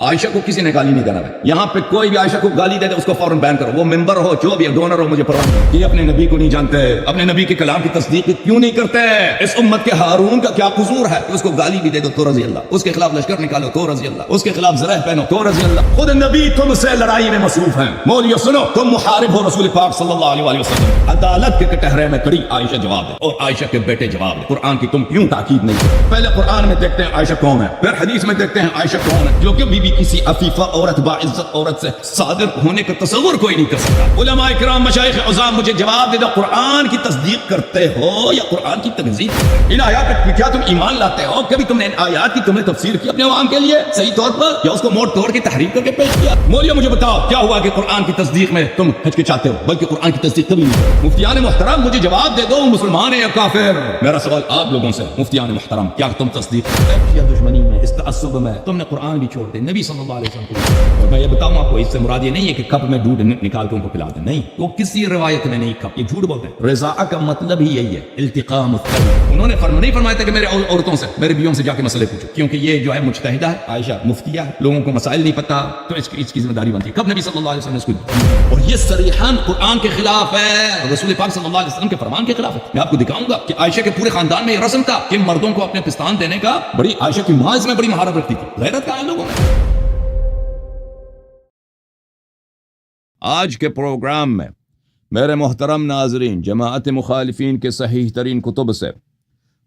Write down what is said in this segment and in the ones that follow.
عائشہ کو کسی نے گالی نہیں دینا بھائی. یہاں پہ کوئی بھی عائشہ کو گالی دے دے اس کو فوراً بین کرو. وہ ممبر ہو جو بھی ڈونر ہو مجھے پرواہ نہیں. یہ اپنے نبی کو نہیں جانتے, اپنے نبی کے کلام کی تصدیق کیوں نہیں کرتے؟ اس امت کے ہارون کا کیا قصور ہے؟ اس کو گالی بھی دے دو تو رضی اللہ, اس کے خلاف لشکر نکالو تو رضی اللہ, اس کے خلاف زرہ پہنو تو رضی اللہ. خود نبی تم سے لڑائی میں مصروف ہیں. مولوی سنو, تم محارب ہو رسول پاک صلی اللہ علیہ وسلم. عدالت کے کٹہرے میں کڑی عائشہ جواب دے اور عائشہ کے بیٹے جواب دے. قرآن کی تم کیوں تاکید نہیں کرتے؟ پہلے قرآن میں دیکھتے ہیں عائشہ کون ہے, پھر حدیث میں دیکھتے ہیں عائشہ کون ہے, جو کہ بھی کسی عفیفہ عورت باعزت عورت سے صادر ہونے کا تصور کوئی نہیں کر سکتا. علماء کرام مشائخ عظام مجھے جواب دے دو, قرآن کی تصدیق کرتے ہو یا قرآن کی تکذیب؟ ان آیات پہ کیا تم ایمان لاتے ہو؟ کبھی تم نے ان آیات کی تم نے تفسیر کی اپنے عوام کے لیے صحیح طور پر, یا اس کو موڑ توڑ کے تحریف کر کے پیش کیا؟ مولیو مجھے بتاؤ کیا ہوا کہ قرآن کی تصدیق میں تم ہچکچاتے ہو, بلکہ قرآن کی تصدیق کبھی نہیں. مفتیان محترم مجھے جواب دے دو, مسلمان ہے یا کافر؟ میرا سوال آپ لوگوں سے, مفتیان محترم کیا تم تصدیق کرتے یا دشمنی میں اس تعصب میں تم نے قرآن بھی چھوڑ دے, نبی صلی اللہ علیہ وسلم کو؟ اور میں یہ بتاؤں آپ کو, اس سے مراد یہ نہیں ہے کہ کپ میں دودھ نکال کے ان کو پلا دیں, نہیں, وہ کسی روایت میں نہیں کپ, یہ جھوٹ بولتے ہیں. رضا کا مطلب ہی یہی ہے, التقام الطلب. انہوں نے نہیں فرمایا تھا کہ میرے عورتوں سے میرے بیویوں سے جا کے مسئلے پوچھو, کیونکہ یہ جو ہے مجتہدہ ہے, عائشہ مفتیہ ہے, لوگوں کو مسائل نہیں پتہ, تو اس کی ذمہ داری بنتی ہے. کب نبی صلی اللہ علیہ وسلم نے اس کو, اور یہ صریحاً قرآن کے خلاف ہے, رسول پاک صلی اللہ علیہ وسلم کے فرمان کے خلاف ہے. میں آپ کو دکھاؤں گا کہ عائشہ کے پورے خاندان میں یہ رسم تھا کہ مردوں کو اپنے پستان دینے کا, بڑی عائشہ کی ماں اس میں بڑی مہارت رکھتی تھی. غیرت کا ہے لوگوں میں. آج کے پروگرام میں میرے محترم ناظرین, جماعت مخالفین کے صحیح ترین کتب سے,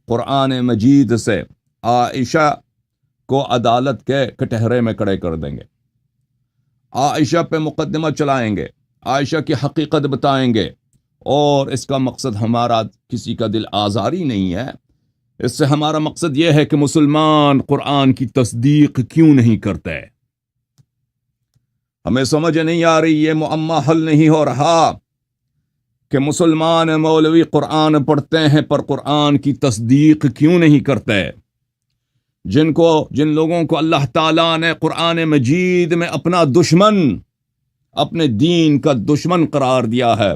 قرآن مجید سے عائشہ کو عدالت کے کٹہرے میں کڑے کر دیں گے, عائشہ پہ مقدمہ چلائیں گے, عائشہ کی حقیقت بتائیں گے, اور اس کا مقصد ہمارا کسی کا دل آزاری نہیں ہے. اس سے ہمارا مقصد یہ ہے کہ مسلمان قرآن کی تصدیق کیوں نہیں کرتے. ہمیں سمجھ نہیں آ رہی, یہ معمہ حل نہیں ہو رہا کہ مسلمان مولوی قرآن پڑھتے ہیں پر قرآن کی تصدیق کیوں نہیں کرتے. جن لوگوں کو اللہ تعالیٰ نے قرآن مجید میں اپنا دشمن, اپنے دین کا دشمن قرار دیا ہے,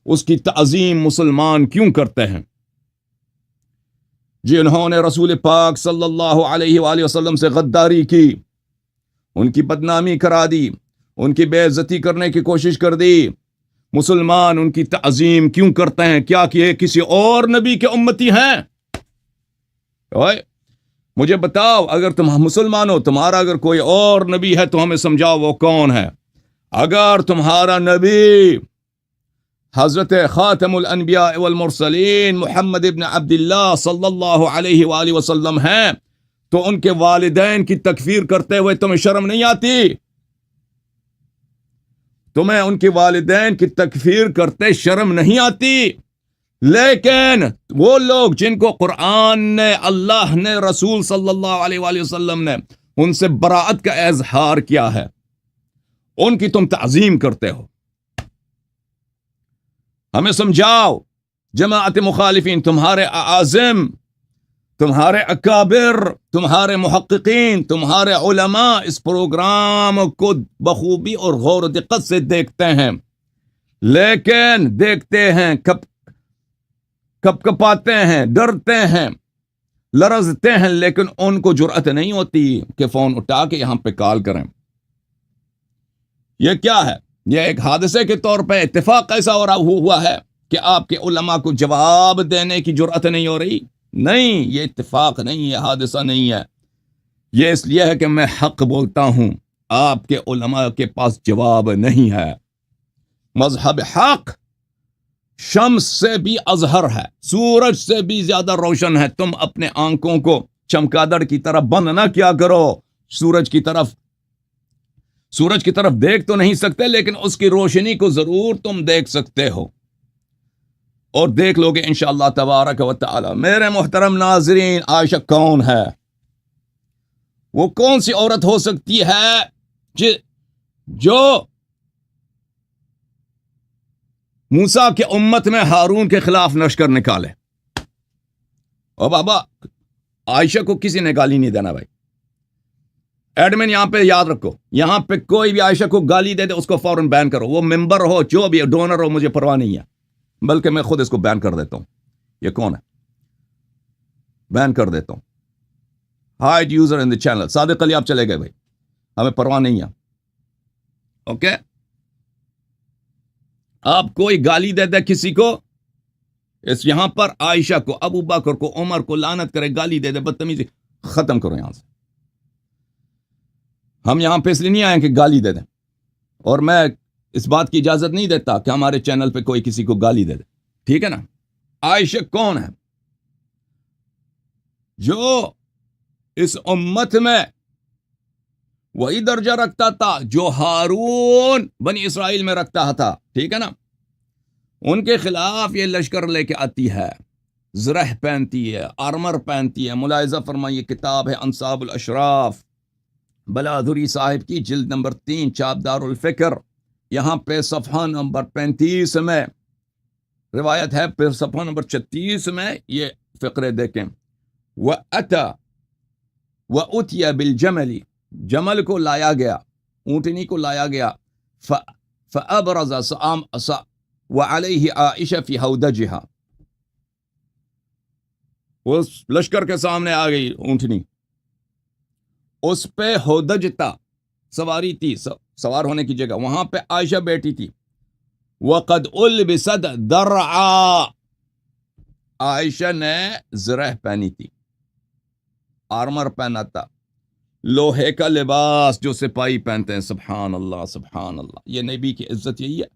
اس کی تعظیم مسلمان کیوں کرتے ہیں؟ جنہوں نے رسول پاک صلی اللہ علیہ وآلہ وسلم سے غداری کی, ان کی بدنامی کرا دی, ان کی بے عزتی کرنے کی کوشش کر دی, مسلمان ان کی تعظیم کیوں کرتے ہیں؟ کیا کہ کسی اور نبی کے امتی ہیں؟ مجھے بتاؤ, اگر تم مسلمان ہو, تمہارا اگر کوئی اور نبی ہے تو ہمیں سمجھاؤ وہ کون ہے. اگر تمہارا نبی حضرت خاتم الانبیاء والمرسلین محمد ابن عبداللہ صلی اللہ علیہ وآلہ وسلم ہیں تو ان کے والدین کی تکفیر کرتے ہوئے تمہیں شرم نہیں آتی؟ تمہیں ان کے والدین کی تکفیر کرتے شرم نہیں آتی؟ لیکن وہ لوگ جن کو قرآن نے, اللہ نے, رسول صلی اللہ علیہ وآلہ وسلم نے ان سے براءت کا اظہار کیا ہے, ان کی تم تعظیم کرتے ہو. ہمیں سمجھاؤ جماعت مخالفین, تمہارے اعاظم, تمہارے اکابر, تمہارے محققین, تمہارے علماء اس پروگرام کو بخوبی اور غور و دقت سے دیکھتے ہیں, لیکن دیکھتے ہیں کپ کپاتے ہیں, ڈرتے ہیں, لرزتے ہیں, لیکن ان کو جرأت نہیں ہوتی کہ فون اٹھا کے یہاں پہ کال کریں. یہ کیا ہے؟ یہ ایک حادثے کے طور پہ اتفاق ایسا ہوا ہے کہ آپ کے علماء کو جواب دینے کی جرأت نہیں ہو رہی. نہیں, یہ اتفاق نہیں ہے, حادثہ نہیں ہے. یہ اس لیے ہے کہ میں حق بولتا ہوں, آپ کے علماء کے پاس جواب نہیں ہے. مذہب حق شمس سے بھی اظہر ہے, سورج سے بھی زیادہ روشن ہے. تم اپنے آنکھوں کو چمگادڑ کی طرف بند نہ کیا کرو. سورج کی طرف دیکھ تو نہیں سکتے, لیکن اس کی روشنی کو ضرور تم دیکھ سکتے ہو, اور دیکھ لو گے انشاءاللہ تبارک و تعالی. میرے محترم ناظرین, عائشہ کون ہے؟ وہ کون سی عورت ہو سکتی ہے جو موسیٰ کے امت میں ہارون کے خلاف لشکر نکالے؟ او بابا, عائشہ کو کسی نے گالی نہیں دینا بھائی. ایڈمن یہاں پہ یاد رکھو, یہاں پہ کوئی بھی عائشہ کو گالی دے دے اس کو فوراً بین کرو. وہ ممبر ہو جو بھی ڈونر ہو, مجھے پرواہ نہیں ہے, بلکہ میں خود اس کو بین کر دیتا ہوں. یہ کون ہے؟ بین کر دیتا ہوں. Hide user in the channel. Sadiq Ali آپ چلے گئے بھائی. ہمیں پرواہ نہیں ہے. اوکے, آپ کوئی گالی دے دے کسی کو, اس یہاں پر عائشہ کو, ابو بکر کو, عمر کو لعنت کرے, گالی دے دے, بدتمیزی, ختم کرو یہاں سے. ہم یہاں پہ اس لیے نہیں آئے کہ گالی دے دیں, اور میں اس بات کی اجازت نہیں دیتا کہ ہمارے چینل پہ کوئی کسی کو گالی دے دے, ٹھیک ہے نا. عائشہ کون ہے؟ جو اس امت میں وہی درجہ رکھتا تھا جو ہارون بنی اسرائیل میں رکھتا تھا, ٹھیک ہے نا. ان کے خلاف یہ لشکر لے کے آتی ہے, زرہ پہنتی ہے, آرمر پہنتی ہے. ملاحظہ فرمائیے, کتاب ہے انصاب الاشراف, بلادری صاحب کی, جلد نمبر 3, چاپ دار الفکر. یہاں پہ صفحہ نمبر 35 میں روایت ہے, پھر صفحہ نمبر 36 میں یہ فقرے دیکھیں. وَأَتَى وَأُتِيَ بِالْجَمَلِ, جمل کو لایا گیا, اونٹنی کو لایا گیا. فَأَبْرَزَ وَعَلَيْهِ عَائِشَةُ فِي هَوْدَجِهَا, اس لشکر کے سامنے آ گئی اونٹنی, اس پہ ہودج تھا, سواری تھی, سوار ہونے کی جگہ, وہاں پہ عائشہ بیٹھی تھی. وَقَدْ أُلْبِسَتْ دَرْعًا, عائشہ نے زرہ پہنی تھی, آرمر پہنا تھا, لوہے کا لباس جو سپاہی پہنتے ہیں. سبحان اللہ, سبحان اللہ, یہ نبی کی عزت یہی ہے.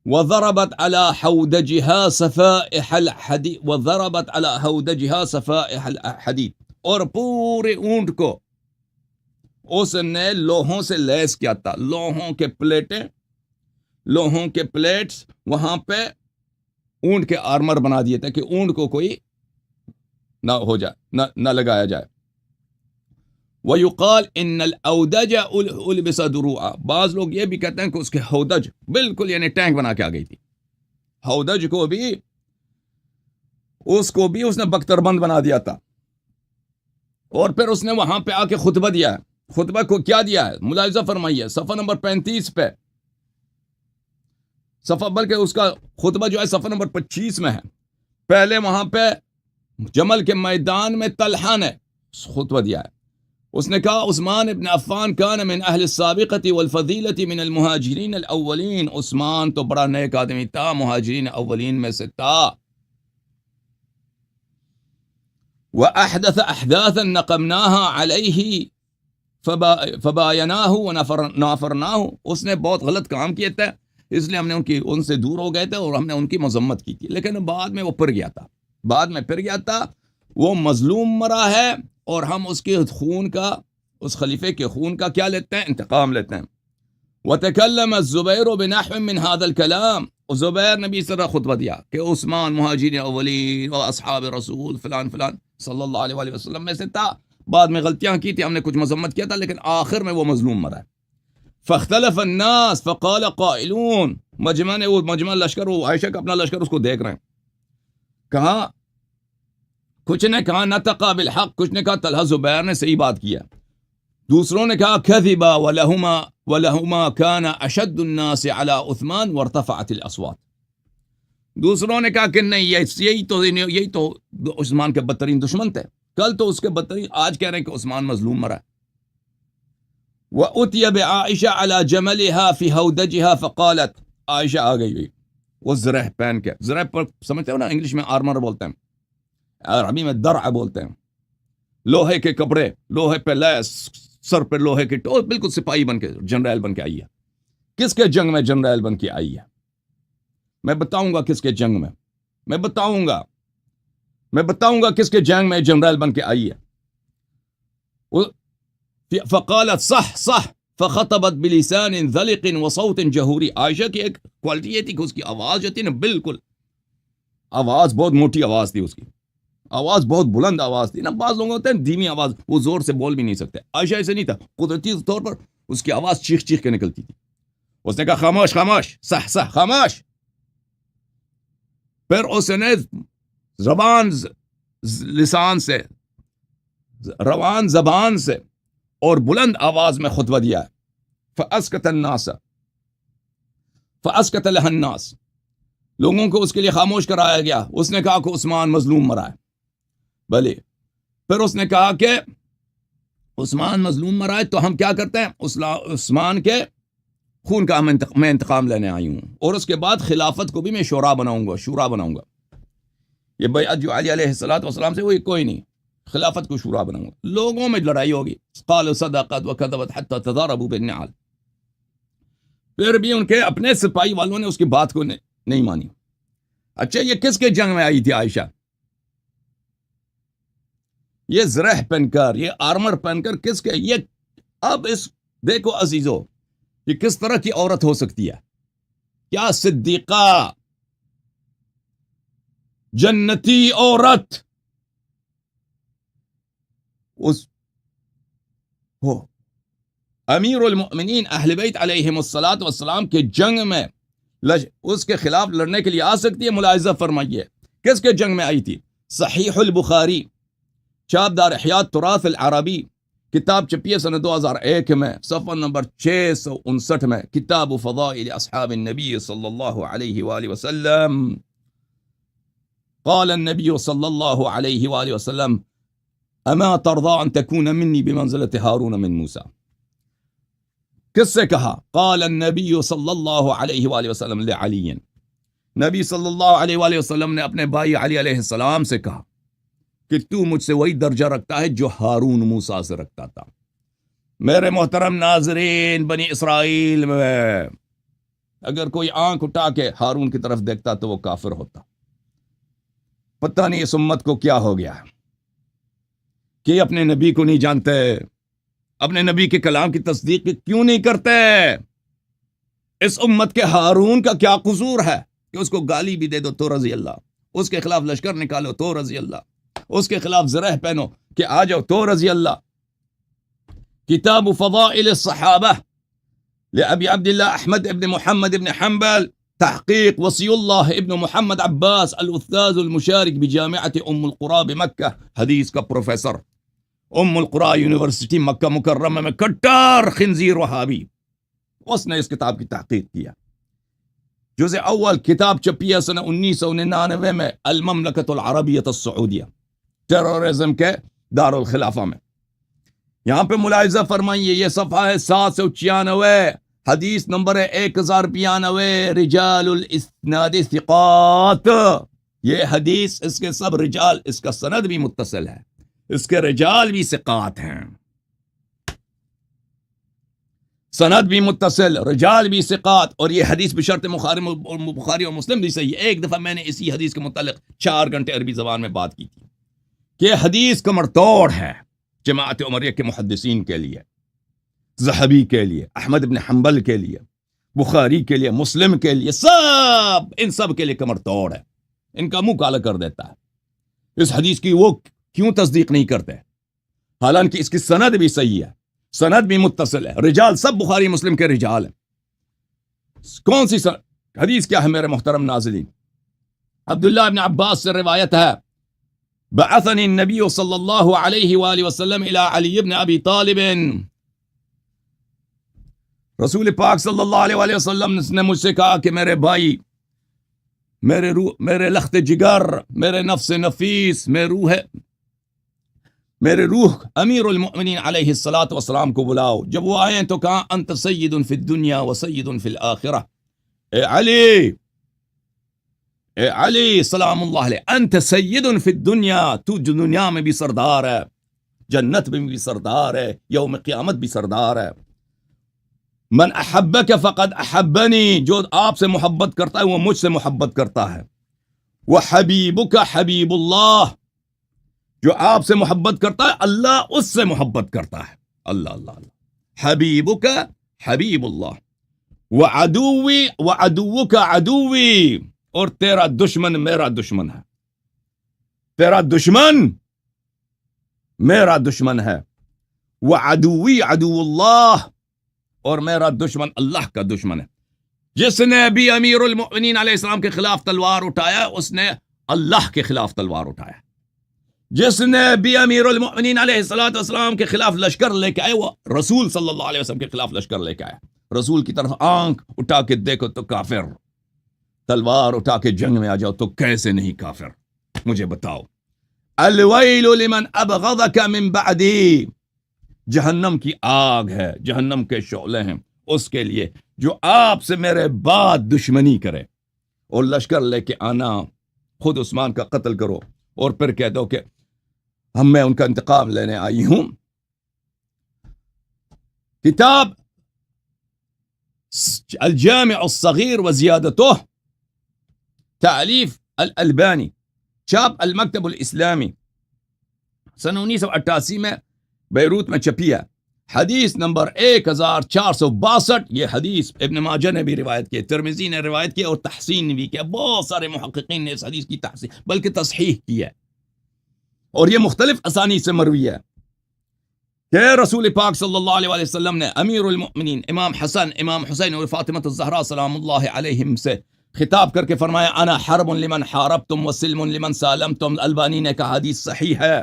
وَضَرَبَتْ عَلَى حَوْدَجِهَا صَفَائِحَ الْحَدِيدِ, وَضَرَبَتْ عَلَى حَوْدَجِهَا صَفَائِحَ الْحَدِيدِ, اور پورے اونٹ کو اس نے لوہوں سے لیس کیا تھا. لوہوں کے پلیٹیں, لوہوں کے پلیٹس وہاں پہ اونٹ کے آرمر بنا دیے تھے کہ اونٹ کو کوئی نہ ہو جائے, نہ لگایا جائے. وَيُقَالْ إِنَّ الْأَوْدَجَ أُلْبِسَ دُرُوعًا, بعض لوگ یہ بھی کہتے ہیں کہ اس کے ہودج بالکل یعنی ٹینک بنا کے آ گئی تھی. ہودج کو بھی اس نے بختر بند بنا دیا تھا. اور پھر اس نے وہاں پہ آ کے خطبہ دیا ہے. خطبہ کو کیا دیا ہے ملاحظہ فرمائیے, صفحہ نمبر 35 پہ, صفحہ, بلکہ اس کا خطبہ جو ہے صفحہ نمبر 25 میں ہے. پہلے وہاں پہ جمل کے میدان میں طلحہ نے خطبہ دیا ہے. اس نے کہا عثمان ابن عفان کان من اہل السابقۃ والفضیلۃ من المہاجرین الاولین, عثمان تو بڑا نیک آدمی تھا, مہاجرین اولین میں سے تھا. وَأَحْدَثَ أَحْدَاثًا نَقَمْنَاهَا عَلَيْهِ فَبَايَنَاهُ وَنَافَرْنَاهُ, اس نے بہت غلط کام کیے تھے, اس لیے ہم نے ان سے دور ہو گئے تھے اور ہم نے ان کی مذمت کی تھی. لیکن بعد میں وہ پھر گیا تھا, وہ مظلوم مرا ہے, اور ہم اس کے خون کا, اس خلیفے کے خون کا کیا لیتے ہیں, انتقام لیتے ہیں. وَتَكَلَّمَ الزُّبَيْرُ بِنَحْوٍ مِّنْ هَذَا الْكَلَامِ, زبیر نے بھی اس طرح خطبہ دیا کہ عثمان مہاجرین اولین اور اصحاب رسول فلان فلان صلی اللہ علیہ وآلہ وسلم میں سے تھا, بعد میں غلطیاں کی تھی, ہم نے کچھ مذمت کیا تھا, لیکن آخر میں وہ مظلوم مرا ہے. فاختلف الناس فقال قائلون, مجمع لشکر, وہ عائشہ کا اپنا لشکر اس کو دیکھ رہے ہیں, کہا, کچھ نے کہا نطق بالحق, کچھ نے کہا طلحہ زبیر نے صحیح بات کیا, دوسروں نے کہا کذبا ولہما کان اشد الناس علی عثمان وارتفعت الاصوات, دوسروں نے کہا کہ نہیں, یہی تو عثمان کے بدترین دشمن تھے, کل تو اس کے بدترین, آج کہہ رہے ہیں کہ عثمان مظلوم مرا. وَأُتِيَ بِعَائِشَةَ عَلَى جَمَلِهَا فِي هَوْدَجِهَا فَقَالَتْ, عائشہ آ گئی, وہ زرہ پہن کے, زرہ پر سمجھتے ہو نا, انگلش میں آرمر بولتے ہیں, عربی میں درع بولتے ہیں, لوہے کے کپڑے, لوہے پہ لیس, سر پہ لوہے کے ٹول, بالکل سپاہی بن کے, جنرل بن کے آئی ہے. کس کے جنگ میں جنرل بن کے آئی ہے؟ میں بتاؤں گا کس کے جنگ میں, میں بتاؤں گا کس کے جنگ میں جنرل بن کے آئی ہے. فقالت صح فخطبت بلسان ذلق وصوت جہوری, عائشہ کی ایک کوالٹی یہ تھی کہ اس کی آواز جو تھی نا, بالکل آواز بہت موٹی آواز تھی, اس کی آواز بہت بلند آواز تھی نا. بعض لوگ ہوتے ہیں دھیمی آواز, وہ زور سے بول بھی نہیں سکتے, عائشہ ایسے نہیں تھا, قدرتی طور پر اس کی آواز چیخ چیخ کے نکلتی تھی. اس نے کہا خاموش خاموش, صح خاموش. پھر اس نے روان زبان سے اور بلند آواز میں خطبہ دیا ہے. فاسکت لها الناس, لوگوں کو اس کے لیے خاموش کرایا گیا. اس نے کہا کہ عثمان مظلوم مرا ہے. بھلے پھر اس نے کہا کہ عثمان مظلوم مرا ہے تو ہم کیا کرتے ہیں؟ عثمان کے خون کا میں انتقام لینے آئی ہوں، اور اس کے بعد خلافت کو بھی میں شورا بناؤں گا. یہ بیعت جو علی علیہ الصلوۃ والسلام سے ہوئی کوئی نہیں، خلافت کو شورا بناؤں گا. لوگوں میں لڑائی ہوگی، قالوا صدقت وكذبت حتى تضاربوا بالنعال. پھر بھی ان کے اپنے سپاہی والوں نے اس کی بات کو نہیں مانی. اچھا یہ کس کے جنگ میں آئی تھی عائشہ؟ یہ زرہ پہن کر، یہ آرمر پہن کر کس کے؟ یہ اب اس دیکھو عزیزو، یہ کس طرح کی عورت ہو سکتی ہے؟ کیا صدیقہ، جنتی عورت، اس ہو امیر المؤمنین اہل بیت علیہم الصلاۃ والسلام کے جنگ میں اس کے خلاف لڑنے کے لیے آ سکتی ہے؟ ملاحظہ فرمائیے کس کے جنگ میں آئی تھی. صحیح البخاری، چاپ دار احیاء تراث العربی، کتاب چھپی ہے سنہ 2001 میں، صفحہ نمبر 659 میں، کتاب فضائل اصحاب النبی صلی اللہ علیہ وآلہ وسلم. قال النبی صلی اللہ علیہ وآلہ وسلم اما ترضى ان تكون منی بمنزلة ہارون من موسیٰ. کس سے کہا؟ قال النبی صلی اللہ علیہ وآلہ وسلم لعلی، نبی صلی اللہ علیہ وآلہ وسلم نے اپنے بھائی علی علیہ السلام سے کہا کہ تو مجھ سے وہی درجہ رکھتا ہے جو ہارون موسیٰ سے رکھتا تھا. میرے محترم ناظرین، بنی اسرائیل میں اگر کوئی آنکھ اٹھا کے ہارون کی طرف دیکھتا تو وہ کافر ہوتا. پتہ نہیں اس امت کو کیا ہو گیا کہ اپنے نبی کو نہیں جانتے، اپنے نبی کے کلام کی تصدیق کیوں نہیں کرتے. اس امت کے ہارون کا کیا قصور ہے کہ اس کو گالی بھی دے دو تو رضی اللہ، اس کے خلاف لشکر نکالو تو رضی اللہ، اس کے خلاف زرہ پہنو کہ آ جاؤ تو رضی اللہ. کتاب فضائل الصحابہ لأبی عبداللہ احمد ابن محمد ابن حنبل، تحقیق وصی اللہ ابن محمد عباس الاستاذ المشارک بجامعۃ ام القرى بمکہ، حدیث کا پروفیسر، ام القرى یونیورسٹی مکہ مکرمہ میں، کٹار خنزیر وہابی، اس نے اس کتاب کی تحقیق کیا. جزء اول کتاب چھپی ہے سنہ 1999 میں، المملکۃ العربیۃ السعودیہ، ٹیرورزم کے دارالخلافہ میں. یہاں پہ ملاحظہ فرمائیے، یہ صفحہ ہے 796، حدیث نمبر ہے 1092، رجال الاسناد ثقات. یہ حدیث، اس کے سب رجال، اس کا سند بھی متصل ہے، اس کے رجال بھی ثقات ہیں، سند بھی متصل، رجال بھی ثقات. اور یہ حدیث بشرط بخاری اور مسلم بھی صحیح ہے. ایک دفعہ میں نے اسی حدیث کے متعلق 4 گھنٹے عربی زبان میں بات کی تھی کہ حدیث کمر توڑ ہے جماعت عمریہ کے محدثین کے لیے، ذہبی کے لیے، احمد بن حنبل کے لیے، بخاری کے لیے، مسلم کے لیے، ان سب کے لیے کمر توڑ ہے. ان کا منہ کالا کر دیتا ہے. اس حدیث کی وہ کیوں تصدیق نہیں کرتے؟ حالانکہ اس کی سند بھی صحیح ہے، سند بھی متصل ہے، رجال سب بخاری مسلم کے رجال ہیں. کون سی حدیث کیا ہے میرے محترم ناظرین؟ عبداللہ ابن عباس سے روایت ہے، بعثنی النبی صلی اللہ علیہ وآلہ وسلم الى علی بن ابی طالب، رسول پاک صلی اللہ علیہ وآلہ وسلم نے مجھ سے کہا کہ میرے بھائی، میرے لخت جگر، میرے نفس نفیس، میرے روح امیر المؤمنین علیہ الصلاۃ والسلام کو بلاؤ. جب وہ آئے تو کہا انت سید فی الدنیا و سید فی الآخرہ. اے علی سلام اللہ علیہ، انت سید فی الدنیا، تو دنیا میں بھی سردار ہے، جنت میں بھی سردار ہے، یوم قیامت بھی سردار ہے. من احبک فقد احبنی، جو آپ سے محبت کرتا ہے وہ مجھ سے محبت کرتا ہے. وحبیبک حبیب اللہ، جو آپ سے محبت کرتا ہے اللہ اس سے محبت کرتا ہے. اللہ اللہ اللہ. حبیبک حبیب اللہ، وعدوی وعدوک عدوی، اور تیرا دشمن میرا دشمن ہے، تیرا دشمن میرا دشمن ہے. وعدوی عدو اللہ، اور میرا دشمن اللہ کا دشمن ہے. جس نے بھی امیر المؤمنین علیہ السلام کے خلاف تلوار اٹھایا اس نے اللہ کے خلاف تلوار اٹھایا. جس نے بھی امیر المؤمنین علیہ السلام کے خلاف لشکر لے کے آئے وہ رسول صلی اللہ علیہ وسلم کے خلاف لشکر لے کے آیا. رسول کی طرف آنکھ اٹھا کے دیکھو تو کافر، تلوار اٹھا کے جنگ میں آ جاؤ تو کیسے نہیں کافر؟ مجھے بتاؤ. الویل لمن ابغضک من بعدی، جہنم کی آگ ہے، جہنم کے شعلے ہیں، اس کے لیے جو آپ سے میرے بعد دشمنی کرے اور لشکر لے کے آنا، خود عثمان کا قتل کرو اور پھر کہہ دو کہ میں ان کا انتقام لینے آئی ہوں۔ کتاب الجامع الصغیر و زیادتہ، تالیف الالبانی، چاپ المکتب الاسلامی، سن 1988 میں بیروت میں چھپی ہے، حدیث نمبر 1462۔ یہ حدیث ابن ماجہ نے بھی روایت کی، ترمذی نے روایت کی اور تحسین بھی کیا، بہت سارے محققین نے اس حدیث کی تحسین بلکہ تصحیح کی ہے، اور یہ مختلف اسانید سے مروی ہے کہ رسول پاک صلی اللہ علیہ وسلم نے امیر المؤمنین امام حسن، امام حسین اور فاطمہ الزہرا سلام اللہ علیہم سے خطاب کر کے فرمایا انا حرب لمن حاربتم وسلم لمن سالمتم۔ البانی نے کہا حدیث صحیح ہے،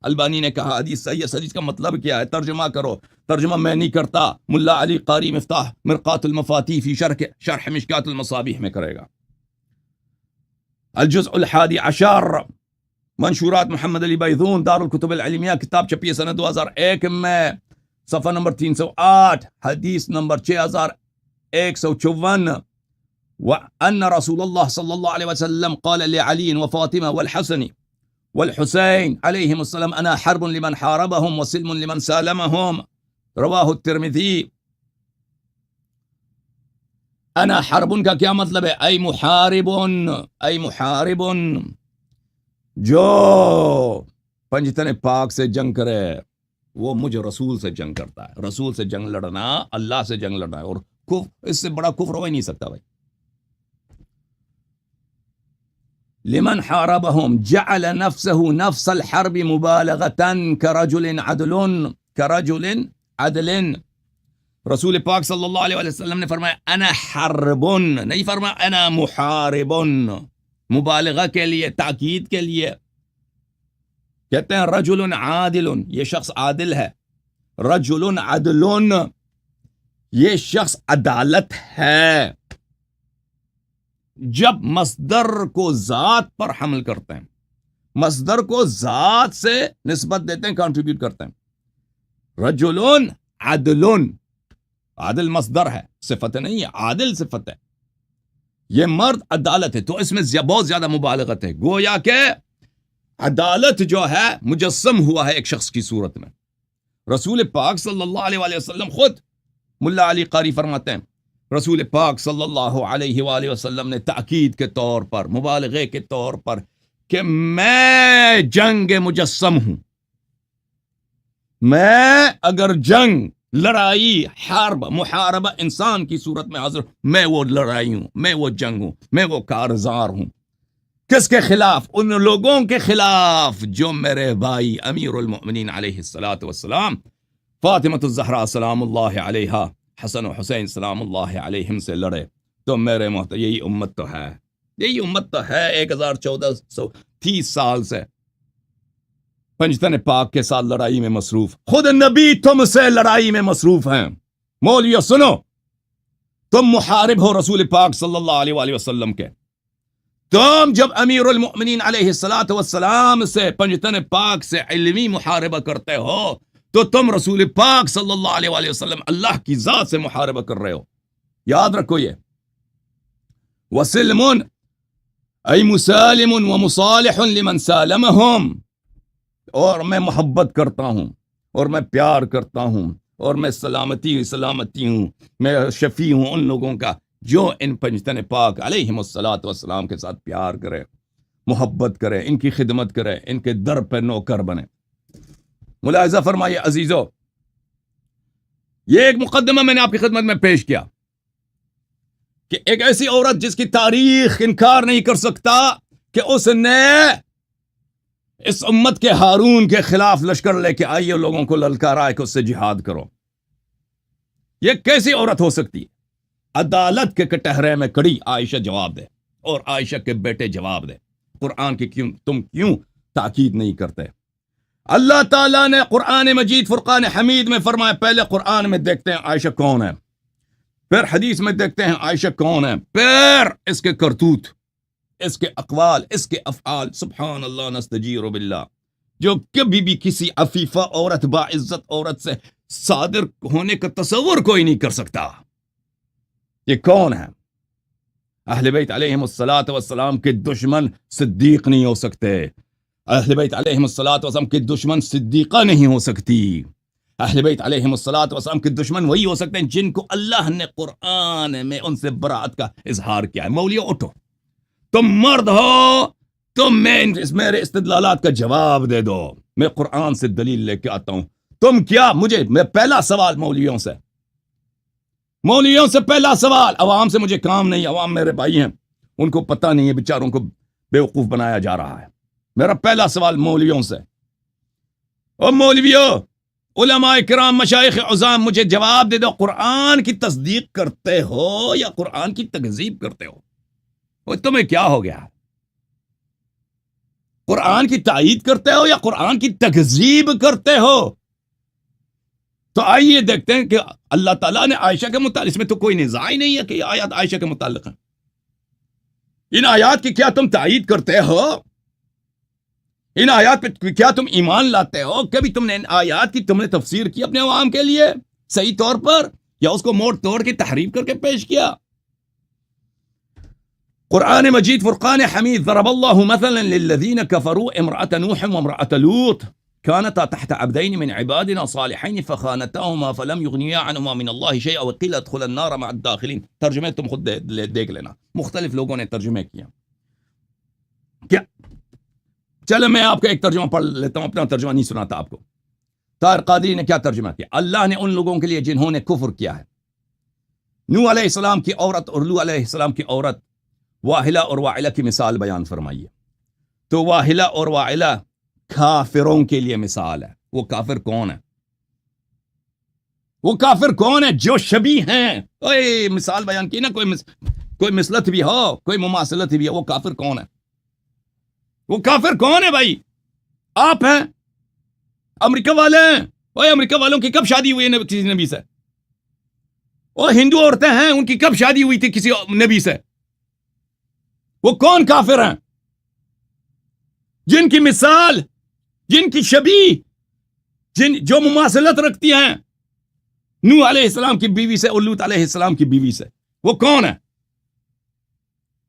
البانی نے کہا حدیث صحیح ہے۔ اس حدیث کا مطلب کیا ہے؟ ترجمہ کرو، ترجمہ میں نہیں کرتا، ملا علی قاری مفتاح مرقات المفاتیح فی شرح مشکات المصابیح میں کرے گا۔ الجزء الحادی عشر، منشورات محمد علی بیضون، دار الکتب العلمیہ، کتاب چھپی ہے سنہ 2001 میں، صفحہ نمبر 308، حدیث نمبر 6154۔ وأن رسول الله صلى الله عليه وسلم قال لعلي وفاطمة والحسن والحسين عليهم السلام أنا حرب لمن حاربهم وسلم لمن سالمهم، رواه الترمذي۔ أنا حرب کا کیا مطلب ہے؟ أي محارب، أي محارب جو پنجتن پاک سے جنگ کرے، وہ مجھے رسول سے جنگ کرتا ہے۔ رسول سے جنگ لڑنا، اللہ سے جنگ لڑنا ہے، اور اس سے بڑا کفر ہو ہی نہیں سکتا بھائی۔ لمن حاربهم جعل نفسه نفس الحرب مبالغة كرجل عدل۔ رسول پاک صلی اللہ علیہ وسلم نے فرمایا انا حرب، نہیں فرمایا انا محارب، مبالغہ کے لیے، تاکید کے لیے۔ کہتے ہیں رجل عادل، یہ شخص عادل ہے، رجل عدل، یہ شخص عدالت ہے۔ جب مصدر کو ذات پر حمل کرتے ہیں، مصدر کو ذات سے نسبت دیتے ہیں، کنٹریبیوٹ کرتے ہیں۔ رجل عدل، عادل مصدر ہے، صفت نہیں ہے، عادل صفت ہے، یہ مرد عدالت ہے، تو اس میں بہت زیادہ مبالغت ہے، گویا کہ عدالت جو ہے مجسم ہوا ہے ایک شخص کی صورت میں۔ رسول پاک صلی اللہ علیہ وسلم خود، ملا علی قاری فرماتے ہیں، رسول پاک صلی اللہ علیہ وآلہ وسلم نے تاکید کے طور پر، مبالغے کے طور پر، کہ میں جنگ مجسم ہوں، میں اگر جنگ، لڑائی، حرب، محاربہ انسان کی صورت میں حاضر، میں وہ لڑائی ہوں، میں وہ جنگ ہوں، میں وہ کارزار ہوں۔ کس کے خلاف؟ ان لوگوں کے خلاف جو میرے بھائی امیر المؤمنین علیہ السلام، فاطمہ الزہرا سلام اللہ علیہا، حسن و حسین سلام اللہ علیہم سے لڑے۔ تو میرے محترم یہی امت تو ہے، یہی امت تو ہے 1430 سال سے پنجتن پاک کے ساتھ لڑائی میں مصروف۔ خود نبی تم سے لڑائی میں مصروف ہیں۔ مولویو سنو، تم محارب ہو رسول پاک صلی اللہ علیہ وآلہ وسلم کے۔ تم جب امیر المؤمنین علیہ السلام سے، پنجتن پاک سے علمی محاربہ کرتے ہو، تو تم رسول پاک صلی اللہ علیہ وآلہ وسلم، اللہ کی ذات سے محاربہ کر رہے ہو۔ یاد رکھو یہ۔ وسلم ای مسالم و مصالح لمن سالمہم، اور میں محبت کرتا ہوں، اور میں پیار کرتا ہوں، اور میں سلامتی ہوں، میں شفیع ہوں ان لوگوں کا جو ان پنجتن پاک علیہم السلام کے ساتھ پیار کرے، محبت کرے، ان کی خدمت کرے، ان کے در پہ نوکر بنے۔ ملاحظہ فرمائیے عزیزو، یہ ایک مقدمہ میں نے آپ کی خدمت میں پیش کیا کہ ایک ایسی عورت جس کی تاریخ انکار نہیں کر سکتا کہ اس نے اس امت کے ہارون کے خلاف لشکر لے کے آئی اور لوگوں کو للکارا کہ اس سے جہاد کرو۔ یہ کیسی عورت ہو سکتی ہے؟ عدالت کے کٹہرے میں کڑی عائشہ جواب دے، اور عائشہ کے بیٹے جواب دے، قرآن کی تم کیوں تاکید نہیں کرتے؟ اللہ تعالیٰ نے قرآن مجید فرقان حمید میں فرمایا، پہلے قرآن میں دیکھتے ہیں عائشہ کون ہے، پھر حدیث میں دیکھتے ہیں عائشہ کون ہے، پھر اس کے کرتوت، اس کے اقوال، اس کے افعال۔ سبحان اللہ نستجیر باللہ، جو کبھی بھی کسی عفیفہ عورت باعزت عورت سے صادر ہونے کا تصور کوئی نہیں کر سکتا. یہ کون ہے؟ اہل بیت علیہم الصلاۃ والسلام کے دشمن صدیق نہیں ہو سکتے. اہل بیت علیہم الصلاۃ والسلام کے دشمن صدیقہ نہیں ہو سکتی. اہل بیت علیہم الصلاۃ والسلام کے دشمن وہی ہو سکتے ہیں جن کو اللہ نے قرآن میں ان سے برات کا اظہار کیا ہے. مولیو اٹھو، تم مرد ہو، تم میرے استدلالات کا جواب دے دو. میں قرآن سے دلیل لے کے آتا ہوں. تم کیا میں پہلا سوال مولویوں سے پہلا سوال، عوام سے مجھے کام نہیں. عوام میرے بھائی ہیں، ان کو پتہ نہیں ہے، بیچاروں کو بیوقوف بنایا جا رہا ہے. میرا پہلا سوال مولویوں سے، او مولویوں، علماء کرام، مشائخ عظام، مجھے جواب دے دو. قرآن کی تصدیق کرتے ہو یا قرآن کی تکذیب کرتے ہو؟ اور تمہیں کیا ہو گیا؟ قرآن کی تائید کرتے ہو یا قرآن کی تکذیب کرتے ہو؟ تو آئیے دیکھتے ہیں کہ اللہ تعالیٰ نے عائشہ کے متعلق، اس میں تو کوئی نزاع ہی نہیں ہے کہ یہ آیات عائشہ کے متعلق ہیں. ان آیات کی کیا تم تائید کرتے ہو؟ ان آیات پہ کیا تم ایمان لاتے ہو؟ کبھی تم نے ان آیات کی تم نے تفسیر کی اپنے عوام کے لیے صحیح طور پر، یا اس کو موڑ توڑ کے تحریف کر کے پیش کیا؟ قرآن مجید فرقان حمید. ضرب اللہ مثلا للذین کفروا امرأة نوح وامرأة لوط كانتا تحت عبدين من عبادنا صالحين فخانتاهما فلم يغنيا عنهما من الله شيئا وقيل ادخلا النار مع الداخلين. ترجمے تم خود دیکھ لینا، مختلف لوگوں نے ترجمے کیا. کیا چلو میں آپ کا ایک ترجمہ پڑھ لیتا ہوں، اپنا ترجمہ نہیں سناتا آپ کو. طاہر قادری نے کیا ترجمہ کیا؟ اللہ نے ان لوگوں کے لیے جنہوں نے کفر کیا ہے، نوح علیہ السلام کی عورت اور لوط علیہ السلام کی عورت واہلہ اور واعلہ کی مثال بیان فرمائی ہے. تو واہلہ اور واعلہ کافروں کے لیے مثال ہے. وہ کافر کون ہے؟ وہ کافر کون ہے؟ جو شبیہ ہیں. اوے مثال بیان کی نا، کوئی مثلت بھی ہو، کوئی مماثلت بھی ہو. وہ کافر کون ہے؟ وہ کافر کون ہے بھائی؟ آپ ہیں، امریکہ والے ہیں. اوے امریکہ والوں کی کب شادی ہوئی ہے کسی نبی سے؟ اور ہندو عورتیں ہیں، ان کی کب شادی ہوئی تھی کسی نبی سے؟ وہ کون کافر ہیں؟ جن کی مثال، جن کی شبیہ، جو مماثلت رکھتی ہیں نوح علیہ السلام کی بیوی سے اور لوط علیہ السلام کی بیوی سے. وہ کون ہے؟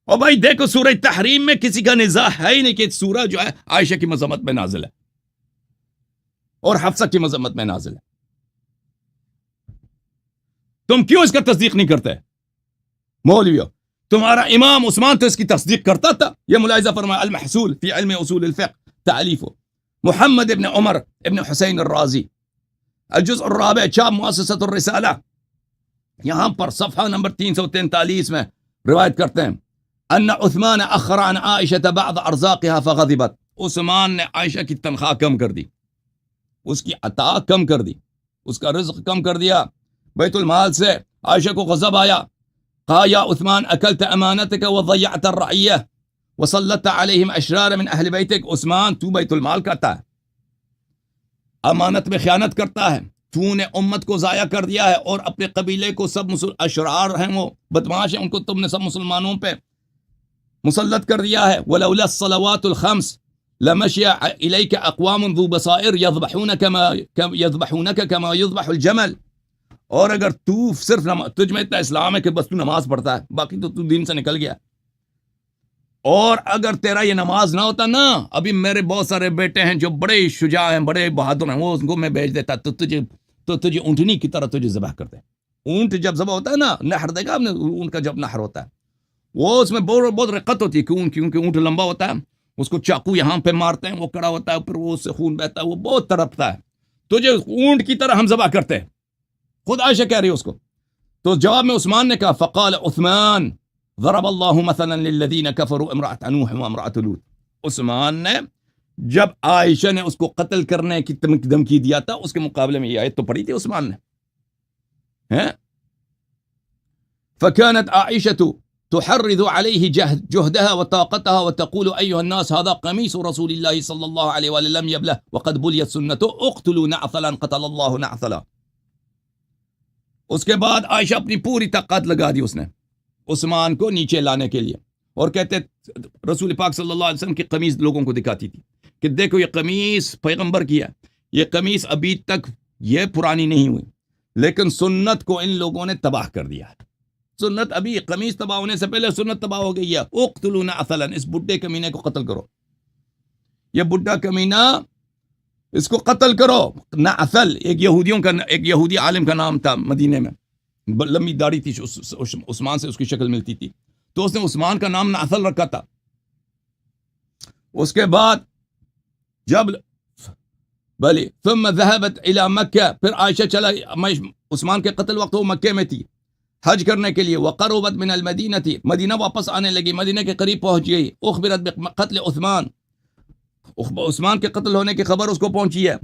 اور بھائی دیکھو سورہ تحریم میں کسی کا نزاع ہے ہی نہیں کہ سورہ جو ہے عائشہ کی مذمت میں نازل ہے اور حفصہ کی مذمت میں نازل ہے. تم کیوں اس کا تصدیق نہیں کرتے مولویو؟ تمہارا امام عثمان تو اس کی تصدیق کرتا تھا. یہ ملاحظہ فرمایا المحصول فی علم اصول الفقہ تعلیف محمد ابن عمر ابن حسین الرازی، الجزء الرابع، چاپ مؤسسۃ الرسالہ، یہاں پر صفحہ نمبر 343 میں روایت کرتے ہیں ان عثمان اخر عن عائشہ بعض ارزاقها فغضبت. عثمان نے عائشہ کی تنخواہ کم کر دی، اس کی عطا کم کر دی، اس کا رزق کم کر دیا بیت المال سے. عائشہ کو غضب آیا. قال یا عثمان اکلت امانتک وضیعت الرعیہ وسلطت علیہم اشرار من اہل بیتک. عثمان تو بیت المال کھاتا ہے، امانت میں خیانت کرتا ہے، تو نے امت کو ضائع کر دیا ہے اور اپنے قبیلے کو سب اشرار ہیں، وہ بدماش ہیں، ان کو تم نے سب مسلمانوں پہ مسلط کر دیا ہے. ولولا الصلوات الخمس لمشی الیک اقوام ذو بصائر یذبحونک کما یذبح الجمل. اور اگر تو صرف تجھ میں اتنا اسلام ہے کہ بس تو نماز پڑھتا ہے، باقی تو دین سے نکل گیا. اور اگر تیرا یہ نماز نہ ہوتا نا، ابھی میرے بہت سارے بیٹے ہیں جو بڑے شجاع ہیں، بڑے بہادر ہیں، وہ ان کو میں بھیج دیتا تو تجھے اونٹنی کی طرح تجھے ذبح کرتے. اونٹ جب ذبح ہوتا ہے نا، نہر دیکھا آپ نے اونٹ کا جب نہر ہوتا ہے، وہ اس میں بہت رقت ہوتی ہے کیونکہ اونٹ لمبا ہوتا ہے، اس کو چاقو یہاں پہ مارتے ہیں، وہ کڑا ہوتا ہے، پھر وہ اس سے خون بہتا ہے، وہ بہت تڑپتا ہے. تجھے اونٹ کی طرح ہم ذبح کرتے ہیں. خود عائشہ کہہ رہی ہے اس کو. تو جواب میں عثمان نے کہا فقال عثمان ضرب اللہ مثلا للذین کفروا امرأة نوح وامرأة لوط. عثمان نے جب عائشہ نے اس کو قتل کرنے کی دھمکی دیا تھا، اس کے مقابلے میں یہ آیت تو پڑھی تھی عثمان نے. فكانت عائشة تحرض عليه جهدها وطاقتها وتقول أيها الناس هذا قميص رسول الله صلى الله عليه وسلم يبله وقد بليت سنته اقتلوا نعثلا قتل الله نعثلا. اس کے بعد عائشہ اپنی پوری طاقت لگا دی اس نے عثمان کو نیچے لانے کے لیے، اور کہتے رسول پاک صلی اللہ علیہ وسلم کی قمیض لوگوں کو دکھاتی تھی کہ دیکھو یہ قمیص پیغمبر کی ہے، یہ قمیص ابھی تک یہ پرانی نہیں ہوئی، لیکن سنت کو ان لوگوں نے تباہ کر دیا ہے۔ سنت ابھی قمیص تباہ ہونے سے پہلے سنت تباہ ہو گئی ہے۔ اقتلوا نعثلا، اس بڈھے کمینے کو قتل کرو، یہ بڈھا کمینہ اس کو قتل کرو۔ نعثل ایک یہودی عالم کا نام تھا مدینے میں، لمبی داڑھی تھی، عثمان سے اس کی شکل ملتی تھی، تو اس نے عثمان کا نام نعثل رکھا تھا۔ اس کے بعد جب ثم ذهبت الى مکہ، پھر عائشہ چلا، عثمان کے قتل وقت وہ مکے میں تھی حج کرنے کے لیے، وقربت من المدینہ تھی، مدینہ واپس آنے لگی، مدینہ کے قریب پہنچ گئی، اخبرت بقتل عثمان کے قتل ہونے کی خبر اس کو پہنچی ہے۔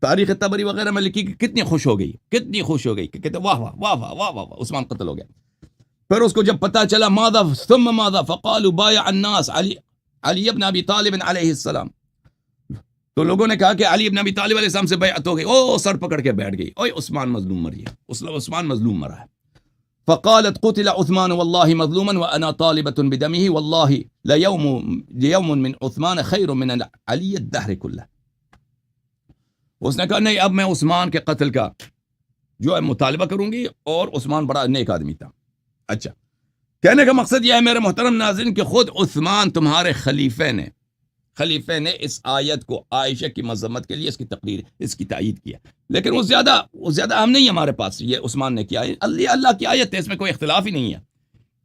تاریخ طبری وغیرہ میں لکھی کہ کتنی خوش ہو گئی، کتنی خوش ہو گئی کہ کہتے واہ واہ واہ واہ واہ واہ عثمان قتل ہو گیا۔ پھر اس کو جب پتہ چلا ماذا ثم ماذا فقالوا بايع الناس علی ابن ابی طالب علیہ السلام، تو لوگوں نے کہا کہ علی ابن ابی طالب علیہ السلام سے بیعت ہو گئی، او سر پکڑ کے بیٹھ گئی، اوے عثمان مظلوم مر گیا، عثمان مظلوم مرا ہے۔ فقالت قتل عثمان والله مظلوما وانا طالبة بدمه والله ليوم من عثمان خير من علي الدهر كله۔ اس نے کہا نہیں، اب میں عثمان کے قتل کا جو ہے مطالبہ کروں گی، اور عثمان بڑا نیک آدمی تھا۔ اچھا، کہنے کا مقصد یہ ہے میرے محترم ناظرین کہ خود عثمان تمہارے خلیفے نے اس آیت کو عائشہ کی مذمت کے لیے اس کی تقریر، اس کی تائید کیا، لیکن وہ زیادہ اہم نہیں ہے ہمارے پاس، یہ عثمان نے کیا ہے، اللہ کی آیت ہے، اس میں کوئی اختلاف ہی نہیں ہے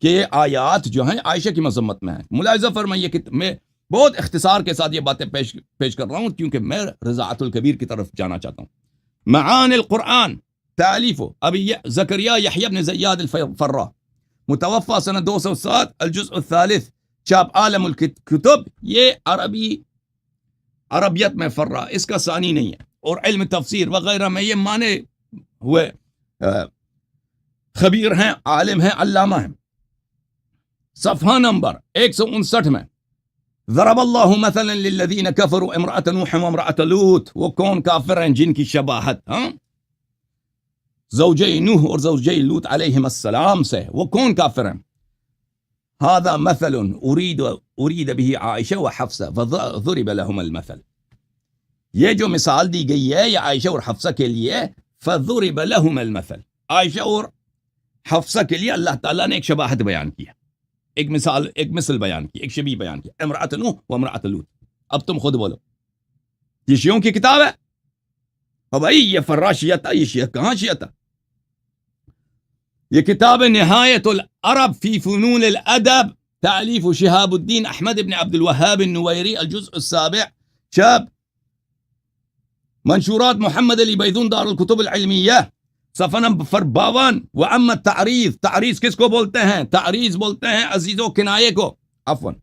کہ یہ آیات جو ہیں عائشہ کی مذمت میں ہیں۔ ملاحظہ فرمائیے کہ میں بہت اختصار کے ساتھ یہ باتیں پیش کر رہا ہوں، کیونکہ میں رضاعت الکبیر کی طرف جانا چاہتا ہوں۔ معانی القرآن تالیف ابی زکریا یحیی بن زیاد الفرا، متوفى سنہ 207، الجزء الثالث، چاپ عالم الکتب، یہ عربیت میں فرا، اس کا ثانی نہیں ہے، اور علم تفسیر وغیرہ میں یہ مانے ہوئے خبیر ہیں، عالم ہیں، علامہ ہیں۔ صفحہ نمبر 159 میں ضرب اللہ مثلا للذین کفروا امرأة نوح وامرأة لوط، وہ کون کافر ہیں جن کی شباہت زوجی نوح اور زوجی لوط علیہم السلام سے، وہ کون کافر ہیں؟ هذا مثل اريد به عائشہ وحفصہ فضرب لهم المثل، یہ جو مثال دی گئی ہے یہ عائشہ اور حفصہ کے لیے، فضرب لهم المثل، عائشہ اور حفصہ کے لیے اللہ تعالیٰ نے ایک شباہت بیان کی ہے، ایک مثل بیان کی، ایک شبیہ بیان کی، امرأة نوح و امرأة لوط۔ اب تم خود بولو، یہ شیعوں کی کتاب ہے؟ اور بھائی یہ فرا شیعہ تھا، یہ شیعہ کہاں شیعہ تھا؟ یہ کتاب نہایت العرب فی فنون الادب، تالیف شہاب الدین احمد بن عبد الوہاب النویری، الجزء السابع، چاپ منشورات محمد علی بیضون دار الکتب العلمیہ، صفحہ نمبر 52۔ واما التعریض، تعریض کس کو بولتے ہیں؟ تعریض بولتے ہیں عزیزو کنایے کو، عفواً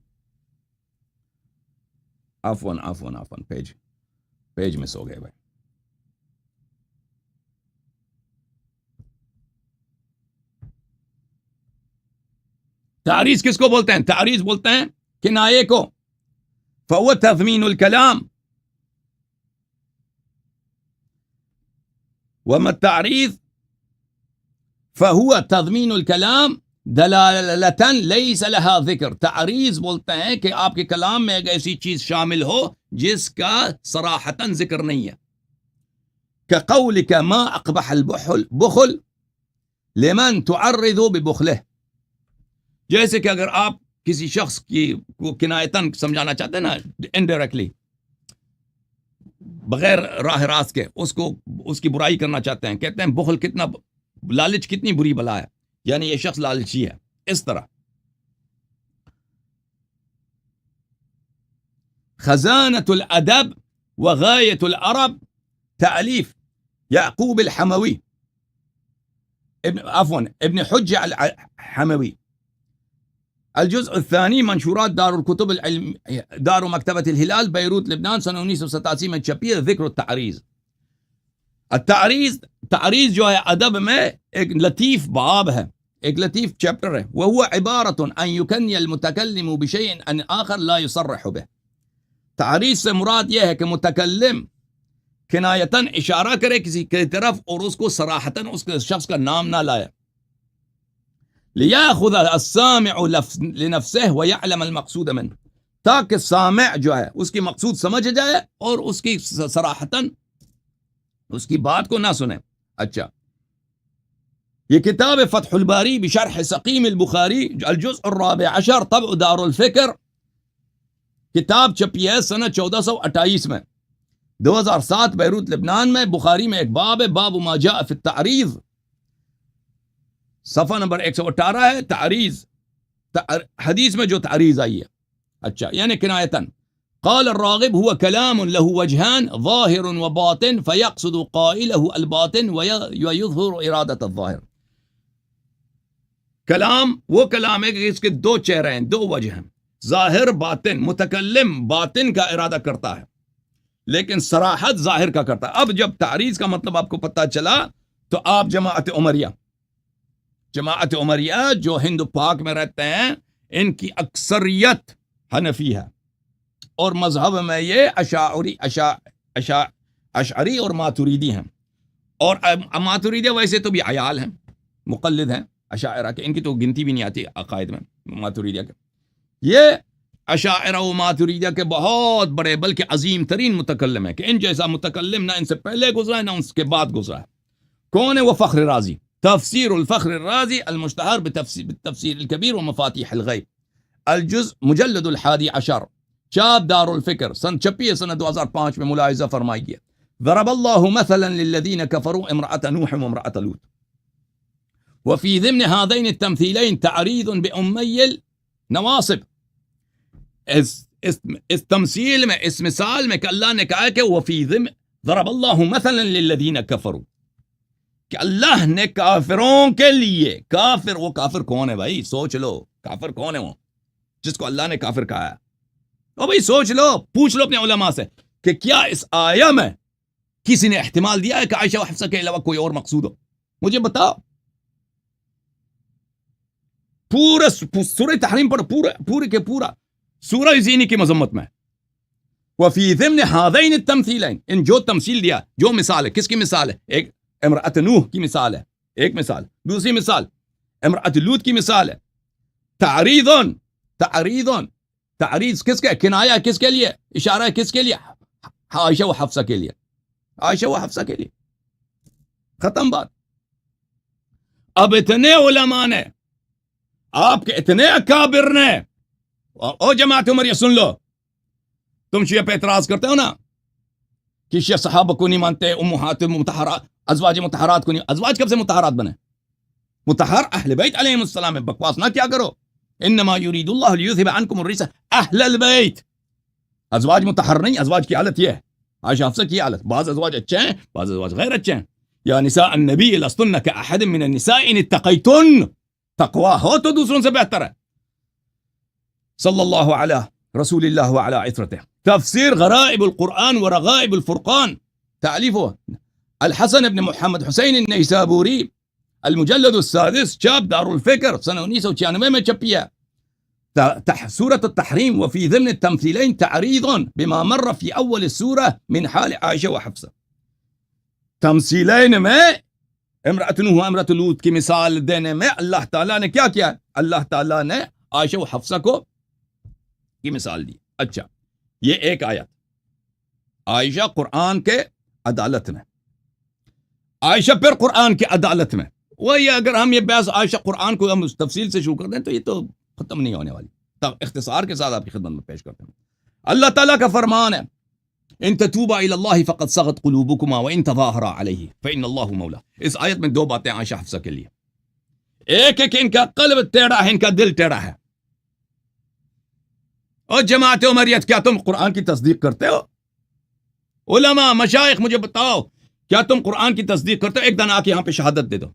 پیج مس ہو گئے بھائی۔ تعریض کس کو بولتے ہیں؟ تعریض بولتے ہیں کنایے کو، فهو تضمین الکلام، وما التعریض فهو تضمین الکلام دلالة ليس لها ذکر، تعریض بولتے ہیں کہ آپ کے کلام میں ایک ایسی چیز شامل ہو جس کا صراحتاً ذکر نہیں ہے، كقولك ما اقبح البخل لمن تعرض ببخله، جیسے کہ اگر آپ کسی شخص کو کنایتاً سمجھانا چاہتے ہیں نا، انڈائریکٹلی، بغیر راہ راست کے اس کی برائی کرنا چاہتے ہیں، کہتے ہیں بخل کتنا، لالچ کتنی بری بلا ہے، یعنی یہ شخص لالچی ہے، اس طرح۔ خزانۃ الادب وغایۃ العرب، تالیف یعقوب الحموی، ابن حجہ الحموی، الجزء الثانی، منشورات دار الکتب دار و مکتبۃ الہلال، بیروت لبنان، سنہ 1987 میں چھپی ہے۔ ذکر التعریض، تعریض جو ہے ادب میں ایک لطیف باب ہے، ایک لطیف چیپٹر ہے، وهو عبارة ان يكني المتكلم بشيء ان آخر لا يصرح به، تعریض سے مراد یہ ہے کہ متکلم کنایتاً اشارہ کرے کسی کی طرف اور اس کو صراحتاً اس کے شخص کا نام نہ لائے، لِيَأْخُذَ السَّامِعُ لِنَفْسِهِ وَيَعْلَمَ الْمَقْصُودَ مِنْهُ، تاکہ سامع جو ہے اس کی مقصود سمجھ جائے اور اس کی صراحتاً اس کی بات کو نہ سنے. اچھا، یہ کتاب فتح الباری بشرح سقیم البخاری الجزء الرابع عشر طبع دار الفکر، کتاب چھپی ہے سنہ 1428 میں، 2007 بیروت لبنان میں. بخاری میں ایک باب ہے، باب ما جاء فی التعریض، صفحہ نمبر 118 ہے. تعریض، حدیث میں جو تعریض آئی ہے. اچھا، یعنی کنایتاً قال الراغب هو كلام له وجهان ظاهر وباطن فيقصد قائله الباطن ويظهر ارادة الظاهر. کلام وہ کلام ہے کہ اس کے دو چہرے ہیں، دو وجہ ہیں، ظاہر باطن. متکلم باطن کا ارادہ کرتا ہے لیکن صراحت ظاہر کا کرتا ہے. اب جب تعریض کا مطلب آپ کو پتہ چلا تو آپ جماعت عمریہ جو ہند پاک میں رہتے ہیں، ان کی اکثریت حنفی ہے اور مذہب میں یہ اشعری اور ماتوریدی ہیں. اور ماتوریدی ویسے تو بھی عیال ہیں، مقلد ہیں اشاعرہ کے، ان کی تو گنتی بھی نہیں آتی عقائد میں ماتوریدیہ کے. یہ اشاعرہ و ماتوریدیہ کے بہت بڑے بلکہ عظیم ترین متکلم ہیں کہ ان جیسا متکلم نہ ان سے پہلے گزرا ہے نہ ان کے بعد گزرا ہے. کون ہے وہ؟ فخر رازی. تفسیر الفخر الرازی المشتہر بالتفسیر الکبیر و مفاتیح الغیب، الجزء مجلد الحادی عشر، چاپ دار الفکر، سن چھپی ہے سنہ 2005 میں. ملاحظہ فرمائیے، ضرب اللہ مثلا للذین کفروا امرأة نوح وامرأة لوط وفي ضمن هذين التمثيلين تعريض بأمي النواصب. اس تمثیل میں، اس مثال میں کہ اللہ نے کہا کہ وفي ضمن ضرب اللہ مثلا للذین کفروا، کہ اللہ نے کافروں کے لیے، کافر، وہ کافر کون ہے بھائی؟ سوچ لو، کافر کون ہے وہ جس کو اللہ نے کافر کہا ہے؟ او بھائی سوچ لو، پوچھ لو اپنے علماء سے کہ کیا اس آیہ میں کسی نے احتمال دیا ہے کہ عائشہ و حفصہ کے علاوہ کوئی اور مقصود ہو؟ مجھے بتاؤ. پورا سورہ تحریم پر پورے کے پورا سورہ زینی کی مذمت میں. وفی ضمن ہذین التمثیلین، ان جو تمثیل دیا، جو مثال ہے، کس کی مثال ہے؟ ایک امرأۃ نوح کی مثال ہے، ایک مثال. دوسری مثال امرأۃ لوط کی مثال ہے. تعریض کس کے؟ کنایہ کس کے لیے؟ اشارہ کس کے لیے؟ عائشہ و حفصہ کے لیے، عائشہ و حفصہ کے لیے. ختم بات. اب اتنے علماء نے، آپ کے اتنے اکابر نے، او جماعت عمریہ سن لو، تم شیعہ پہ اعتراض کرتے ہو نا کہ شیعہ صحابہ کو نہیں مانتے، امہات مطہرات، ازواج مطہرات کو نہیں. ازواج کب سے مطہرات بنے؟ مطہر اہل بیت علیہم السلام ہے. بکواس نہ کیا کرو. انما یرید اللہ لیذھب عنکم الرجس اہل البیت. ازواج مطہر نہیں، ازواج کی حالت یہ ہے، عائشہ حفصہ کی حالت. بعض ازواج اچھے ہیں، بعض ازواج غیر اچھے ہیں. یا نساء النبی لستن کاحد من النساء ان اتقیتن، تقوی ہو تو دوسروں سے بہتر ہے. صلی اللہ علی رسول اللہ وعلی عترتہ. تفسیر غرائب القرآن و رغائب الفرقان، تألیف الحسن ابن محمد حسین النیسابوری، المجلد السادس، چاپ دار الفکر، سنہ 1996 میں چھپی ہے. سورة التحریم وفی ضمن التمثیلین تعریض بما مر فی اول السورہ من حال عائشہ و حفصہ. تمثیلین میں امرأۃ نوح و امرأۃ لوط کی مثال دینے میں اللہ تعالیٰ نے کیا کیا؟ اللہ تعالیٰ نے عائشہ و حفصہ کو کی مثال دی. اچھا، یہ ایک آیت. عائشہ قرآن کے عدالت میں، عائشہ پھر قرآن کی عدالت میں. وہی اگر ہم یہ بحث عائشہ قرآن کو ہم تفصیل سے شروع کر دیں تو یہ تو ختم نہیں ہونے والی. اختصار کے ساتھ آپ کی خدمت میں پیش کرتے ہیں. اللہ تعالیٰ کا فرمان ہے، ان تتوبا الی اللہ فقد صغت قلوبکما وان تظاہرا علیہ فان اللہ مولا. اس آیت میں دو باتیں عائشہ حفصہ کے لیے. ایک ہے کہ ان کا قلب ٹیڑھا ہے، ان کا دل ٹیڑھا ہے. اور جماعت عمریت، کیا تم قرآن کی تصدیق کرتے ہو؟ علماء، مشائخ، مجھے بتاؤ کیا تم قرآن کی تصدیق کرتے ہو؟ ایک دن آ کے یہاں پہ شہادت دے دو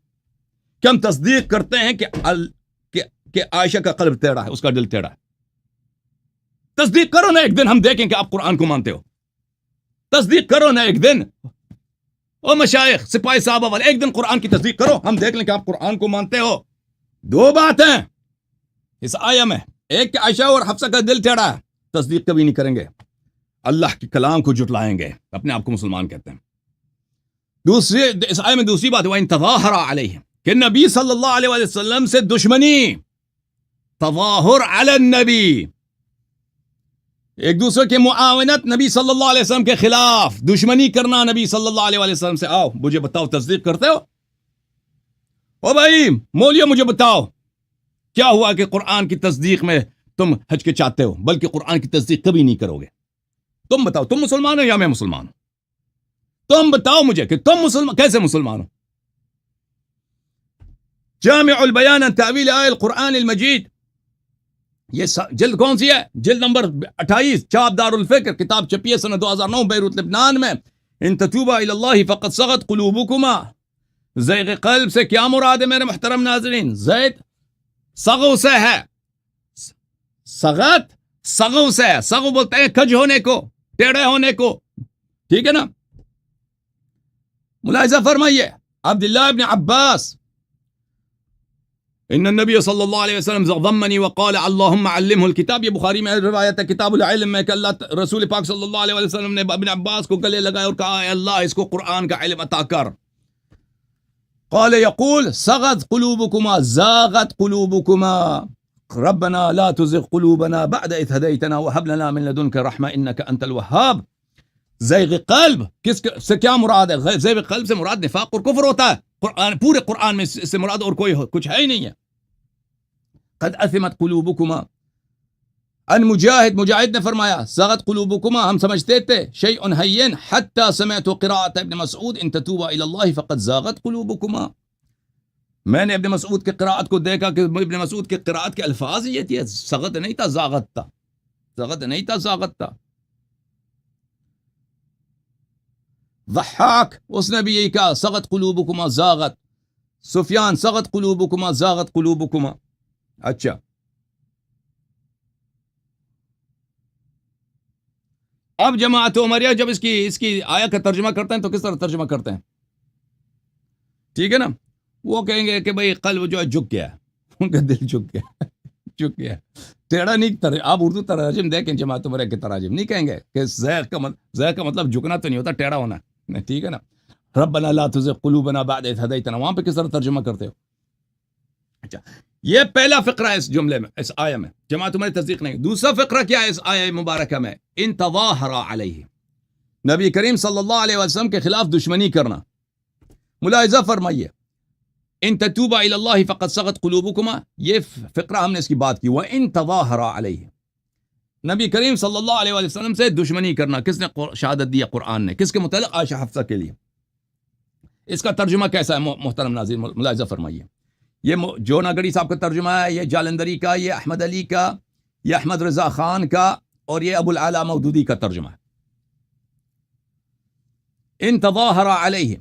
کہ ہم تصدیق کرتے ہیں کہ عائشہ کا قلب ٹیڑھا ہے، اس کا دل ٹیڑھا ہے. تصدیق کرو نا، ایک دن ہم دیکھیں کہ آپ قرآن کو مانتے ہو. تصدیق کرو نا ایک دن. او مشائخ، سپاہی صحابہ والے، ایک دن قرآن کی تصدیق کرو، ہم دیکھ لیں کہ آپ قرآن کو مانتے ہو. دو باتیں اس آیہ میں، ایک کہ عائشہ اور حفصہ کا دل ٹیڑھا ہے، تصدیق کبھی نہیں کریں گے، اللہ کے کلام کو جھٹلائیں گے، اپنے آپ کو مسلمان کہتے ہیں. دوسری، اس آیہ میں دوسری بات، وَإِن تَظَاهَرَ عَلَيْهِ، کہ نبی صلی اللہ علیہ وسلم سے دشمنی، تظاہر علی النبی، نبی صلی اللہ علیہ وسلم سے دشمنی، تظاہر علی النبی، نبی صلی اللہ علیہ وسلم سے دشمنی، تظاہر علی النبی، نبی صلی اللہ علیہ وسلم سے دشمنی، تظاہر علی النبی، ایک دوسرے کے معاونت نبی صلی اللہ علیہ وسلم کے خلاف دشمنی کرنا نبی صلی اللہ علیہ وسلم سے. آؤ مجھے بتاؤ تصدیق کرتے ہو؟ او بھائی مولیو مجھے بتاؤ کیا ہوا کہ قرآن کی تصدیق میں تم ہچکچاتے ہو بلکہ قرآن کی تصدیق کبھی نہیں کرو گے؟ تم بتاؤ تم مسلمان ہو یا میں مسلمان ہوں؟ تم بتاؤ مجھے کہ تم کیسے مسلمان ہو؟ جامع البیان عن تأویل آیات القرآن المجید، یہ جلد کون سی ہے؟ جلد نمبر 28، چاپ دار الفکر، کتاب چھپی ہے سنہ 2009 بیروت لبنان میں. ان تتوبا الی اللہ فقد صغت قلوبکما. زیغ قلب سے کیا مراد ہے میرے محترم ناظرین؟ زید صغو سے ہے. صغو سے ہے. صغو بولتے ہیں کج ہونے کو، ٹیڑے ہونے کو، ٹھیک ہے نا؟ ملاحظہ فرمائیے عبداللہ ابن عباس ان النبی صلی اللہ علیہ وسلم ضمنی وقال اللہم علمہ الکتاب، یہ بخاری میں روایت ہے کتاب العلم میں کہ اللہ رسول پاک صلی اللہ علیہ وسلم نے ابن عباس کو گلے لگایا اور کہا اے اللہ اس کو قرآن کا علم عطا کر. قال یقول صغت قلوبکما زاغت قلوبکما ربنا لا تزغ قلوبنا بعد اذ ہدیتنا وہب لنا من لدنک رحمہ انک انت الوہاب. زیغ قلب کس سے کیا مراد ہے؟ زیغ قلب سے مراد نفاق اور کفر ہوتا ہے. قرآن پورے قرآن میں اس سے مراد اور کوئی کچھ ہے ہی نہیں ہے. قد اثمت قلوبکما، ان مجاہد نے فرمایا زاغت قلوبکما ہم سمجھتے تھے شیء ہین حتی سمعت قراءت ابن مسعود ان تتوبا الی اللہ فقد زاغت قلوبکما. میں نے ابن مسعود کی قراءت کو دیکھا کہ ابن مسعود کی قراءت کے الفاظ یہ تھے، زغت نہیں تھا زاغت تھا، زغت نہیں تھا زاغت تھا. ضحاک اس نے بھی یہی کہا صغت قلوبکما زاغت. سفیان صغت قلوبکما زاغت قلوبکما. اچھا اب جماعت عمریہ جب اس کی آیا کا ترجمہ کرتے ہیں تو کس طرح ترجمہ کرتے ہیں؟ ٹھیک ہے نا؟ وہ کہیں گے کہ بھئی قلب جو ہے جھک گیا ہے، ان کا دل جھک گیا ٹیڑھا نہیں. آپ اردو تراجم دیکھیں جماعت عمریہ کے تراجم نہیں کہیں گے کہ زیغ کا مطلب جھکنا تو نہیں ہوتا، ٹیڑھا ہونا ہے. ٹھیک ہے نا؟ ربنا لا تزغ قلوبنا بعد اذ ہدیتنا، وہاں پہ کس طرح ترجمہ کرتے ہو؟ اچھا یہ پہلا فقرہ ہے اس جملے میں، اس آیہ میں جماعت عمریہ تصدیق نہیں. دوسرا فقرہ کیا ہے اس آیہ مبارکہ میں؟ ان تظاہر علیہ، نبی کریم صلی اللہ علیہ وسلم کے خلاف دشمنی کرنا. ملاحظہ فرمائیے ان تتوبا الی اللہ فقد صغت قلوبکما، یہ فقرہ ہم نے اس کی بات کی. وان تظاہر علیہ، نبی کریم صلی اللہ علیہ وسلم سے دشمنی کرنا. کس نے شہادت دیا؟ قرآن نے. کس کے متعلق؟ عائشہ حفصہ کے لیے. اس کا ترجمہ کیسا ہے محترم ناظرین؟ ملاحظہ فرمائیے یہ جو ناگڑی صاحب کا ترجمہ ہے، یہ جالندری کا، یہ احمد علی کا، یہ احمد رضا خان کا، اور یہ ابو العلا مودودی کا ترجمہ ہے. ان تظاہر علیہ،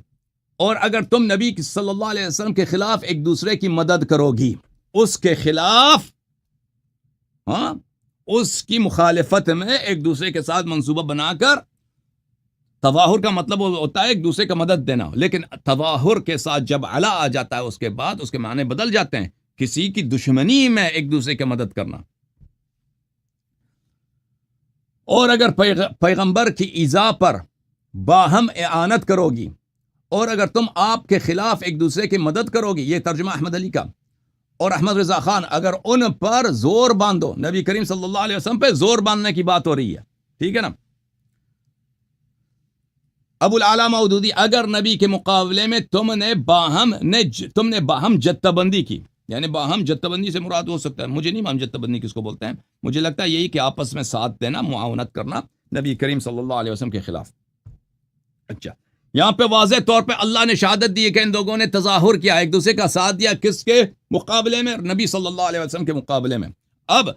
اور اگر تم نبی صلی اللہ علیہ وسلم کے خلاف ایک دوسرے کی مدد کرو گی، اس کے خلاف، ہاں اس کی مخالفت میں ایک دوسرے کے ساتھ منصوبہ بنا کر، تظاہر کا مطلب ہوتا ہے ایک دوسرے کا مدد دینا، لیکن تظاہر کے ساتھ جب علا آ جاتا ہے اس کے بعد اس کے معنی بدل جاتے ہیں. کسی کی دشمنی میں ایک دوسرے کی مدد کرنا. اور اگر پیغمبر کی ایذا پر باہم اعانت کرو گی، اور اگر تم آپ کے خلاف ایک دوسرے کی مدد کرو گی، یہ ترجمہ احمد علی کا اور احمد رضا خان، اگر ان پر زور باندھو، نبی کریم صلی اللہ علیہ وسلم پہ زور باندھنے کی بات ہو رہی ہے. ٹھیک ہے نا؟ ابو العلا مودودی، اگر نبی کے مقابلے میں تم نے باہم جتہ بندی کی، یعنی باہم جتہ بندی سے مراد ہو سکتا ہے، مجھے نہیں معلوم جتہ بندی کس کو بولتے ہیں، مجھے لگتا ہے یہی کہ آپس میں ساتھ دینا، معاونت کرنا نبی کریم صلی اللہ علیہ وسلم کے خلاف. اچھا یہاں پہ واضح طور پہ اللہ نے شہادت دی ہے کہ ان لوگوں نے تظاہر کیا، ایک دوسرے کا ساتھ دیا. کس کے مقابلے میں؟ نبی صلی اللہ علیہ وسلم کے مقابلے میں. اب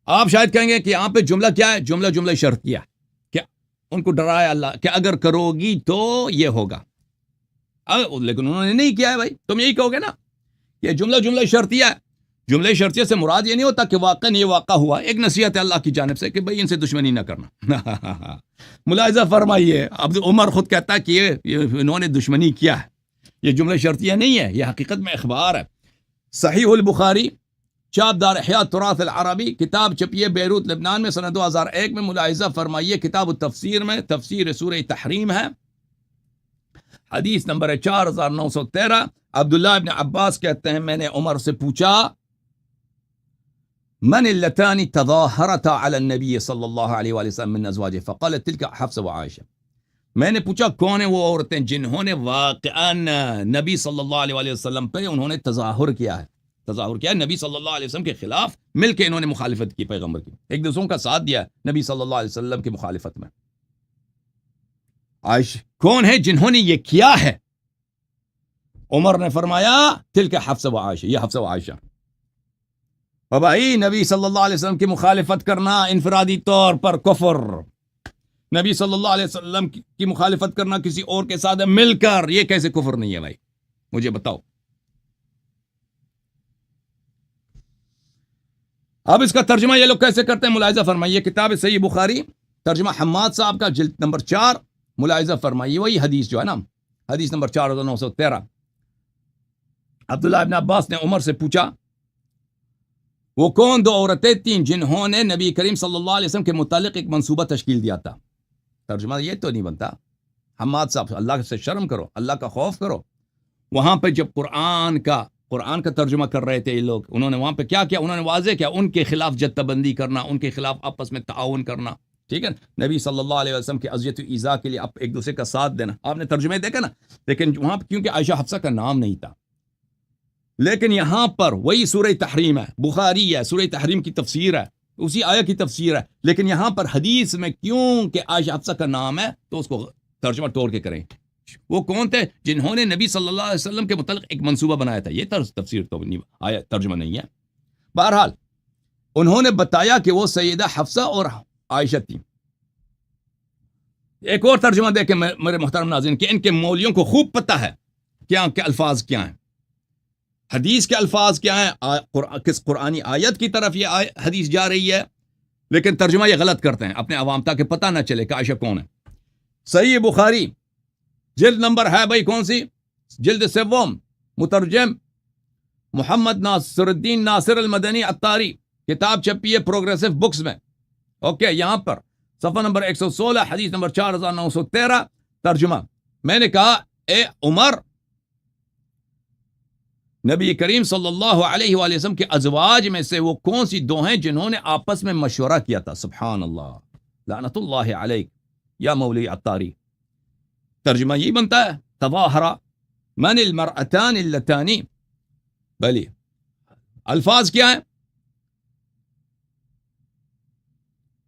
آپ شاید کہیں گے کہ یہاں پہ جملہ کیا ہے؟ جملہ شرطیہ، کہ ان کو ڈرایا اللہ کہ اگر کرو گی تو یہ ہوگا. لیکن انہوں نے نہیں کیا ہے. بھائی تم یہی کہو گے نا کہ جملہ شرطیہ ہے. جملہ شرطیہ سے مراد یہ نہیں ہوتا کہ واقعاً یہ واقع ہوا، ایک نصیحت ہے اللہ کی جانب سے کہ بھئی ان سے دشمنی نہ کرنا. ملاحظہ فرمائیے عبد عمر خود کہتا ہے کہ یہ انہوں نے دشمنی کیا ہے. یہ جملہ شرطیہ نہیں ہے، یہ حقیقت میں اخبار ہے. صحیح البخاری، چاپ دار احیاء تراث العربی، کتاب چھپی ہے بیروت لبنان میں سنہ 2001 میں. ملاحظہ فرمائیے کتاب التفسیر میں تفسیر سورہ تحریم ہے، حدیث نمبر ہے 4913. عبداللہ ابن عباس کہتے ہیں میں نے عمر سے پوچھا من اللتان تظاهرتا على النبي صلی اللہ علیہ وآلہ وسلم من ازواجه فقالت تلك حفصہ وعائشہ. میں نے پوچھا کون ہیں وہ عورتیں جنہوں نے واقعاً نبی صلی اللہ علیہ وآلہ وسلم پہ انہوں نے تظاہر کیا ہے نبی صلی اللہ علیہ وسلم کے خلاف مل کے انہوں نے مخالفت کی پیغمبر کی, ایک دوسروں کا ساتھ دیا نبی صلی اللہ علیہ وسلم کی مخالفت میں. عائشہ کون ہے جنہوں نے یہ کیا ہے؟ عمر نے فرمایا تلک حفصہ و عائشہ, یہ حفصہ و عائشہ. اور بھائی نبی صلی اللہ علیہ وسلم کی مخالفت کرنا انفرادی طور پر کفر, نبی صلی اللہ علیہ وسلم کی مخالفت کرنا کسی اور کے ساتھ مل کر, یہ کیسے کفر نہیں ہے بھائی؟ مجھے بتاؤ. اب اس کا ترجمہ یہ لوگ کیسے کرتے ہیں ملاحظہ فرمائیے. کتاب صحیح بخاری ترجمہ حماد صاحب کا جلد نمبر 4, ملاحظہ فرمائیے وہی حدیث جو ہے نا, حدیث نمبر 4913. عبداللہ ابن عباس نے عمر سے پوچھا وہ کون دو عورتیں تھیں جنہوں نے نبی کریم صلی اللہ علیہ وسلم کے متعلق ایک منصوبہ تشکیل دیا تھا. ترجمہ یہ تو نہیں بنتا. حماد صاحب اللہ سے شرم کرو, اللہ کا خوف کرو. وہاں پہ جب قرآن کا ترجمہ کر رہے تھے یہ لوگ, انہوں نے وہاں پہ کیا کیا؟ انہوں نے واضح کیا ان کے خلاف جتہ بندی کرنا, ان کے خلاف آپس میں تعاون کرنا, ٹھیک ہے. نبی صلی اللہ علیہ وسلم کی اذیت و ایذا کے لیے آپ ایک دوسرے کا ساتھ دینا. آپ نے ترجمے دیکھا نا, لیکن وہاں پہ کیونکہ عائشہ حفصہ کا نام نہیں تھا, لیکن یہاں پر وہی سورہ تحریم ہے, بخاری ہے, سورہ تحریم کی تفسیر ہے, اسی آیت کی تفسیر ہے, لیکن یہاں پر حدیث میں کیوں کہ عائشہ حفصہ کا نام ہے تو اس کو ترجمہ توڑ کے کریں. وہ کون تھے جنہوں نے نبی صلی اللہ علیہ وسلم کے متعلق ایک منصوبہ بنایا تھا؟ یہ تفسیر تو نہیں آیا, ترجمہ نہیں ہے. بہرحال انہوں نے بتایا کہ وہ سیدہ حفصہ اور عائشہ تھی. ایک اور ترجمہ دے کے میرے محترم ناظرین کہ ان کے مولویوں کو خوب پتہ ہے کیا الفاظ کیا ہیں, حدیث کے الفاظ کیا ہیں, کس قرآنی آیت کی طرف یہ حدیث جا رہی ہے, لیکن ترجمہ یہ غلط کرتے ہیں اپنے عوام تاکہ پتہ نہ چلے کہ عائشہ کون ہے. صحیح بخاری جلد نمبر ہے بھائی کون سی؟ جلد 7, مترجم محمد ناصر الدین ناصر المدنی عطاری, کتاب چھپی ہے پروگریسو بکس میں. اوکے, یہاں پر صفحہ نمبر 116 حدیث نمبر 4913 ترجمہ. میں نے کہا اے عمر, نبی کریم صلی اللہ علیہ وآلہ وسلم کے ازواج میں سے وہ کون سی دو ہیں جنہوں نے آپس میں مشورہ کیا تھا؟ سبحان اللہ, لعنت اللہ علیک یا مولی عطاری. ترجمہ یہی بنتا ہے تظاہرا من المرأتان اللتانی. بلی الفاظ کیا ہیں؟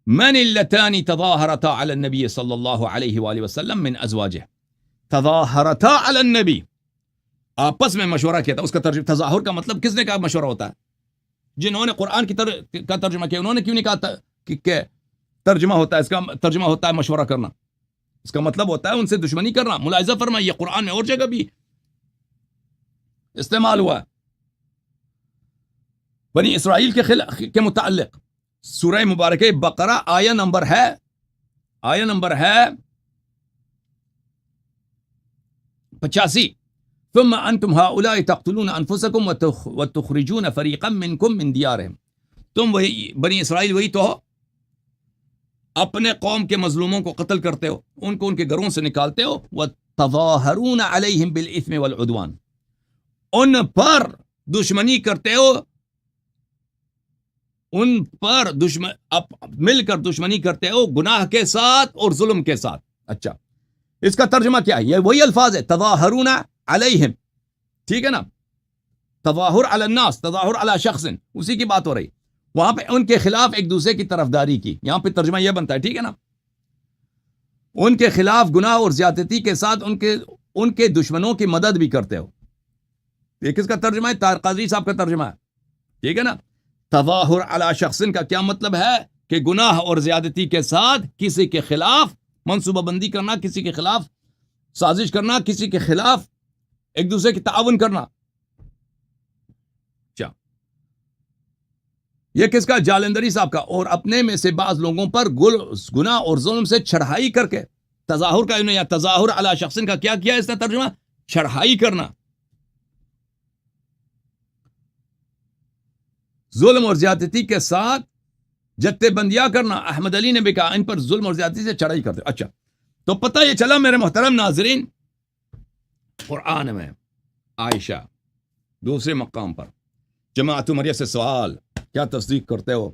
من اللتان تظاہرتا علی النبی صلی اللہ علیہ وآلہ وسلم من ازواجہ. تظاہرتا علی النبی, آپس میں مشورہ کیا تھا. اس کا تظاہر کا مطلب کس نے کہا مشورہ ہوتا ہے؟ جنہوں نے قرآن کا ترجمہ کیا انہوں نے کیوں نہیں کہا کہ ترجمہ ہوتا ہے, اس کا ترجمہ ہوتا ہے مشورہ کرنا, اس کا مطلب ہوتا ہے ان سے دشمنی کرنا. ملاحظہ فرمائیے قرآن میں اور جگہ بھی استعمال ہوا ہے. بنی اسرائیل کے متعلق سورہ مبارکہ بقرہ آیہ نمبر ہے 85. ثم انتم هؤلاء تقتلون انفسكم وتخرجون فريقا منكم من ديارهم. تم وہی بنی اسرائیل وہی تو ہو, اپنے قوم کے مظلوموں کو قتل کرتے ہو, ان کو ان کے گھروں سے نکالتے ہو. وتظاہرون علیہم بالاثم والعدوان, ان پر دشمنی کرتے ہو, ان پر مل کر دشمنی کرتے ہو گناہ کے ساتھ اور ظلم کے ساتھ. اچھا, اس کا ترجمہ کیا ہے؟ یہ وہی الفاظ ہے تظاہرون علیہم, ٹھیک ہے نا, تظاہر علی الناس, تظاہر علی شخص, اسی کی بات ہو رہی. وہاں پہ ان کے خلاف ایک دوسرے کی طرفداری کی, یہاں پہ ترجمہ یہ بنتا ہے, ٹھیک ہے نا, ان کے خلاف گناہ اور زیادتی کے ساتھ ان کے دشمنوں کی مدد بھی کرتے ہو. یہ کس کا ترجمہ ہے؟ طاہر قادری صاحب کا ترجمہ ہے, ٹھیک ہے نا. تظاہر علی شخص کا کیا مطلب ہے کہ گناہ اور زیادتی کے ساتھ کسی کے خلاف منصوبہ بندی کرنا, کسی کے خلاف سازش کرنا, کسی کے خلاف ایک دوسرے کی تعاون کرنا. کیا یہ کس کا؟ جالندری صاحب کا. اور اپنے میں سے بعض لوگوں پر گناہ اور ظلم سے چڑھائی کر کے, تظاہر کا یا تظاہر علی شخص کا کیا کیا اس کا ترجمہ؟ چڑھائی کرنا, ظلم اور زیادتی کے ساتھ جتے بندیاں کرنا. احمد علی نے بھی کہا ان پر ظلم اور زیادتی سے چڑھائی کرتے. اچھا, تو پتہ یہ چلا میرے محترم ناظرین, قرآن میں عائشہ دوسرے مقام پر جماعت عمریہ سے سوال کیا تصدیق کرتے ہو؟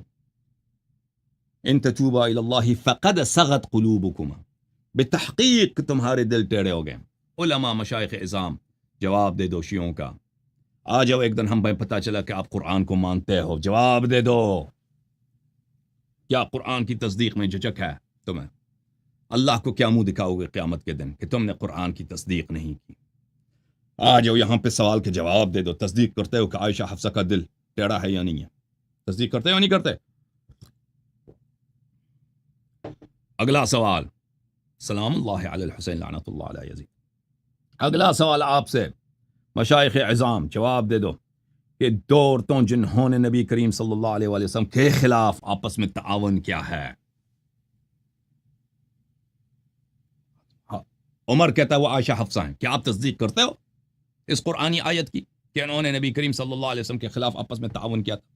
ان تتوبا الی اللہ فقد صغت قلوبکما، بتحقیق تمہارے دل ٹیڑے ہو گئے۔ علماء مشائخ اعظام جواب دے دو شیعوں کا، آ جاؤ ایک دن ہم پہ پتہ چلا کہ آپ قرآن کو مانتے ہو، جواب دے دو، کیا قرآن کی تصدیق میں جھجک ہے تمہیں؟ اللہ کو کیا منہ دکھاؤ گے قیامت کے دن کہ تم نے قرآن کی تصدیق نہیں کی؟ آ جاؤ یہاں پہ سوال کے جواب دے دو، تصدیق کرتے ہو کہ عائشہ حفصہ کا دل ٹیڑھا ہے یا نہیں ہے؟ تصدیق کرتے ہو یا نہیں کرتے؟ اگلا سوال، سلام اللہ علی الحسین لعنت اللہ علی یزید، اگلا سوال آپ سے مشائخ اعظام جواب دے دو کہ دو عورتوں جنہوں نے نبی کریم صلی اللہ علیہ وآلہ وسلم کے خلاف آپس میں تعاون کیا ہے، عمر کہتا ہے وہ عائشہ حفصہ ہیں، کیا آپ تصدیق کرتے ہو اس قرآنی آیت کی کہ انہوں نے نبی کریم صلی اللہ علیہ وسلم کے خلاف آپس میں تعاون کیا تھا؟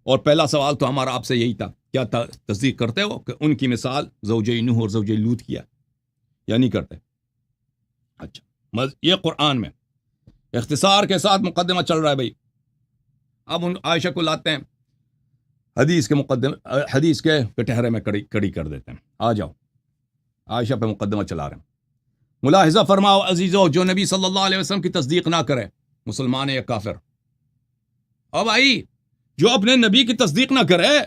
اور پہلا سوال تو ہمارا آپ سے یہی تھا، کیا تصدیق کرتے ہو کہ ان کی مثال زوجہ نوح اور زوجہ لوط کیا یا نہیں کرتے؟ اچھا، یہ قرآن میں اختصار کے ساتھ مقدمہ چل رہا ہے بھائی، اب ان عائشہ کو لاتے ہیں حدیث کے مقدمے، حدیث کے کٹہرے میں کڑی کر دیتے ہیں، آ جاؤ عائشہ پہ مقدمہ چلا رہے ہیں۔ ملاحظہ فرماؤ عزیزو، جو نبی صلی اللہ علیہ وسلم کی تصدیق نہ کرے مسلمان ہے یا کافر؟ او بھائی، جو اپنے نبی کی تصدیق نہ کرے،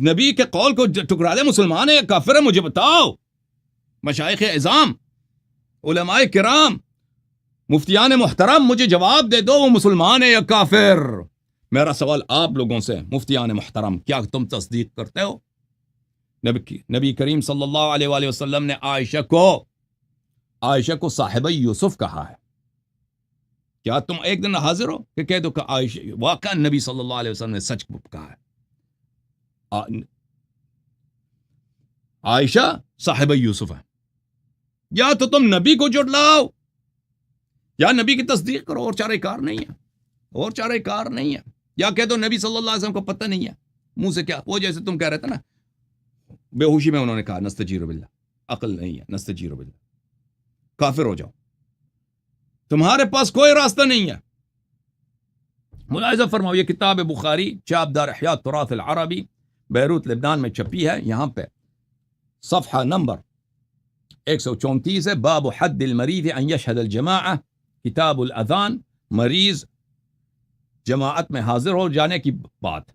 نبی کے قول کو ٹکرا دے، مسلمان ہے یا کافر ہے؟ مجھے بتاؤ مشائخ اعظام، علماء کرام، مفتیان محترم، مجھے جواب دے دو وہ مسلمان ہے یا کافر؟ میرا سوال آپ لوگوں سے، مفتیان محترم، کیا تم تصدیق کرتے ہو؟ نبی کریم صلی اللہ علیہ وآلہ وسلم نے عائشہ کو صاحبہ یوسف کہا ہے، کیا تم ایک دن حاضر ہو کہ کہہ دو کہ عائشہ واقعا نبی صلی اللہ علیہ وسلم نے سچ کہا ہے، عائشہ صاحبہ یوسف ہے؟ یا تو تم نبی کو جھٹلاؤ یا نبی کی تصدیق کرو، اور چارہ کار نہیں ہے، اور چارہ کار نہیں ہے، یا کہہ دو نبی صلی اللہ علیہ وسلم کو پتہ نہیں ہے، منہ سے کیا، وہ جیسے تم کہہ رہے تھے نا بے ہوشی میں انہوں نے کہا نستجیر باللہ، عقل نہیں ہے، نستجیر باللہ، کافر ہو جاؤ، تمہارے پاس کوئی راستہ نہیں ہے۔ ملاحظہ فرماؤ، یہ کتاب بخاری چاپ دار احیاء تراث العربی بیروت لبنان میں چھپی ہے، یہاں پہ صفحہ نمبر 134 ہے، باب حد المریض ان یشہد الجماعہ، کتاب الاذان، مریض جماعت میں حاضر ہو جانے کی بات،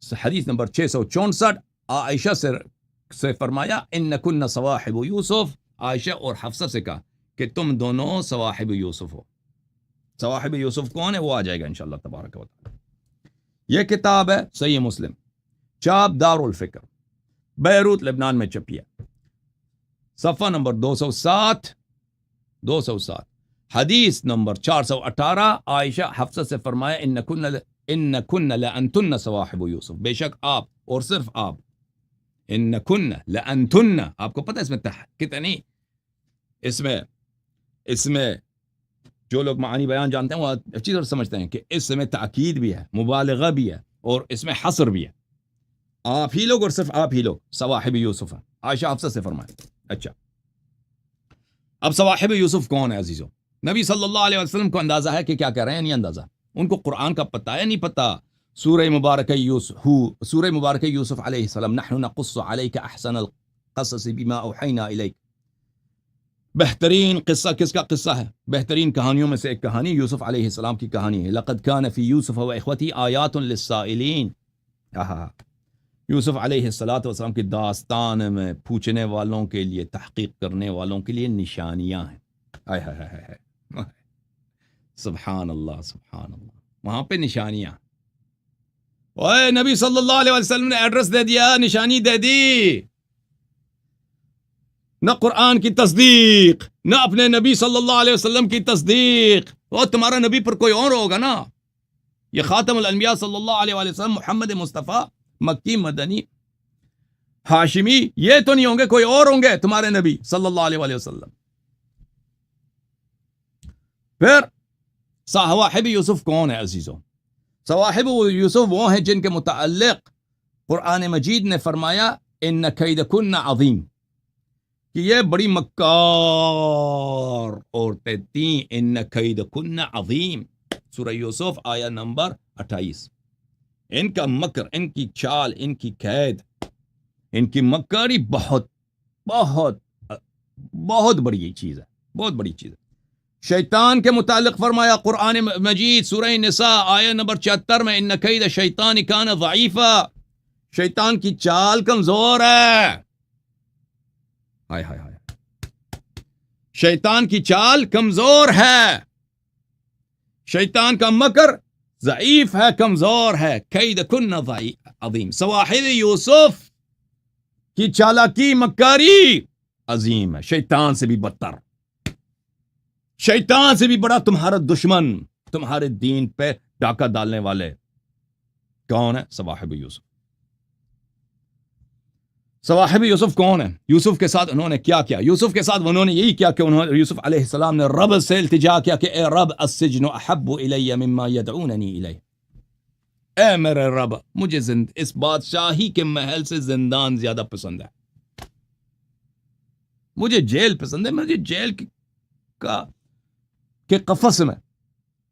حدیث نمبر 664، عائشہ سے فرمایا انکن صواحب یوسف، عائشہ اور حفصہ سے کہا کہ تم دونوں صواحب یوسف ہو۔ صواحب یوسف کون ہے وہ آ جائے گا انشاءاللہ تبارک و تعالی۔ یہ کتاب ہے صحیح مسلم، چاپ دار الفکر، بیروت لبنان میں چھپی ہے، صفحہ نمبر 207 حدیث نمبر 418، عائشہ حفصہ سے فرمایا انکن لانتن صواحب یوسف، بے شک آپ اور صرف آپ، انکن لانتن، آپ کو پتہ ہے اس میں کتنی، اس میں جو لوگ معانی بیان جانتے ہیں وہ اچھی طرح سمجھتے ہیں کہ اس میں تاکید بھی ہے، مبالغہ بھی ہے، اور اس میں حصر بھی ہے، آپ ہی لوگ اور صرف آپ ہی لوگ صواحب یوسف ہیں، عائشہ حفصہ سے فرمایا۔ اچھا، اب صواحب یوسف کون ہے عزیزو؟ نبی صلی اللہ علیہ وسلم کو اندازہ ہے کہ کیا کہہ رہے ہیں، نہیں اندازہ، ان کو قرآن کا پتہ ہے نہیں پتہ؟ سورہ مبارکہ یوسف علیہ السلام، نحن نقص علیک احسن القصص بما اوحینا الیک، بہترین قصہ کس کا قصہ ہے؟ بہترین کہانیوں میں سے ایک کہانی یوسف علیہ السلام کی کہانی ہے، لقد کان فی یوسف و اخوتہ آیات للسائلین، یوسف علیہ السلام کی داستان میں پوچھنے والوں کے لیے، تحقیق کرنے والوں کے لیے نشانیاں ہیں۔ آئے ہائے ہائے ہائے، سبحان اللہ سبحان اللہ، وہاں پہ نشانیاں، اوے نبی صلی اللہ علیہ وسلم نے ایڈریس دے دیا، نشانی دے دی، نہ قرآن کی تصدیق، نہ اپنے نبی صلی اللہ علیہ وسلم کی تصدیق، اور تمہارا نبی پر کوئی اور ہوگا نا، یہ خاتم الانبیاء صلی اللہ علیہ وسلم محمد مصطفیٰ مکی مدنی ہاشمی، یہ تو نہیں ہوں گے، کوئی اور ہوں گے تمہارے نبی صلی اللہ علیہ وسلم۔ پھر صواحب یوسف کون ہے عزیزوں؟ صواحب یوسف وہ ہیں جن کے متعلق قرآن مجید نے فرمایا ان کیدکن عظیم، کہ یہ بڑی مکار عورتیں تھیں، ان کیدکن عظیم، سورہ یوسف آیہ نمبر 28۔ ان کا مکر، ان کی چال، ان کی قید، ان کی مکاری بہت بہت بہت بڑی چیز ہے، بہت بڑی چیز ہے۔ شیطان کے متعلق فرمایا قرآن مجید سورہ نساء آیت نمبر 74 میں، ان کید شیطان کان ضعیفا، شیطان کی چال کمزور ہے۔ ہائے ہائے ہائے، شیطان کی چال کمزور ہے، شیطان کا مکر ضعیف ہے، کمزور ہے۔ کید کن عظیم، سواحل یوسف کی چالاکی مکاری عظیم ہے، شیطان سے بھی بدتر، شیطان سے بھی بڑا تمہارا دشمن، تمہارے دین پہ ڈاکہ ڈالنے والے کون ہے؟ صواحب یوسف۔ صواحب یوسف کون ہے؟ یوسف کے ساتھ انہوں نے کیا کیا؟ یوسف کے ساتھ انہوں نے یہی کیا کہ انہوں نے یوسف علیہ السلام نے رب سے التجا کیا کہ اے رب السجن احب الی مما یدعوننی الیہ، اے میرے رب مجھے اس بادشاہی کے محل سے زندان زیادہ پسند ہے، مجھے جیل پسند ہے، مجھے جیل کے قفس میں،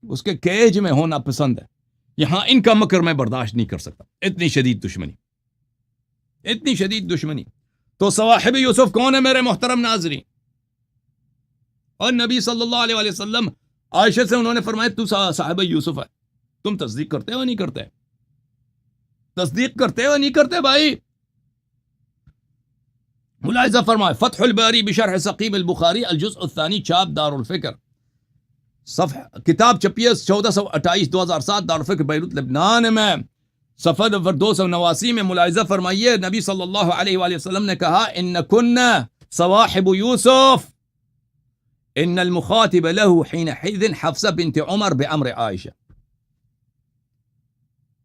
اس کے کیج میں ہونا پسند ہے، یہاں ان کا مکر میں برداشت نہیں کر سکتا۔ اتنی شدید دشمنی، اتنی شدید دشمنی۔ تو صواحب یوسف کون ہے میرے محترم ناظرین؟ اور نبی صلی اللہ علیہ وآلہ وسلم عائشہ سے انہوں نے فرمایا تو صاحب یوسف ہے، تم تصدیق کرتے ہو نہیں کرتے؟ تصدیق کرتے ہو نہیں کرتے بھائی؟ ملاحظہ فرمائے فتح الباری بشرح ثقیب البخاری الجزء الثانی، چاپ دار الفکر، صفحہ کتاب چھپی ہے 1428 2007 دار الفکر بیروت لبنان میں، صفحہ نمبر 289 میں ملاحظہ فرمائیے نبی صلی اللہ علیہ وآلہ وسلم نے کہا ان کن صواحب یوسف ان المخاطب له حينئذ حفصہ بنت عمر بامر عائشہ۔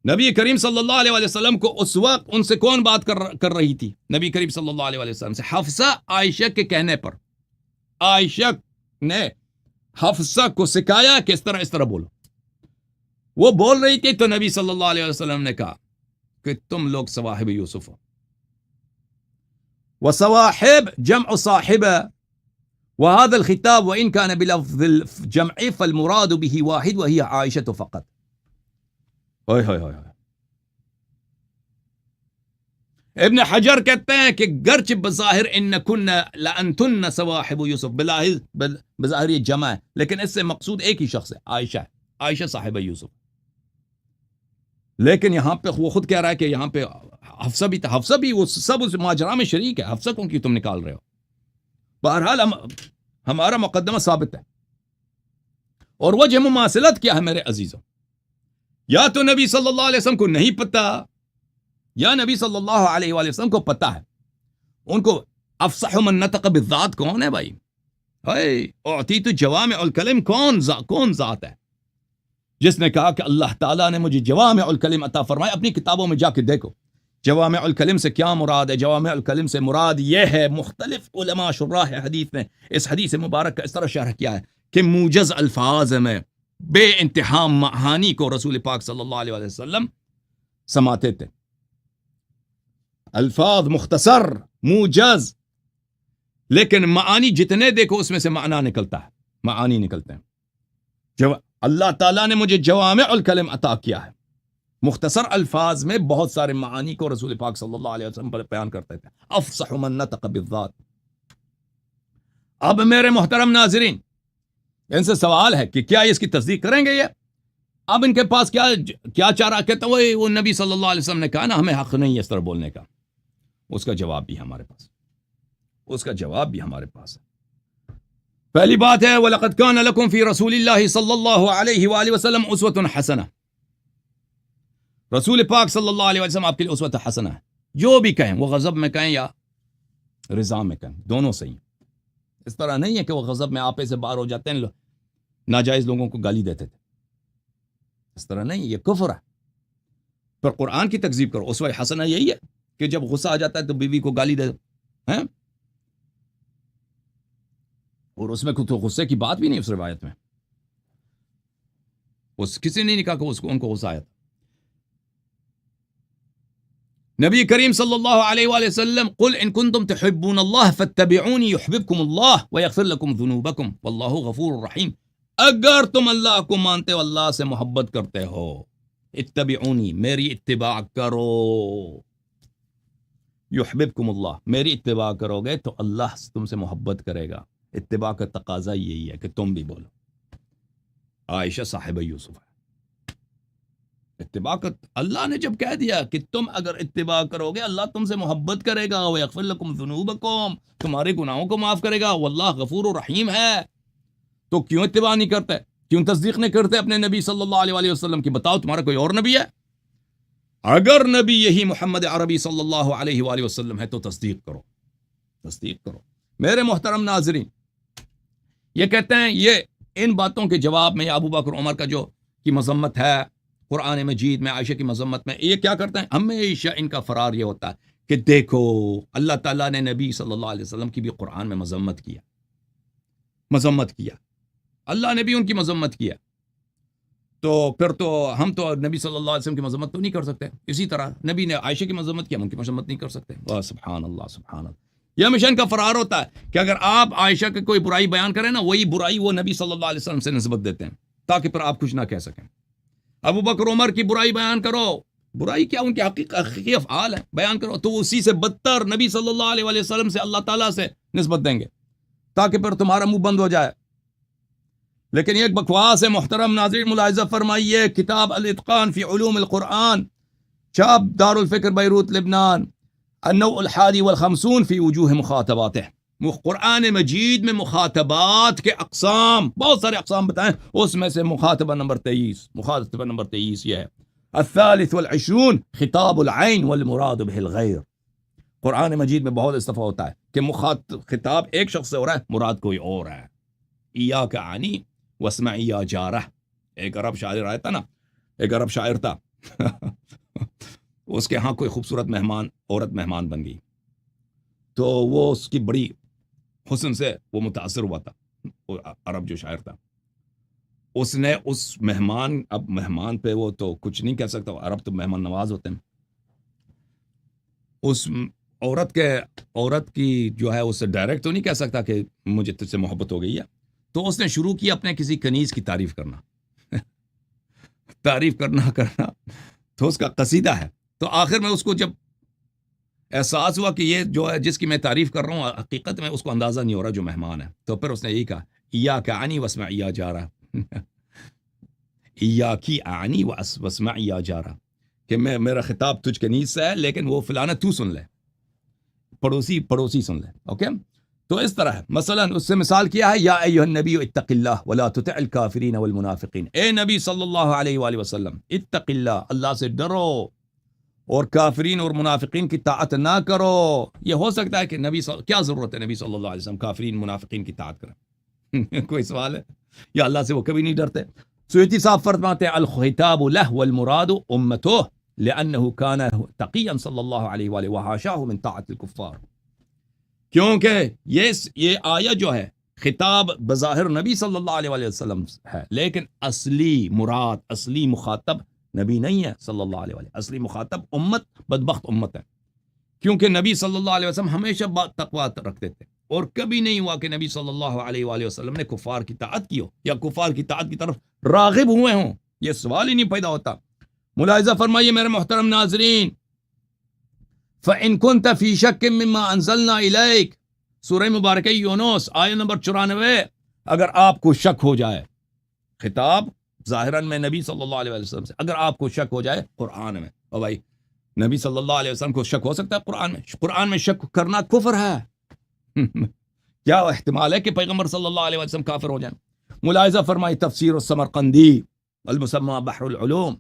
نبی کریم صلی اللہ علیہ وآلہ وسلم کو اس وقت ان سے کون بات کر رہی تھی؟ نبی کریم صلی اللہ علیہ وآلہ وسلم سے، حفصہ عائشہ کے کہنے پر عائشہ نے حفصہ کو سکھایا کہ اس طرح بولو، وہ بول رہی تھی تو نبی صلی اللہ علیہ وسلم نے کہا کہ تم لوگ صواحب یوسف ہو۔ وصواحب جمع صاحبہ وهذا الخطاب وإن كان بلفظ الجمع فالمراد به واحد وهي عائشة فقط۔ ابن حجر کہتے ہیں کہ گرچہ بظاہر ان کن لانتن صواحب یوسف، بظاہر یہ جمع ہے لیکن اس سے مقصود ایک ہی شخص ہے، عائشہ ہے، عائشہ صاحبہ یوسف۔ لیکن یہاں پہ وہ خود کہہ رہا ہے کہ یہاں پہ حفصہ بھی تھا، حفصہ بھی وہ سب اس ماجرا میں شریک ہے، حفصہ کو کیوں تم نکال رہے ہو؟ بہرحال ہمارا مقدمہ ثابت ہے۔ اور وجہ مماثلت کیا ہے میرے عزیزوں؟ یا تو نبی صلی اللہ علیہ وسلم کو نہیں پتا، یا نبی صلی اللہ علیہ وآلہ وسلم کو پتا ہے۔ ان کو افصح من نطق بالذات کون ہے بھائی؟ اعطیت جوامع الکلم کون ذات ہے جس نے کہا کہ اللہ تعالیٰ نے مجھے جوامع الکلم عطا فرمایا؟ اپنی کتابوں میں جا کے دیکھو جوامع الکلم سے کیا مراد ہے۔ جوامع الکلم سے مراد یہ ہے، مختلف علماء شراح حدیث نے اس حدیث مبارک کا اس طرح شرح کیا ہے کہ موجز الفاظ میں بے انتہا معانی کو رسول پاک صلی اللہ علیہ وسلم سماتے تھے، الفاظ مختصر موجز، لیکن معانی جتنے دیکھو اس میں سے معنی نکلتا ہے، معانی نکلتے ہیں۔ جو اللہ تعالیٰ نے مجھے جوامع الکلم عطا کیا ہے، مختصر الفاظ میں بہت سارے معانی کو رسول پاک صلی اللہ علیہ وسلم بیان کرتے تھے، افصح من نطق بالذات۔ اب میرے محترم ناظرین، ان سے سوال ہے کہ کیا اس کی تصدیق کریں گے؟ یہ اب ان کے پاس کیا چارہ؟ کہتا وہ نبی صلی اللہ علیہ وسلم نے کہا نا ہمیں حق نہیں ہے اس طرح بولنے کا۔ اس کا جواب بھی ہمارے پاس، اس کا جواب بھی ہمارے پاس ہے۔ پہلی بات ہے وَلَقَدْ كَانَ لَكُمْ فِي رَسُولِ اللَّهِ صلی اللہ علیہ وآلہ وسلم اسوۃ حسنہ، رسول پاک صلی اللہ علیہ وسلم آپ کے لیے اسوۃ حسنہ ہے۔ جو بھی کہیں، وہ غضب میں کہیں یا رضا میں کہیں، دونوں صحیح۔ اس طرح نہیں ہے کہ وہ غضب میں آپے سے باہر ہو جاتے ہیں، ناجائز لوگوں کو گالی دیتے تھے، اس طرح نہیں، یہ کفر ہے۔ پر قرآن کی تکذیب کرو، اسوہ حسنہ یہی ہے کہ جب غصہ آ جاتا ہے تو بیوی کو گالی دے دو، ہیں؟ اور اس میں تو غصے کی بات بھی نہیں، اس روایت میں کسی نے نہیں کہا کہ ان کو غصہ آیا تھا۔ نبی کریم صلی اللہ علیہ وآلہ وسلم قل ان کنتم تحبون اللہ فاتبعونی یحببکم اللہ ویغفر لکم ذنوبکم واللہ غفور رحیم، اگر تم اللہ کو مانتے ہو، اللہ سے محبت کرتے ہو اتبعونی، میری اتباع کرو، یحببکم اللہ، میری اتباع کرو گے تو اللہ تم سے محبت کرے گا۔ اتباع کا تقاضا یہی ہے کہ تم بھی بولو عائشہ صاحبہ یوسف ہے۔ اتباع کا اللہ نے جب کہہ دیا کہ تم اگر اتباع کرو گے اللہ تم سے محبت کرے گا، وَيَغْفِرْ لَكُمْ ذُنُوبَكُمْ، تمہارے گناہوں کو معاف کرے گا، واللہ غفور و رحیم ہے، تو کیوں اتباع نہیں کرتے، کیوں تصدیق نہیں کرتے اپنے نبی صلی اللہ علیہ وسلم کی؟ بتاؤ تمہارا کوئی اور نبی ہے؟ اگر نبی یہی محمد عربی صلی اللہ علیہ وآلہ وسلم ہے تو تصدیق کرو، تصدیق کرو۔ میرے محترم ناظرین، یہ کہتے ہیں یہ ان باتوں کے جواب میں ابو بکر عمر کا جو کی مذمت ہے قرآن مجید میں، عائشہ کی مذمت میں، یہ کیا کرتے ہیں؟ ہمیشہ ان کا فرار یہ ہوتا ہے کہ دیکھو اللہ تعالیٰ نے نبی صلی اللہ علیہ وسلم کی بھی قرآن میں مذمت کیا، اللہ نے بھی ان کی مذمت کیا، تو پھر تو ہم تو نبی صلی اللہ علیہ وسلم کی مذمت تو نہیں کر سکتے، اسی طرح نبی نے عائشہ کی مذمت کی، ہم ان کی مذمت نہیں کر سکتے۔ واہ سبحان اللہ، سبحان اللہ۔ یہ ہمیشہ ان کا فرار ہوتا ہے کہ اگر آپ عائشہ کی کوئی برائی بیان کریں نا، وہی برائی وہ نبی صلی اللہ علیہ وسلم سے نسبت دیتے ہیں تاکہ پھر آپ کچھ نہ کہہ سکیں۔ ابو بکر عمر کی برائی بیان کرو، برائی کیا ان کے حقیقی افعال ہیں، بیان کرو، تو اسی سے بدتر نبی صلی اللہ علیہ وسلم سے اللہ تعالیٰ سے نسبت دیں گے تاکہ پھر تمہارا منہ بند ہو جائے۔ لیکن یہ ایک بکواس ہے محترم ناظرین، ملاحظہ فرمائیے، کتاب الاتقان فی علوم القرآن، چھاپ دار الفکر بیروت لبنان، النوع الحادی والخمسون فی وجوہ مخاطباتہ، قرآن مجید میں مخاطبات کے اقسام، بہت سارے اقسام بتائیں، اس میں سے مخاطبہ نمبر 23 یہ ہے۔ الثالث والعشرون خطاب العین والمراد بہ الغیر، قرآن مجید میں بہت استفاع ہوتا ہے کہ خطاب ایک شخص سے ہو رہا ہے، مراد کوئی اور ہے۔ ایاک عنی واسمعی یا جارہ، ایک عرب شاعر آیا تھا نا، ایک عرب شاعر تھا اس کے ہاں کوئی خوبصورت عورت مہمان بن گئی، تو وہ اس کی بڑی حسن سے وہ متاثر ہوا تھا، وہ عرب جو شاعر تھا، اس نے اس مہمان پہ وہ تو کچھ نہیں کہہ سکتا، عرب تو مہمان نواز ہوتے ہیں، اس عورت کی جو ہے اسے ڈائریکٹ تو نہیں کہہ سکتا کہ مجھے تجھ سے محبت ہو گئی ہے، تو اس نے شروع کیا اپنے کسی کنیز کی تعریف کرنا تو اس کا قصیدہ ہے، تو آخر میں اس کو جب احساس ہوا کہ یہ جو ہے جس کی میں تعریف کر رہا ہوں حقیقت میں اس کو اندازہ نہیں ہو رہا جو مہمان ہے، تو پھر اس نے یہی کہا ایاک عنی واسمعی یا جارہ، ایاکی عنی واسمعی یا جارہ، کہ میرا خطاب تجھ کنیز سے ہے لیکن وہ فلانا تو سن لے، پڑوسی سن لے، اوکے؟ تو اس طرح ہے، مثلا اس سے مثال کیا ہے، یا ایھا النبی اتق اللہ ولا تطع الکافرین والمنافقین، اے نبی صلی اللہ علیہ وآلہ وسلم اتق اللہ، اللہ سے ڈرو اور کافرین اور منافقین کی طاعت نہ کرو۔ یہ ہو سکتا ہے کہ کیا ضرورت ہے نبی صلی اللہ علیہ وسلم کافرین منافقین کی طاعت کریں؟ کوئی سوال ہے؟ یا اللہ سے وہ کبھی نہیں ڈرتے؟ سیوطی صاحب فرماتے ہیں الخطاب له والمراد امته لانه كان تقیا صلی اللہ علیہ وآلہ وحاشاہ من طاعت الکفار، کیونکہ یہ آیت جو ہے خطاب بظاہر نبی صلی اللہ علیہ وآلہ وسلم ہے، لیکن اصلی مراد، اصلی مخاطب نبی نہیں ہے صلی اللہ علیہ وآلہ، اصلی مخاطب امت، بدبخت امت ہے، کیونکہ نبی صلی اللہ علیہ وسلم ہمیشہ تقویٰ رکھتے تھے، اور کبھی نہیں ہوا کہ نبی صلی اللہ علیہ وآلہ وسلم نے کفار کی طاعت کی ہو یا کفار کی طاعت کی طرف راغب ہوئے ہوں، یہ سوال ہی نہیں پیدا ہوتا۔ ملاحظہ فرمائیے میرے محترم ناظرین، فَإِن كُنْتَ فِي شَكٍّ مِّمَّا أَنزَلْنَا إِلَيْكَ، سورہ مبارکہ یونس آیت نمبر 94، اگر آپ کو شک ہو جائے، خطاب ظاہراً میں نبی صلی اللہ علیہ وسلم سے، اگر آپ کو شک ہو جائے قرآن میں، او بھائی نبی صلی اللہ علیہ وسلم کو شک ہو سکتا ہے قرآن میں شک کرنا کفر ہے کیا احتمال ہے کہ پیغمبر صلی اللہ علیہ وسلم کافر ہو جائیں؟ ملاحظہ فرمائی تفسیر السمرقندی المسمى بحر العلوم،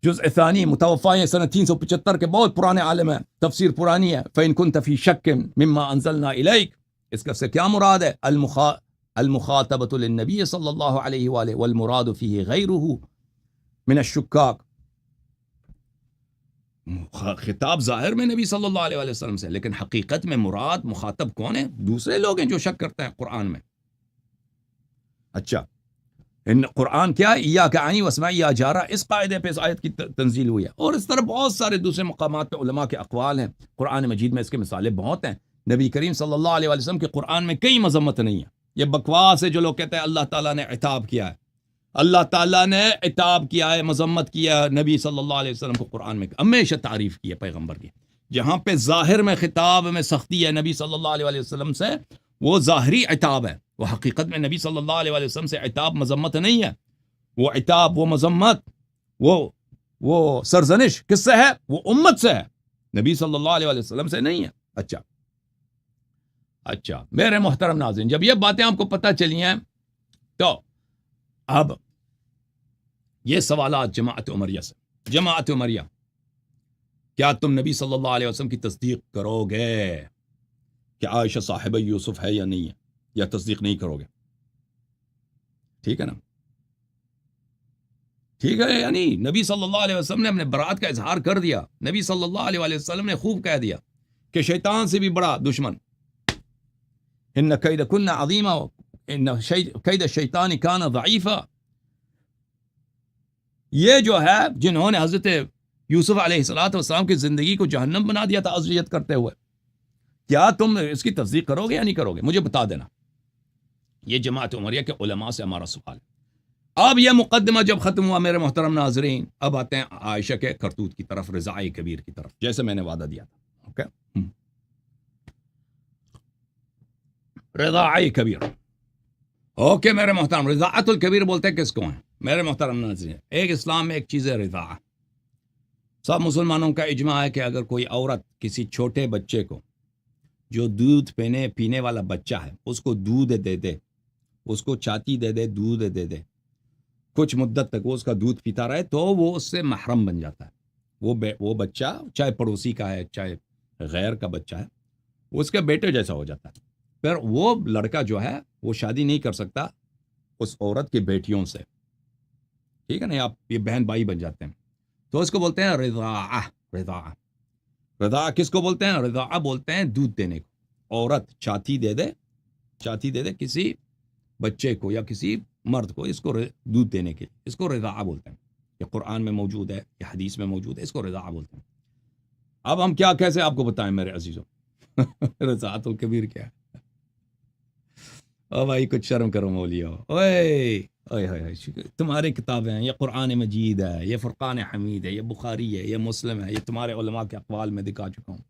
جزء ثانی، متوفی ہے سنہ 375 کے، بہت پرانے عالم ہیں، تفسیر پرانی ہے۔ فَإِن كُنْتَ فِي شَكٍّ مِّمَّا أَنزَلْنَا إِلَيْكَ، اس کا سے کیا مراد ہے؟ المخاطبۃ للنبی صلی اللہ علیہ وآلہ والمراد فیہ غیرہ من الشکاک، خطاب ظاہر میں نبی صلی اللہ علیہ وآلہ وسلم سے، لیکن حقیقت میں مراد مخاطب کون ہے؟ دوسرے لوگ ہیں جو شک کرتے ہیں قرآن میں۔ اچھا، ان قرآن کیا ایاک عنی واسمعی یا جارہ، اس قاعدے پہ اس آیت کی تنزیل ہوئی ہے، اور اس طرح بہت سارے دوسرے مقامات پہ علماء کے اقوال ہیں، قرآن مجید میں اس کے مثالیں بہت ہیں۔ نبی کریم صلی اللہ علیہ وسلم کے قرآن میں کئی مذمت نہیں ہے، یہ بکواس ہے جو لوگ کہتے ہیں اللہ تعالیٰ نے عتاب کیا ہے، اللہ تعالیٰ نے عتاب کیا ہے، مذمت کیا نبی صلی اللہ علیہ وسلم کو قرآن میں، ہمیشہ تعریف کی ہے پیغمبر کی. جہاں پہ ظاہر میں خطاب میں سختی ہے نبی صلی اللہ علیہ وسلم سے، وہ ظاہری عتاب ہے. وہ حقیقت میں نبی صلی اللہ علیہ وسلم سے عتاب مذمت نہیں ہے. وہ عتاب، وہ مذمت، وہ سرزنش کس سے ہے؟ وہ امت سے ہے، نبی صلی اللہ علیہ وسلم سے نہیں ہے. اچھا میرے محترم ناظرین، جب یہ باتیں آپ کو پتہ چلی ہیں تو اب یہ سوالات جماعت عمریہ سے. جماعت عمریہ، کیا تم نبی صلی اللہ علیہ وسلم کی تصدیق کرو گے کہ عائشہ صاحبہ یوسف ہے یا نہیں ہے، یا تصدیق نہیں کرو گے؟ ٹھیک ہے نا؟ ٹھیک ہے یا نہیں؟ نبی صلی اللہ علیہ وسلم نے اپنے برات کا اظہار کر دیا. نبی صلی اللہ علیہ وسلم نے خوب کہہ دیا کہ شیطان سے بھی بڑا دشمن، ان کیدکن عظیم ان کید الشیطان کان ضعیفا. یہ جو ہے جنہوں نے حضرت یوسف علیہ السلام کی زندگی کو جہنم بنا دیا تھا اذیت کرتے ہوئے، کیا تم اس کی تصدیق کرو گے یا نہیں کرو گے؟ مجھے بتا دینا. یہ جماعت عمریہ کے علماء سے ہمارا سوال ہے. اب یہ مقدمہ جب ختم ہوا میرے محترم ناظرین، اب آتے ہیں عائشہ کے کرتوت کی طرف، رضاعِ کبیر کی طرف، جیسے میں نے وعدہ دیا تھا. اوکے، رضاعِ کبیر. اوکے میرے محترم، رضاعت الکبیر بولتے ہیں کس کو ہیں میرے محترم ناظرین؟ ایک اسلام میں ایک چیز ہے رضاع. سب مسلمانوں کا اجماع ہے کہ اگر کوئی عورت کسی چھوٹے بچے کو، جو دودھ پینے والا بچہ ہے، اس کو دودھ دے دے، اس کو چاتی دے دے، دودھ دے دے، کچھ مدت تک وہ اس کا دودھ پیتا رہے، تو وہ اس سے محرم بن جاتا ہے. وہ بچہ چاہے پڑوسی کا ہے چاہے غیر کا بچہ ہے، اس کے بیٹے جیسا ہو جاتا ہے. پھر وہ لڑکا جو ہے وہ شادی نہیں کر سکتا اس عورت کی بیٹیوں سے. ٹھیک ہے نا؟ آپ یہ بہن بھائی بن جاتے ہیں. تو اس کو بولتے ہیں رضاعہ. رضاعہ کس کو بولتے ہیں؟ رضاعہ بولتے ہیں دودھ دینے کو. عورت چاتی دے دے کسی بچے کو یا کسی مرد کو، اس کو دودھ دینے کے، اس کو رضاعہ بولتے ہیں. یہ قرآن میں موجود ہے، یہ حدیث میں موجود ہے، اس کو رضاعہ بولتے ہیں. اب ہم کیسے آپ کو بتائیں میرے عزیزوں رضاعت الکبیر کیا ہے؟ او بھائی کچھ شرم کرو مولیو. تمہاری کتابیں ہیں، یہ قرآن مجید ہے، یہ فرقان حمید ہے، یہ بخاری ہے، یہ مسلم ہے، یہ تمہارے علماء کے اقوال میں دکھا چکا ہوں.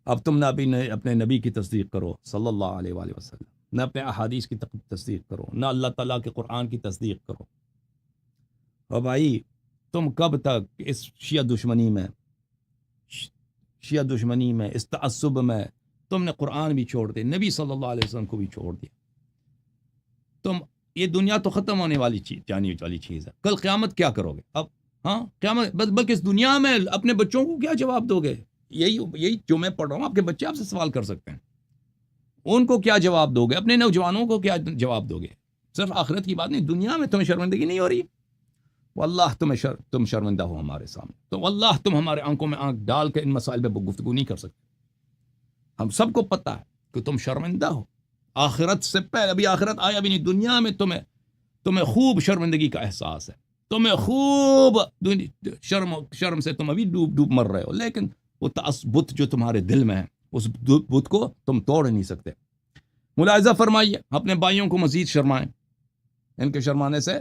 اب تم نہ اپنے نبی کی تصدیق کرو صلی اللہ علیہ وآلہ وسلم، نہ اپنے احادیث کی تصدیق کرو، نہ اللہ تعالیٰ کے قرآن کی تصدیق کرو. اور بھائی تم کب تک اس شیعہ دشمنی میں اس تعصب میں، تم نے قرآن بھی چھوڑ دیا، نبی صلی اللہ علیہ وسلم کو بھی چھوڑ دیا. یہ دنیا تو ختم ہونے والی جانے والی چیز ہے. کل قیامت کیا کرو گے؟ اب قیامت بلکہ اس دنیا میں اپنے بچوں کو کیا جواب دو گے؟ یہی جو میں پڑھ رہا ہوں، آپ کے بچے آپ سے سوال کر سکتے ہیں. ان کو کیا جواب دو گے؟ اپنے نوجوانوں کو کیا جواب دو گے؟ صرف آخرت کی بات نہیں، دنیا میں تمہیں شرمندگی نہیں ہو رہی؟ واللہ تم شرمندہ ہو ہمارے سامنے، تو واللہ تم ہمارے آنکھوں میں آنکھ ڈال کے ان مسائل پہ گفتگو نہیں کر سکتے. ہم سب کو پتہ ہے کہ تم شرمندہ ہو. آخرت سے پہلے، ابھی آخرت آیا بھی نہیں، دنیا میں تمہیں خوب شرمندگی کا احساس ہے، تمہیں خوب شرم سے تم ابھی ڈوب مر رہے ہو. لیکن وہ بت جو تمہارے دل میں ہے، اس بت کو تم توڑ نہیں سکتے. ملاحظہ فرمائیے، اپنے بھائیوں کو مزید شرمائیں. ان کے شرمانے سے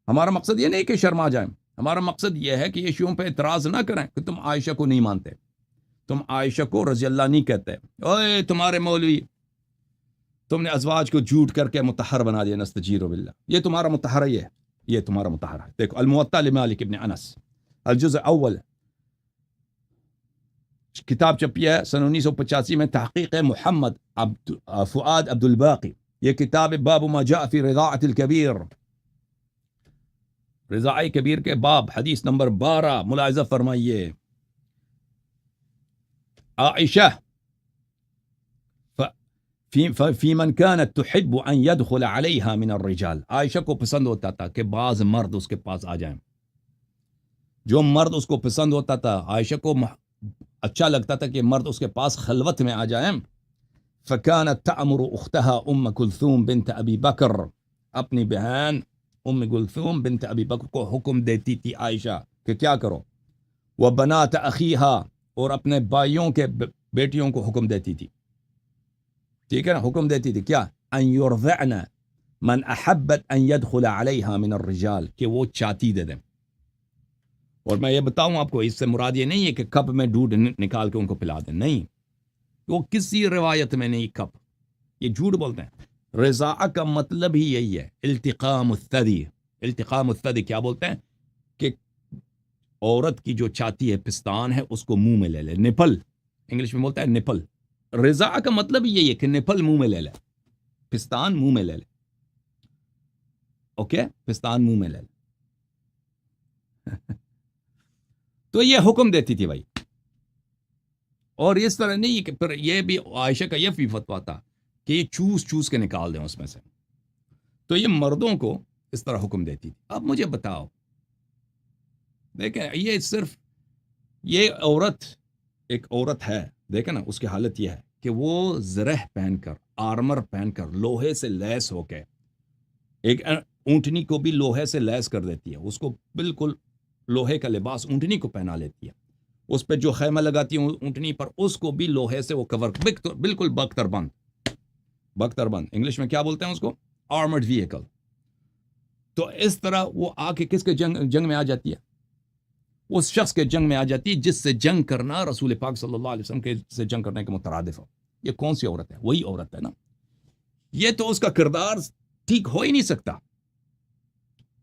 ہمارا مقصد یہ نہیں کہ شرما جائیں، ہمارا مقصد یہ ہے کہ یہ شیعوں پہ اعتراض نہ کریں کہ تم عائشہ کو نہیں مانتے، تم عائشہ کو رضی اللہ نہیں کہتے. اوے تمہارے مولوی، تم نے ازواج کو جھوٹ کر کے مطہر بنا دیا، نستجیر باللہ. یہ تمہارا مطہر ہی ہے، یہ تمہارا مطہر ہے. دیکھو الموطا لمالک ابن انس، الجزء اول، کتاب چھپی ہے سن 1985 میں، تحقیق محمد فؤاد عبد الباقی. یہ کتاب باب ما جاء فی رضاعۃ الکبیر، رضاع کبیر کے باب، حدیث نمبر 12. ملاحظہ فرمائیے، عائشہ فی من كانت تحب ان يدخل عليها من الرجال، عائشہ کو پسند ہوتا تھا کہ بعض مرد اس کے پاس آ جائیں. جو مرد اس کو پسند ہوتا تھا، عائشہ کو اچھا لگتا تھا کہ مرد اس کے پاس خلوت میں آ جائیں. فكانت تأمر اختها ام کلثوم بنت ابی بکر، اپنی بہن ام کلثوم بنت ابی بکر کو حکم دیتی تھی عائشہ کہ کیا کرو. وبنات اخیها، اور اپنے بھائیوں کے بیٹیوں کو حکم دیتی تھی. ٹھیک ہے نا؟ حکم دیتی تھی کیا؟ ان یرضعن من احبت ان يدخل عليها من الرجال، کہ وہ چاتی دے دیں. اور میں یہ بتاؤں آپ کو، اس سے مراد یہ نہیں ہے کہ کپ میں دودھ نکال کے ان کو پلا دیں، نہیں، وہ کسی روایت میں نہیں کپ، یہ جھوٹ بولتے ہیں. رضاء کا مطلب ہی یہی ہے، التقام الثدی. التقام الثدی کیا بولتے ہیں؟ کہ عورت کی جو چاتی ہے، پستان ہے، اس کو منہ میں لے لے. نپل انگلش میں بولتا ہے نپل. رضاء کا مطلب ہی یہی ہے کہ نپل منہ میں لے لے، پستان منہ میں لے لے. اوکے، پستان منہ میں لے لے. تو یہ حکم دیتی تھی بھائی. اور اس طرح نہیں کہ پھر یہ بھی عائشہ کا یہ بھی فتویٰ تھا کہ یہ چوس کے نکال دیں اس میں سے. تو یہ مردوں کو اس طرح حکم دیتی تھی. اب مجھے بتاؤ، دیکھیں یہ صرف یہ عورت ایک عورت ہے، دیکھیں نا اس کی حالت یہ ہے کہ وہ زرہ پہن کر، آرمر پہن کر، لوہے سے لیس ہو کے، ایک اونٹنی کو بھی لوہے سے لیس کر دیتی ہے، اس کو بالکل لوہے کا لباس اونٹنی کو پہنا لیتی ہے، اس پہ جو خیمہ لگاتی ہے اونٹنی پر، اس کو بھی لوہے سے وہ کور، بالکل بختر بند انگلش میں کیا بولتے ہیں اس کو؟ Armoured vehicle. تو اس طرح وہ آ کے کس کے جنگ میں آ جاتی ہے؟ اس شخص کے جنگ میں آ جاتی ہے جس سے جنگ کرنا رسول پاک صلی اللہ علیہ وسلم کے سے جنگ کرنے کے مترادف ہو. یہ کون سی عورت ہے؟ وہی عورت ہے نا. یہ تو اس کا کردار ٹھیک ہو ہی نہیں سکتا.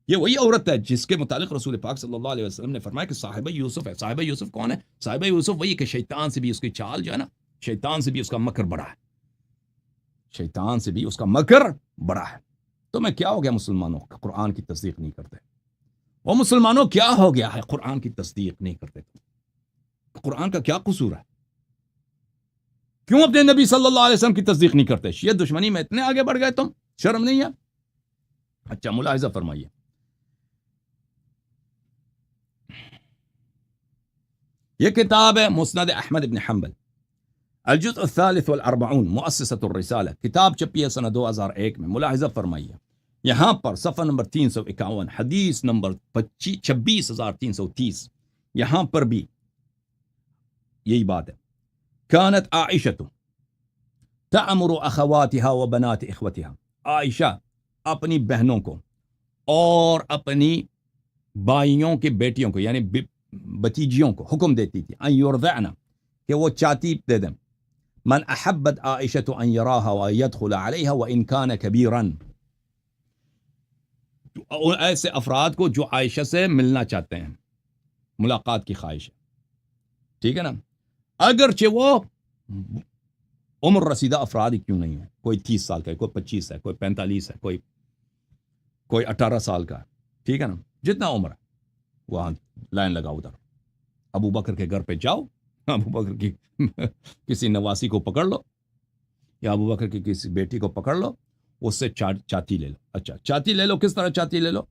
یہ وہی عورت ہے جس کے متعلق رسول پاک صلی اللہ علیہ وسلم نے فرمایا کہ صاحبہ یوسف ہے. صاحبہ یوسف کون ہے؟ صاحبہ یوسف وہی کہ شیطان سے بھی اس کی چال جو ہے نا، شیطان سے بھی اس کا مکر بڑا ہے، شیطان سے بھی اس کا مکر بڑا ہے. تو میں کیا ہو گیا مسلمانوں کا قرآن کی تصدیق نہیں کرتے؟ وہ مسلمانوں کیا ہو گیا ہے قرآن کی تصدیق نہیں کرتے؟ قرآن کا کیا قصور ہے؟ کیوں اپنے نبی صلی اللہ علیہ وسلم کی تصدیق نہیں کرتے؟ شیعہ دشمنی میں اتنے آگے بڑھ گئے تم، شرم نہیں ہے؟ اچھا ملاحظہ فرمائیے، یہ کتاب ہے مسند احمد بن حنبل، الجزء الثالث والاربعون، مؤسسۃ الرسالہ، کتاب چھپی ہے سنہ 2001 میں. ملاحظہ فرمائیے یہاں پر صفحہ نمبر 351، حدیث نمبر 26330، یہاں پر بھی یہی بات ہے. كانت عائشة تأمر اخواتها وبنات اخوتها، عائشہ اپنی بہنوں کو اور اپنی بھائیوں کے بیٹیوں کو یعنی بتیجیوں کو حکم دیتی تھی ان یرضعن، کہ وہ چاتی دے دیں. من احبت عائشة ان يراها ويدخل عليها وان كان كبيرا، ایسے افراد کو جو عائشہ سے ملنا چاہتے ہیں، ملاقات کی خواہش ہے، ٹھیک ہے نا، اگرچہ وہ عمر رسیدہ افراد ہی کیوں نہیں ہے، کوئی 30 سال کا ہے، کوئی 25 ہے، کوئی 45 ہے، کوئی 18 سال کا ہے، ٹھیک ہے نا، جتنا عمر ہے وہاں لائن لگاؤ. ادھر ابو بکر کے گھر پہ جاؤ، ابو بکر کی کسی نواسی کو پکڑ لو یا ابو بکر کی کسی بیٹی کو پکڑ لو، اس سے چاتی لے لو. اچھا چاتی لے لو، کس طرح چاتی لے لو؟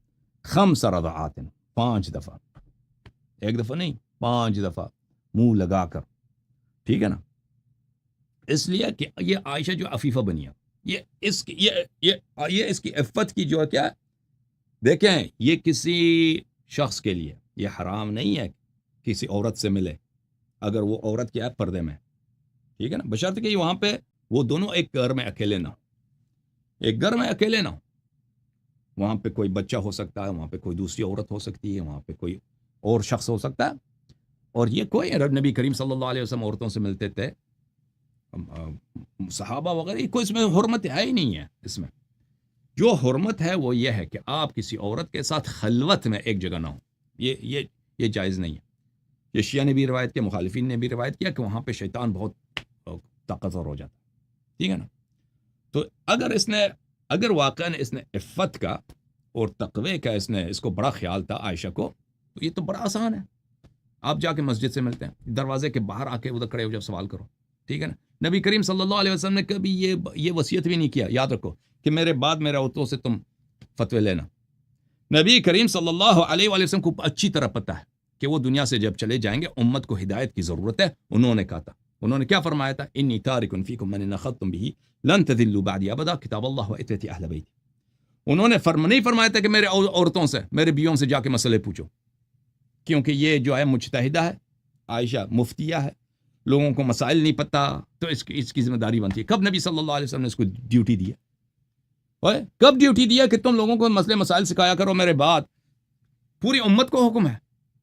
5 رضعات، 5 دفعہ، ایک دفعہ نہیں، 5 دفعہ منہ لگا کر، ٹھیک ہے نا. اس لیے کہ یہ عائشہ جو عفیفہ بنی ہے، یہ اس کی عفت کی جو ہے کیا ہے، دیکھیں یہ کسی شخص کے لیے یہ حرام نہیں ہے کسی عورت سے ملے اگر وہ عورت کیا ہے پردے میں، ٹھیک ہے نا، بشرط کہ وہاں پہ وہ دونوں ایک گھر میں اکیلے نہ ہو، ایک گھر میں اکیلے نہ ہو. وہاں پہ کوئی بچہ ہو سکتا ہے، وہاں پہ کوئی دوسری عورت ہو سکتی ہے، وہاں پہ کوئی اور شخص ہو سکتا ہے. اور یہ کوئی نبی کریم صلی اللہ علیہ وسلم عورتوں سے ملتے تھے، صحابہ وغیرہ، کوئی اس میں حرمت ہے ہی نہیں ہے. اس میں جو حرمت ہے وہ یہ ہے کہ آپ کسی عورت کے ساتھ خلوت میں ایک جگہ نہ ہو، یہ جائز نہیں ہے. یہ شیعہ نے بھی روایت کیا، مخالفین نے بھی روایت کیا کہ وہاں پہ شیطان بہت طاقتور ہو جاتا ہے، ٹھیک ہے نا. تو اگر واقعاً اس نے عفت کا اور تقوی کا اس کو بڑا خیال تھا عائشہ کو، تو یہ تو بڑا آسان ہے. آپ جا کے مسجد سے ملتے ہیں، دروازے کے باہر آ کے ادھر کھڑے ہو جب سوال کرو، ٹھیک ہے نا. نبی کریم صلی اللہ علیہ وسلم نے کبھی یہ وصیت بھی نہیں کیا، یاد رکھو، کہ میرے بعد میرے عورتوں سے تم فتوی لینا. نبی کریم صلی اللہ علیہ وسلم کو اچھی طرح پتہ ہے کہ وہ دنیا سے جب چلے جائیں گے امت کو ہدایت کی ضرورت ہے. انہوں نے کہا تھا، انہوں نے کیا فرمایا تھا؟ انی تارک فیکم من اخذتم به لن تذلوا بعدی ابدا کتاب اللہ و عترتی اہل بیت. انہوں نے نہیں فرمایا تھا کہ میرے عورتوں سے، میرے بیویوں سے جا کے مسئلے پوچھو، کیونکہ یہ جو ہے مجتہدہ ہے، عائشہ مفتیہ ہے، لوگوں کو مسائل نہیں پتہ، تو اس کی ذمہ داری بنتی ہے. کب نبی صلی اللہ علیہ وسلم نے اس کو ڈیوٹی دی ہے؟ اوئے کب ڈیوٹی دیا کہ تم لوگوں کو مسئلے مسائل سکھایا کرو میرے بعد؟ پوری امت کو حکم ہے،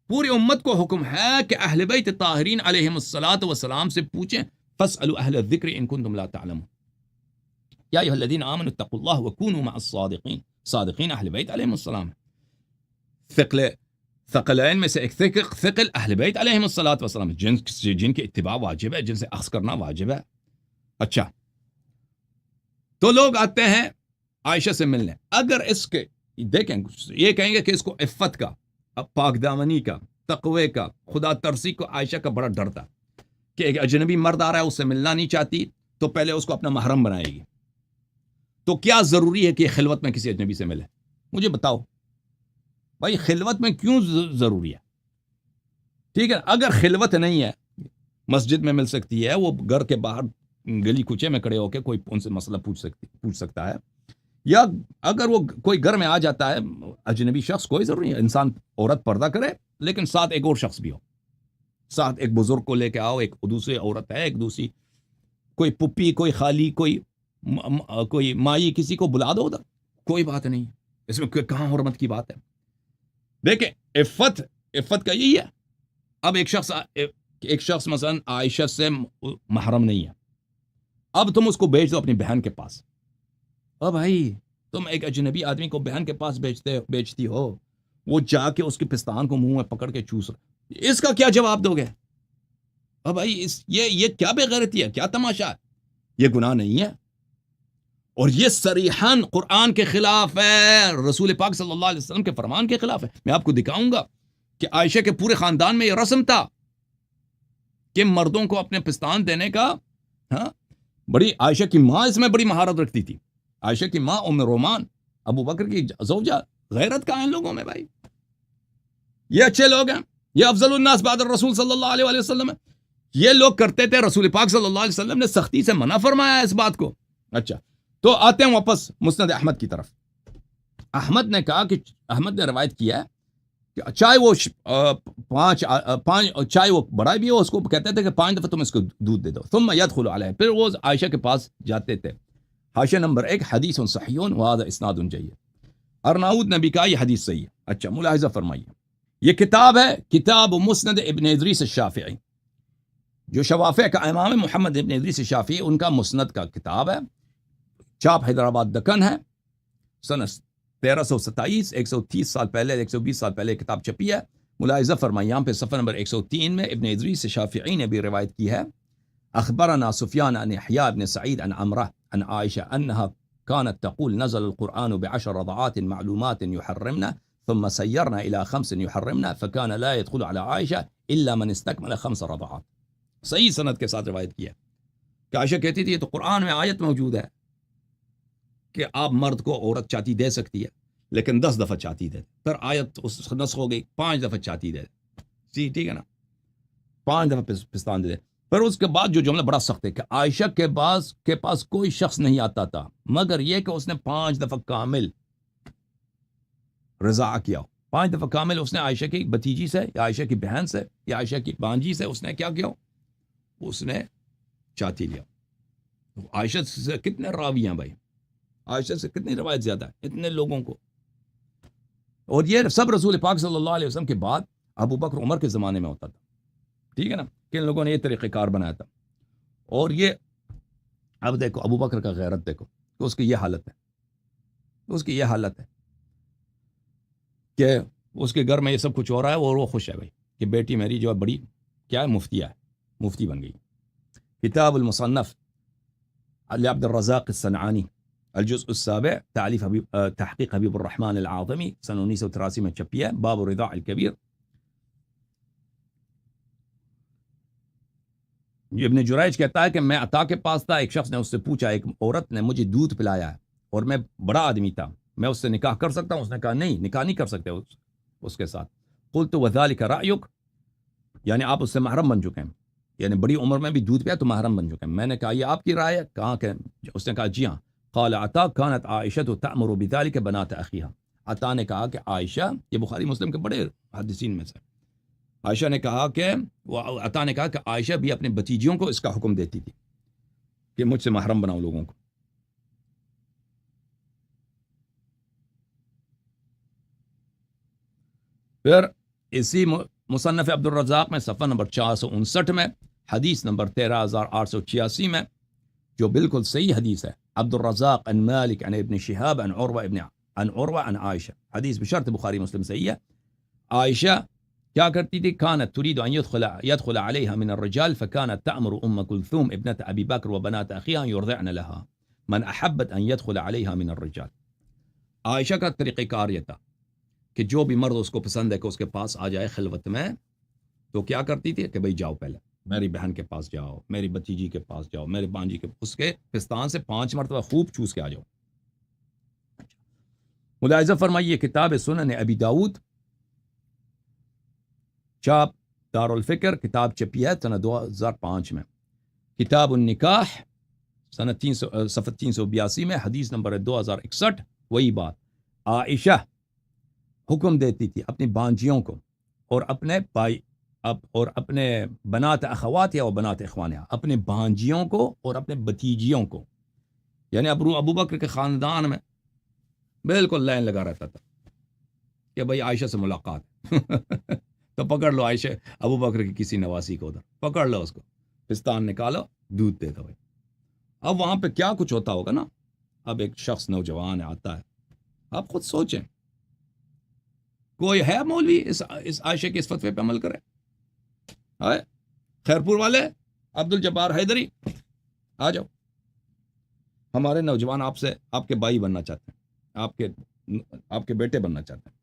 پوری امت کو حکم ہے کہ اہل بیت طاہرین علیہم الصلاۃ والسلام سے پوچھیں، فاسألوا اہل الذکر ان کنتم لا تعلمون، یا ایھا الذین آمنوا اتقوا اللہ وکونوا مع الصادقین، صادقین اہل بیت علیہم السلام۔ ثقلین میں سے ایک ثقل اہل بیت علیہم الصلاۃ والسلام، جن کے اتباع واجب ہے، جن سے اخذ کرنا واجب ہے۔ اچھا، تو لوگ آتے ہیں عائشہ سے ملنے، اگر اس کے دیکھیں یہ کہیں گے کہ اس کو عفت کا، پاک دامنی کا، تقوی کا، خدا ترسی کو عائشہ کا بڑا ڈر تھا کہ ایک اجنبی مرد آ رہا ہے، اس سے ملنا نہیں چاہتی، تو پہلے اس کو اپنا محرم بنائے گی۔ تو کیا ضروری ہے کہ یہ خلوت میں کسی اجنبی سے ملے؟ مجھے بتاؤ بھائی، خلوت میں کیوں ضروری ہے؟ ٹھیک ہے، اگر خلوت نہیں ہے، مسجد میں مل سکتی ہے، وہ گھر کے باہر گلی کوچے میں کھڑے ہو کے کوئی ان سے مسئلہ پوچھ سکتا ہے، یا اگر وہ کوئی گھر میں آ جاتا ہے اجنبی شخص، کوئی ضروری ہے، انسان عورت پردہ کرے لیکن ساتھ ایک اور شخص بھی ہو، ساتھ ایک بزرگ کو لے کے آؤ، ایک دوسری عورت ہے، ایک دوسری کوئی پپی، کوئی خالی، کوئی مائی، کسی کو بلا دو ادھر، کوئی بات نہیں، اس میں کہاں حرمت کی بات ہے؟ دیکھیں عفت کا یہی ہے۔ اب ایک شخص مثلا عائشہ سے محرم نہیں ہے، اب تم اس کو بھیج دو اپنی بہن کے پاس۔ اب بھائی تم ایک اجنبی آدمی کو بہن کے پاس بیچتی ہو، وہ جا کے اس کے پستان کو منہ میں پکڑ کے چوس رہا، اس کا کیا جواب دو گے؟ اب بھائی یہ کیا بے غیرتی ہے، کیا تماشا ہے؟ یہ گناہ نہیں ہے، اور یہ صریحاً قرآن کے خلاف ہے، رسول پاک صلی اللہ علیہ وسلم کے فرمان کے خلاف ہے۔ میں آپ کو دکھاؤں گا کہ عائشہ کے پورے خاندان میں یہ رسم تھا کہ مردوں کو اپنے پستان دینے کا۔ ہاں، بڑی عائشہ کی ماں اس میں بڑی مہارت رکھتی تھی، عائشہ کی ماں ام رومان، ابو بکر کی زوجہ۔ غیرت کہاں ہے لوگوں میں بھائی؟ یہ اچھے لوگ ہیں، یہ افضل الناس بعد الرسول صلی اللہ علیہ وآلہ وسلم ہے، یہ لوگ کرتے تھے، رسول پاک صلی اللہ علیہ وسلم نے سختی سے منع فرمایا اس بات کو۔ اچھا، تو آتے ہیں واپس مسند احمد کی طرف۔ احمد نے کہا کہ احمد نے روایت کیا ہے کہ چاہے وہ بڑا بھی ہو، اس کو کہتے تھے کہ 5 دفعہ تم اس کو دودھ دے دو، ثم يدخل علیہ، پھر وہ عائشہ کے پاس جاتے تھے۔ حاشیہ نمبر 1، حدیث صحیح وہذا اسناد جید، ارناؤوط نے بھی کہا یہ حدیث صحیح ہے۔ اچھا، ملاحظہ فرمائیے، یہ کتاب ہے کتاب مسند ابن ادریس الشافعی، جو شوافع کا امام ہے محمد ابن ادریس الشافعی، ان کا مسند کا کتاب ہے، چاپ حیدرآباد دکن ہے، سن 1327، 130 سال پہلے، 120 سال پہلے کتاب چھپی ہے۔ ملاحظہ فرمائیے یہاں پہ صفحہ نمبر 103 میں ابن ادریس شافعی نے بھی روایت کی ہے، اخبرنا سفیان عن یحییٰ بن سعید عن عمرہ عن عائشہ انها كانت تقول نزل القرآن ب10 رضعات معلومات يحرمنا ثم سيرنا الى 5 يحرمنا فكان لا يدخل على عائشة الا من استكمل 5 رضعات۔ صحیح سند کے ساتھ روایت کیا کہ عائشہ کہتی تھی، یہ تو قرآن میں آیت موجود ہے کہ آپ مرد کو عورت چاہتی دے سکتی ہے لیکن 10 دفعہ چاہتی دے، پھر آیت اس نسخ ہو گئی 5 دفعہ چاہتی دے، جی ٹھیک ہے نا، 5 دفعہ پستان دے۔ پھر اس کے بعد جو جملہ بڑا سخت ہے کہ عائشہ کے پاس کوئی شخص نہیں آتا تھا مگر یہ کہ اس نے 5 دفعہ کامل رضا کیا، 5 دفعہ کامل اس نے عائشہ کی بھتیجی سے یا عائشہ کی بہن سے یا عائشہ کی بانجی سے اس نے کیا کیا، اس نے چاہتی لیا۔ عائشہ سے کتنے راوی ہیں بھائی، عائشہ سے کتنی روایت زیادہ ہے اتنے لوگوں کو، اور یہ سب رسول پاک صلی اللہ علیہ وسلم کے بعد ابو بکر عمر کے زمانے میں ہوتا تھا، ٹھیک ہے نا، کن لوگوں نے یہ طریقہ کار بنایا تھا۔ اور یہ اب دیکھو ابو بکر کا غیرت دیکھو کہ اس کی یہ حالت ہے، اس کی یہ حالت ہے کہ اس کے گھر میں یہ سب کچھ ہو رہا ہے اور وہ خوش ہے بھائی کہ بیٹی میری جو ہے بڑی کیا ہے، مفتیہ ہے، مفتی بن گئی۔ کتاب المصنف عبد الرزاق الصنعانی، الجزء السابع، تحقیق حبیب الرحمن العاظمی، سن 1983 میں چھپی ہے، باب الرضاع الکبیر۔ ابن جریج کہتا ہے کہ میں عطا کے پاس تھا، ایک شخص نے اس سے پوچھا، ایک عورت نے مجھے دودھ پلایا ہے اور میں بڑا آدمی تھا، میں اس سے نکاح کر سکتا ہوں؟ اس نے کہا نہیں، نکاح نہیں کر سکتے اس کے ساتھ۔ قلت وذلک رأیک، یعنی آپ اس سے محرم بن چکے ہیں، یعنی بڑی عمر میں بھی دودھ پیا تو محرم بن چکے ہیں۔ میں نے کہا یہ آپ کی رائے ہے؟ کہاں کہ اس نے کہا جی ہاں۔ قال عطا كانت عائشة تأمر بذلك بنات أخيها، عطا نے کہا کہ عائشہ، یہ بخاری مسلم کے بڑے حدیثین میں سے، عائشہ نے کہا کہ عطا نے کہا کہ عائشہ بھی اپنے بھتیجیوں کو اس کا حکم دیتی تھی کہ مجھ سے محرم بناؤ لوگوں کو۔ پھر اسی مصنف عبد الرزاق میں صفحہ نمبر 459 میں حدیث نمبر 13886 میں جو بالکل صحیح حدیث ہے، عبد الرزاق عن مالک عن ابن شہاب عن عروہ عن عائشہ، حدیث بشرط بخاری مسلم صحیح ہے۔ عائشہ کیا کرتی تھی؟ كانت تريد ان يدخل عليها من الرجال فكانت تأمر ام كلثوم ابنة ابي بكر وبنات اخيها ان يرضعن لها من احبت ان يدخل عليها من الرجال۔ عائشہ کا طریقہ کار یہ تھا کہ جو بھی مرد اس کو پسند ہے کہ اس کے پاس آ جائے خلوت میں، تو کیا کرتی تھی کہ بھئی جاؤ، پہلے میری بہن کے پاس جاؤ، میری بتیجی کے پاس جاؤ، میرے بانجی کے، اس کے پستان سے 5 مرتبہ خوب چوس کے آ جاؤ۔ ملاحظہ فرمائیے، کتاب سنن ابی داؤد چاپ دار الفکر، کتاب چھپی ہے سنہ 2005 میں، کتاب النکاح سنہ 382 میں حدیث نمبر 2061، وہی بات۔ عائشہ حکم دیتی تھی اپنی بانجیوں کو اور اپنے بھائی اور اپنے بنات اخوات یا بنات اخوانیا، اپنے بانجیوں کو اور اپنے بتیجیوں کو، یعنی ابو بکر کے خاندان میں بالکل لائن لگا رہتا تھا کہ بھئی عائشہ سے ملاقات تو پکڑ لو عائشہ ابو بکر کی کسی نواسی کو، ادھر پکڑ لو، اس کو پستان نکالو، دودھ دے دو۔ بھائی اب وہاں پہ کیا کچھ ہوتا ہوگا نا۔ اب ایک شخص نوجوان آتا ہے، آپ خود سوچیں، کوئی ہے مولوی اس عائشہ کے اس فتوے پہ عمل کرے؟ خیرپور والے عبد الجبار حیدری آ جاؤ، ہمارے نوجوان آپ کے بھائی بننا چاہتے ہیں، آپ کے بیٹے بننا چاہتے ہیں،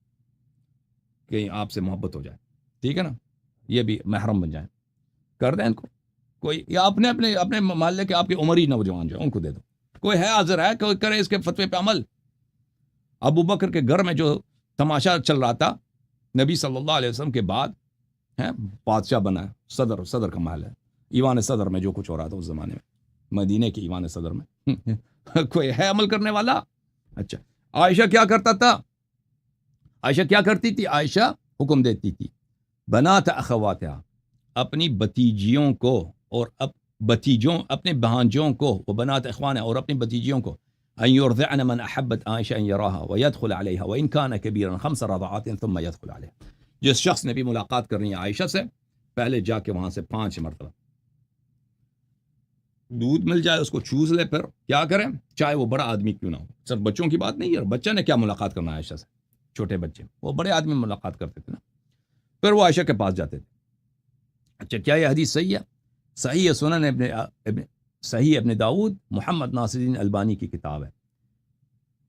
کہ آپ سے محبت ہو جائے، ٹھیک ہے نا، یہ بھی محرم بن جائیں، کر دیں ان کو کوئی، یا اپنے محلے کے آپ کے عمری نوجوان جو ان کو دے دو، کوئی ہے حاضر ہے کوئی کرے اس کے فتوے پہ عمل۔ ابو بکر کے گھر میں جو تماشا چل رہا تھا، نبی صلی اللہ علیہ وسلم کے بعد بادشاہ بنا ہے، صدر کا محل ہے، ایوان صدر میں جو کچھ ہو رہا تھا اس زمانے میں، مدینے کے ایوان صدر میں کوئی ہے عمل کرنے والا؟ اچھا، عائشہ کیا کرتا تھا؟ عائشہ کیا کرتی تھی؟ عائشہ حکم دیتی تھی بنات اخواتها، اپنی بتیجیوں کو اور اپنے بھانجوں کو، وہ بنات اخوانہ اور اپنی بتیجیوں کو، ان يرضعن من احبت عائشہ ان يراها ويدخل عليها وان كان كبيرا 5 رضعات ثم يدخل عليها۔ جس شخص نے بھی ملاقات کرنی ہے عائشہ سے، پہلے جا کے وہاں سے 5 مرتبہ دودھ مل جائے، اس کو چوس لے، پھر کیا کریں، چاہے وہ بڑا آدمی کیوں نہ ہو۔ صرف بچوں کی بات نہیں ہے، بچہ نے کیا ملاقات کرنا ہے عائشہ سے، چھوٹے بچے، وہ بڑے آدمی ملاقات کرتے تھے نا، پھر وہ عائشہ کے پاس جاتے تھے۔ اچھا، کیا یہ حدیث صحیح ہے؟ صحیح ہے، سنن صحیح ابن داؤد، محمد ناصر الدین البانی کی کتاب ہے،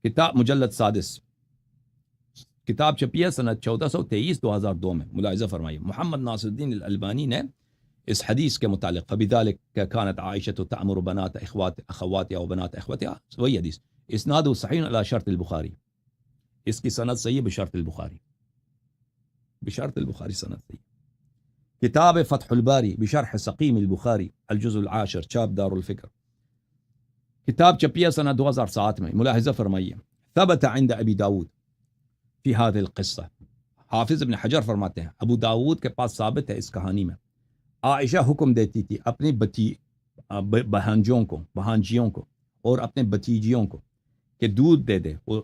کتاب مجلد 6، کتاب چھپی ہے سنہ 1423 2002 میں۔ ملاحظہ فرمائیے، محمد ناصر الدین البانی نے اس حدیث کے متعلق فبذلك كانت عائشة تأمر بنات اخواتها وبنات اخوتها، وہی حدیث، اسناد صحیح على شرط البخاری، اس کی سند صحیح بشرط البخاری، بشرط البخاری سند صحیح۔ کتاب فتح الباری بشرح سقیم البخاری، الجزء العاشر، چاپ دار الفکر، کتاب چھپی ہے سنہ 2007 میں۔ ملاحظہ فرمائیے، ثبت عند ابی داود فی هذه القصہ، حافظ ابن حجر فرماتے ہیں ابو داود کے پاس ثابت ہے اس کہانی میں، عائشہ حکم دیتی تھی اپنی بہانجیوں کو اور اپنے بتیجیوں کو کہ دودھ دے دے وہ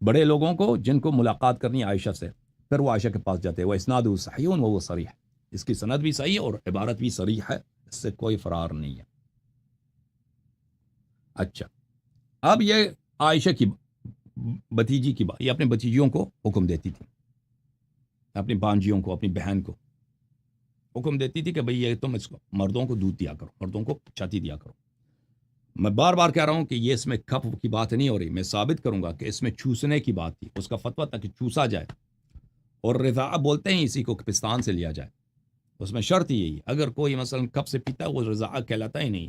بڑے لوگوں کو جن کو ملاقات کرنی عائشہ سے، پھر وہ عائشہ کے پاس جاتے، وہ اسناد صحیح و وہ صریح، اس کی سند بھی صحیح ہے اور عبارت بھی صریح ہے، اس سے کوئی فرار نہیں ہے۔ اچھا، اب یہ عائشہ کی بتیجی کی بات، یہ اپنے بتیجیوں کو حکم دیتی تھی، اپنی بانجیوں کو، اپنی بہن کو حکم دیتی تھی کہ بھئی یہ تم اس کو مردوں کو دودھ دیا کرو، مردوں کو چھاتی دیا کرو۔ میں بار بار کہہ رہا ہوں کہ یہ اس میں کپ کی بات نہیں ہو رہی، میں ثابت کروں گا کہ اس میں چوسنے کی بات تھی، اس کا فتویٰ تھا کہ چوسا جائے، اور رضاع بولتے ہیں اسی کو پستان سے لیا جائے، اس میں شرط یہی ہے، اگر کوئی مثلا کپ سے پیتا ہے وہ رضاع کہلاتا ہی نہیں۔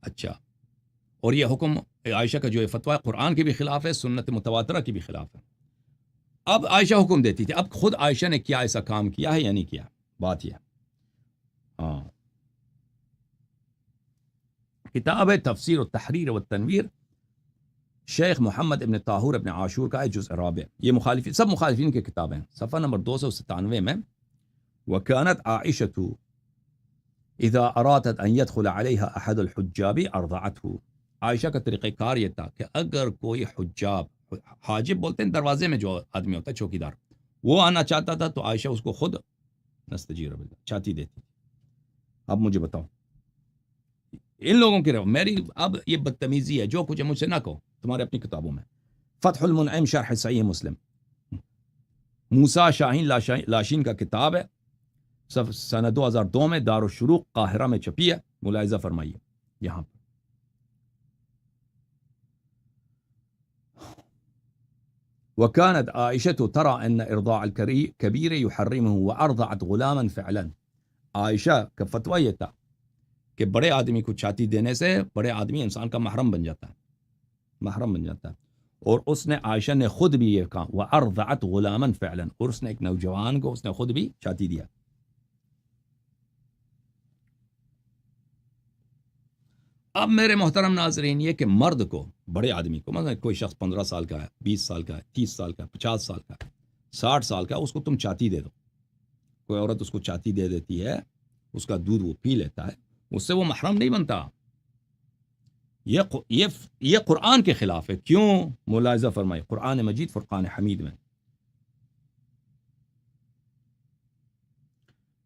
اچھا، اور یہ حکم عائشہ کا جو فتویٰ قرآن کے بھی خلاف ہے، سنت متواترہ کی بھی خلاف ہے۔ اب عائشہ حکم دیتی تھی، اب خود عائشہ نے کیا ایسا کام کیا ہے یا نہیں کیا، بات یہ ہاں۔ کتاب ہے تفسیر التحریر والتنویر، شیخ محمد ابن طاہور ابن عاشور کا ہے، جزء رابع، یہ سب مخالفین کی کتابیں، صفحہ نمبر 297 میں، وَكَانَتْ عَائِشَةُ اذا ارادت ان يدخل عليها احد الحجاب ارضعته، عائشہ کا طریقہ کار یہ تھا کہ اگر کوئی حجاب، حاجب بولتے ہیں دروازے میں جو آدمی ہوتا ہے چوکیدار، وہ آنا چاہتا تھا تو عائشہ اس کو خود نستجیر باللہ چھاتی دیتی. اب مجھے بتاؤ ان لوگوں کی میری اب یہ بدتمیزی ہے، جو کچھ ہے مجھ سے نہ کہو، تمہارے اپنی کتابوں میں. فتح المنعم شرح صحیح مسلم، موسیٰ شاہین لاشین کا کتاب ہے، سنہ 2002 میں دارالشروق قاہرہ میں چھپی ہے، ملاحظہ فرمائیے یہاں پر. وكانت عائشة ترى أن إرضاع الكبير يحرمه وأرضعت غلاما فعلا. عائشہ کا فتویٰ یہ تھا کہ بڑے آدمی کو چھاتی دینے سے بڑے آدمی انسان کا محرم بن جاتا ہے، محرم بن جاتا ہے. اور اس نے عائشہ نے خود بھی یہ کہا وَأَرْضَعَتْ غُلَامًا فِعْلًا، اور اس نے ایک نوجوان کو اس نے خود بھی چھاتی دیا. اب میرے محترم ناظرین، یہ کہ مرد کو، بڑے آدمی کو، مثلا کوئی شخص 15 سال کا ہے، 20 سال کا ہے، 30 سال کا ہے، 50 سال کا ہے، 60 سال کا ہے، اس کو تم چھاتی دے دو. کوئی عورت اس کو چھاتی دے دیتی ہے، اس کا دودھ وہ پی لیتا ہے، اس سے وہ محرم نہیں بنتا. یہ قرآن کے خلاف ہے. کیوں؟ ملاحظہ فرمائے قرآن مجید فرقان حمید میں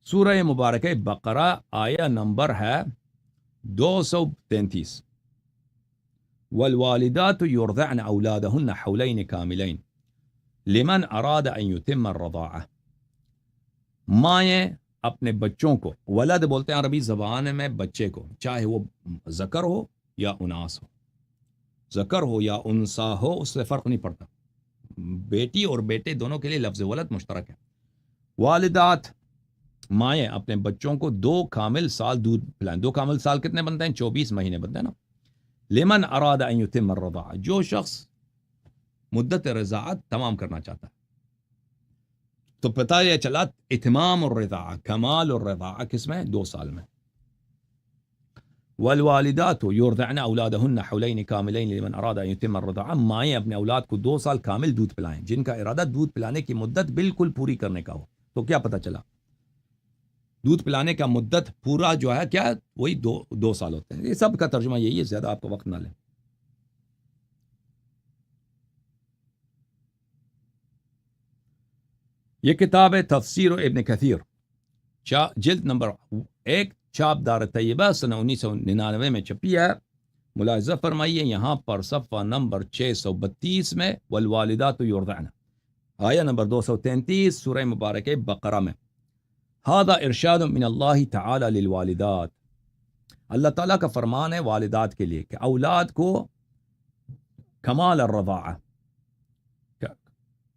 سورہ مبارکہ بقرہ آیہ نمبر ہے 233. والوالدات يرضعن اولادهن حولين كاملين لمن اراد ان يتم الرضاعة. مائیں اپنے بچوں کو، ولد بولتے ہیں عربی زبان میں بچے کو، چاہے وہ ذکر ہو یا اناس ہو، ذکر ہو یا انسا ہو، اس سے فرق نہیں پڑتا. بیٹی اور بیٹے دونوں کے لیے لفظ ولد مشترک ہے. والدات مائیں اپنے بچوں کو 2 کامل سال دودھ پلائیں. 2 کامل سال کتنے بنتے ہیں؟ 24 مہینے بنتے ہیں نا. لمن اراد ان یتم الرضاعہ، جو شخص مدت رضاعت تمام کرنا چاہتا ہے. تو پتہ یہ چلا اتمام الرضاعہ، کمال الرضاعہ کس میں؟ 2 سال میں. والوالدات یرضعن اولادهن حولین کاملین لمن اراد ان یتم الرضاعہ، مائیں اپنے اولاد کو 2 سال کامل دودھ پلائیں جن کا ارادہ دودھ پلانے کی مدت بالکل پوری کرنے کا ہو. تو کیا پتہ چلا؟ دودھ پلانے کا مدت پورا جو ہے کیا، وہی 2 سال ہوتے ہیں. یہ سب کا ترجمہ یہی ہے، زیادہ آپ کا وقت نہ لیں. یہ کتاب ہے تفسیر ابن کثیر، جلد نمبر 1، چھاپ دار طیبہ سنہ 1999 میں چھپی ہے. ملاحظہ فرمائیے یہاں پر صفحہ نمبر 632 میں والوالدات یرضعن، آیہ نمبر 233 سورہ مبارکہ بقرہ میں. ھذا ارشاد من اللہ تعالی للوالدات، اللہ تعالیٰ کا فرمان ہے والدات کے لیے کہ اولاد کو کمال الرضاعہ،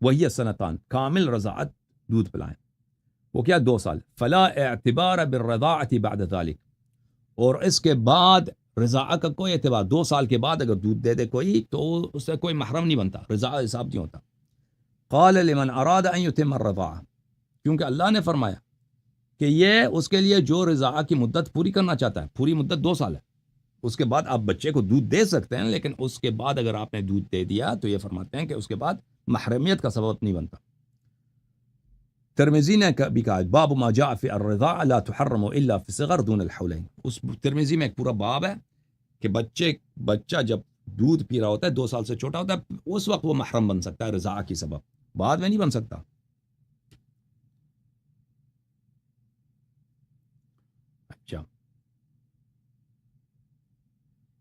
وہی سنتان، کامل رضاعت دودھ پلائیں. وہ کیا؟ 2 سال. فلا اعتبار بالرضاعت بعد ذلك، اور اس کے بعد رضاعت کا کوئی اعتبار، 2 سال کے بعد اگر دودھ دے دے کوئی تو اس سے کوئی محرم نہیں بنتا، رضاعت حساب نہیں ہوتا. قال لمن اراد ان يتم الرضاعہ، کیونکہ اللہ نے فرمایا کہ یہ اس کے لیے جو رضاعت کی مدت پوری کرنا چاہتا ہے، پوری مدت 2 سال ہے. اس کے بعد آپ بچے کو دودھ دے سکتے ہیں، لیکن اس کے بعد اگر آپ نے دودھ دے دیا تو یہ فرماتے ہیں کہ اس کے بعد محرمیت کا سبب نہیں بنتا. ترمذی نے بھی کہا باب ما جاء فی الرضاعہ لا تحرم الا فی صغر دون الحولین. اس ترمذی میں ایک پورا باب ہے کہ بچہ جب دودھ پی رہا ہوتا ہے 2 سال سے چھوٹا ہوتا ہے، اس وقت وہ محرم بن سکتا ہے رضاعت کی سبب، بعد میں نہیں بن سکتا. اچھا،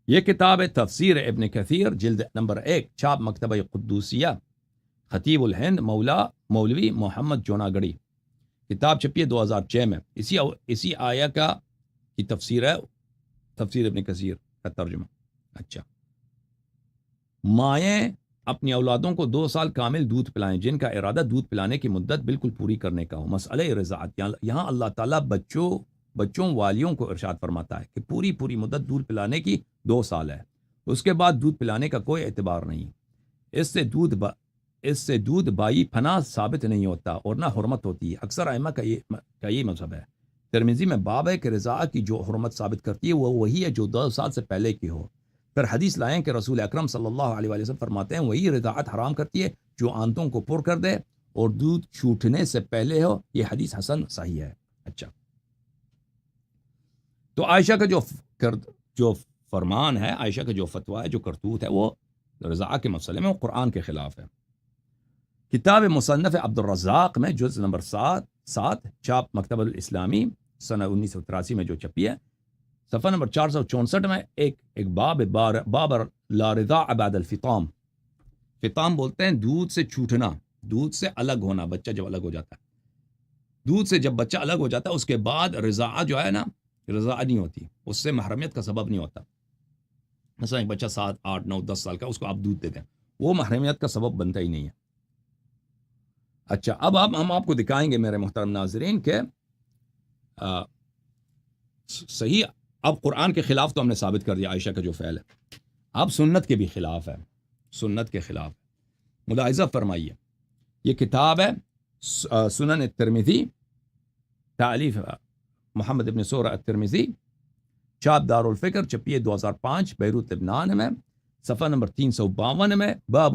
یہ کتاب ہے تفسیر ابن کثیر، جلد نمبر 1، چھاپ مکتبہ قدوسیہ، خطیب الہند مولوی محمد جوناگڑی. کتاب چھپی ہے 2006 میں. اسی آیہ کی تفسیر ہے، تفسیر ابن کثیر کا ترجمہ. اچھا، مائیں اپنی اولادوں کو 2 سال کامل دودھ پلائیں جن کا ارادہ دودھ پلانے کی مدت بالکل پوری کرنے کا ہو. مسئلہ رضاعت، یہاں اللہ تعالیٰ بچوں والیوں کو ارشاد فرماتا ہے کہ پوری مدت دودھ پلانے کی 2 سال ہے، اس کے بعد دودھ پلانے کا کوئی اعتبار نہیں. اس سے دودھ بائی پناہ ثابت نہیں ہوتا اور نہ حرمت ہوتی ہے. اکثر ائمہ کا یہ مذہب ہے. ترمذی میں باب ہے کہ رضاعت کی جو حرمت ثابت کرتی ہے وہ وہی ہے جو 2 سال سے پہلے کی ہو. پھر حدیث لائیں کہ رسول اکرم صلی اللہ علیہ وسلم فرماتے ہیں وہی رضاعت حرام کرتی ہے جو آنتوں کو پر کر دے اور دودھ چھوٹنے سے پہلے ہو. یہ حدیث حسن صحیح ہے. اچھا، تو عائشہ کا جو فرمان ہے، عائشہ کا جو فتویٰ ہے، جو کرتوت ہے، وہ رضاعت کے مسئلے میں وہ قرآن کے خلاف ہے. کتاب مصنف عبد الرزاق میں جز نمبر 7 چاپ مکتبہ الاسلامی سنہ 1983 میں جو چھپی ہے، صفحہ نمبر 464 میں ایک باب لا رضاع بعد الفطام. فطام بولتے ہیں دودھ سے چھوٹنا، دودھ سے الگ ہونا، بچہ جب الگ ہو جاتا ہے. دودھ سے جب بچہ الگ ہو جاتا ہے اس کے بعد رضاع جو ہے نا، رضاع نہیں ہوتی، اس سے محرمیت کا سبب نہیں ہوتا. مثلا ایک بچہ 7 8 9 10 سال کا، اس کو آپ دودھ دیتے ہیں، وہ محرمیت کا سبب بنتا ہی نہیں ہے. اچھا، اب ہم آپ کو دکھائیں گے میرے محترم ناظرین کہ صحیح. اب قرآن کے خلاف تو ہم نے ثابت کر دیا عائشہ کا جو فعل ہے، اب سنت کے بھی خلاف ہے، سنت کے خلاف. ملاحظہ فرمائیے، یہ کتاب ہے سنن الترمذی، تالیف محمد ابن سورہ الترمذی، چاپ دار الفکر، چھپی ہے 2005 بیروت لبنان میں، صفحہ نمبر 352 میں. باب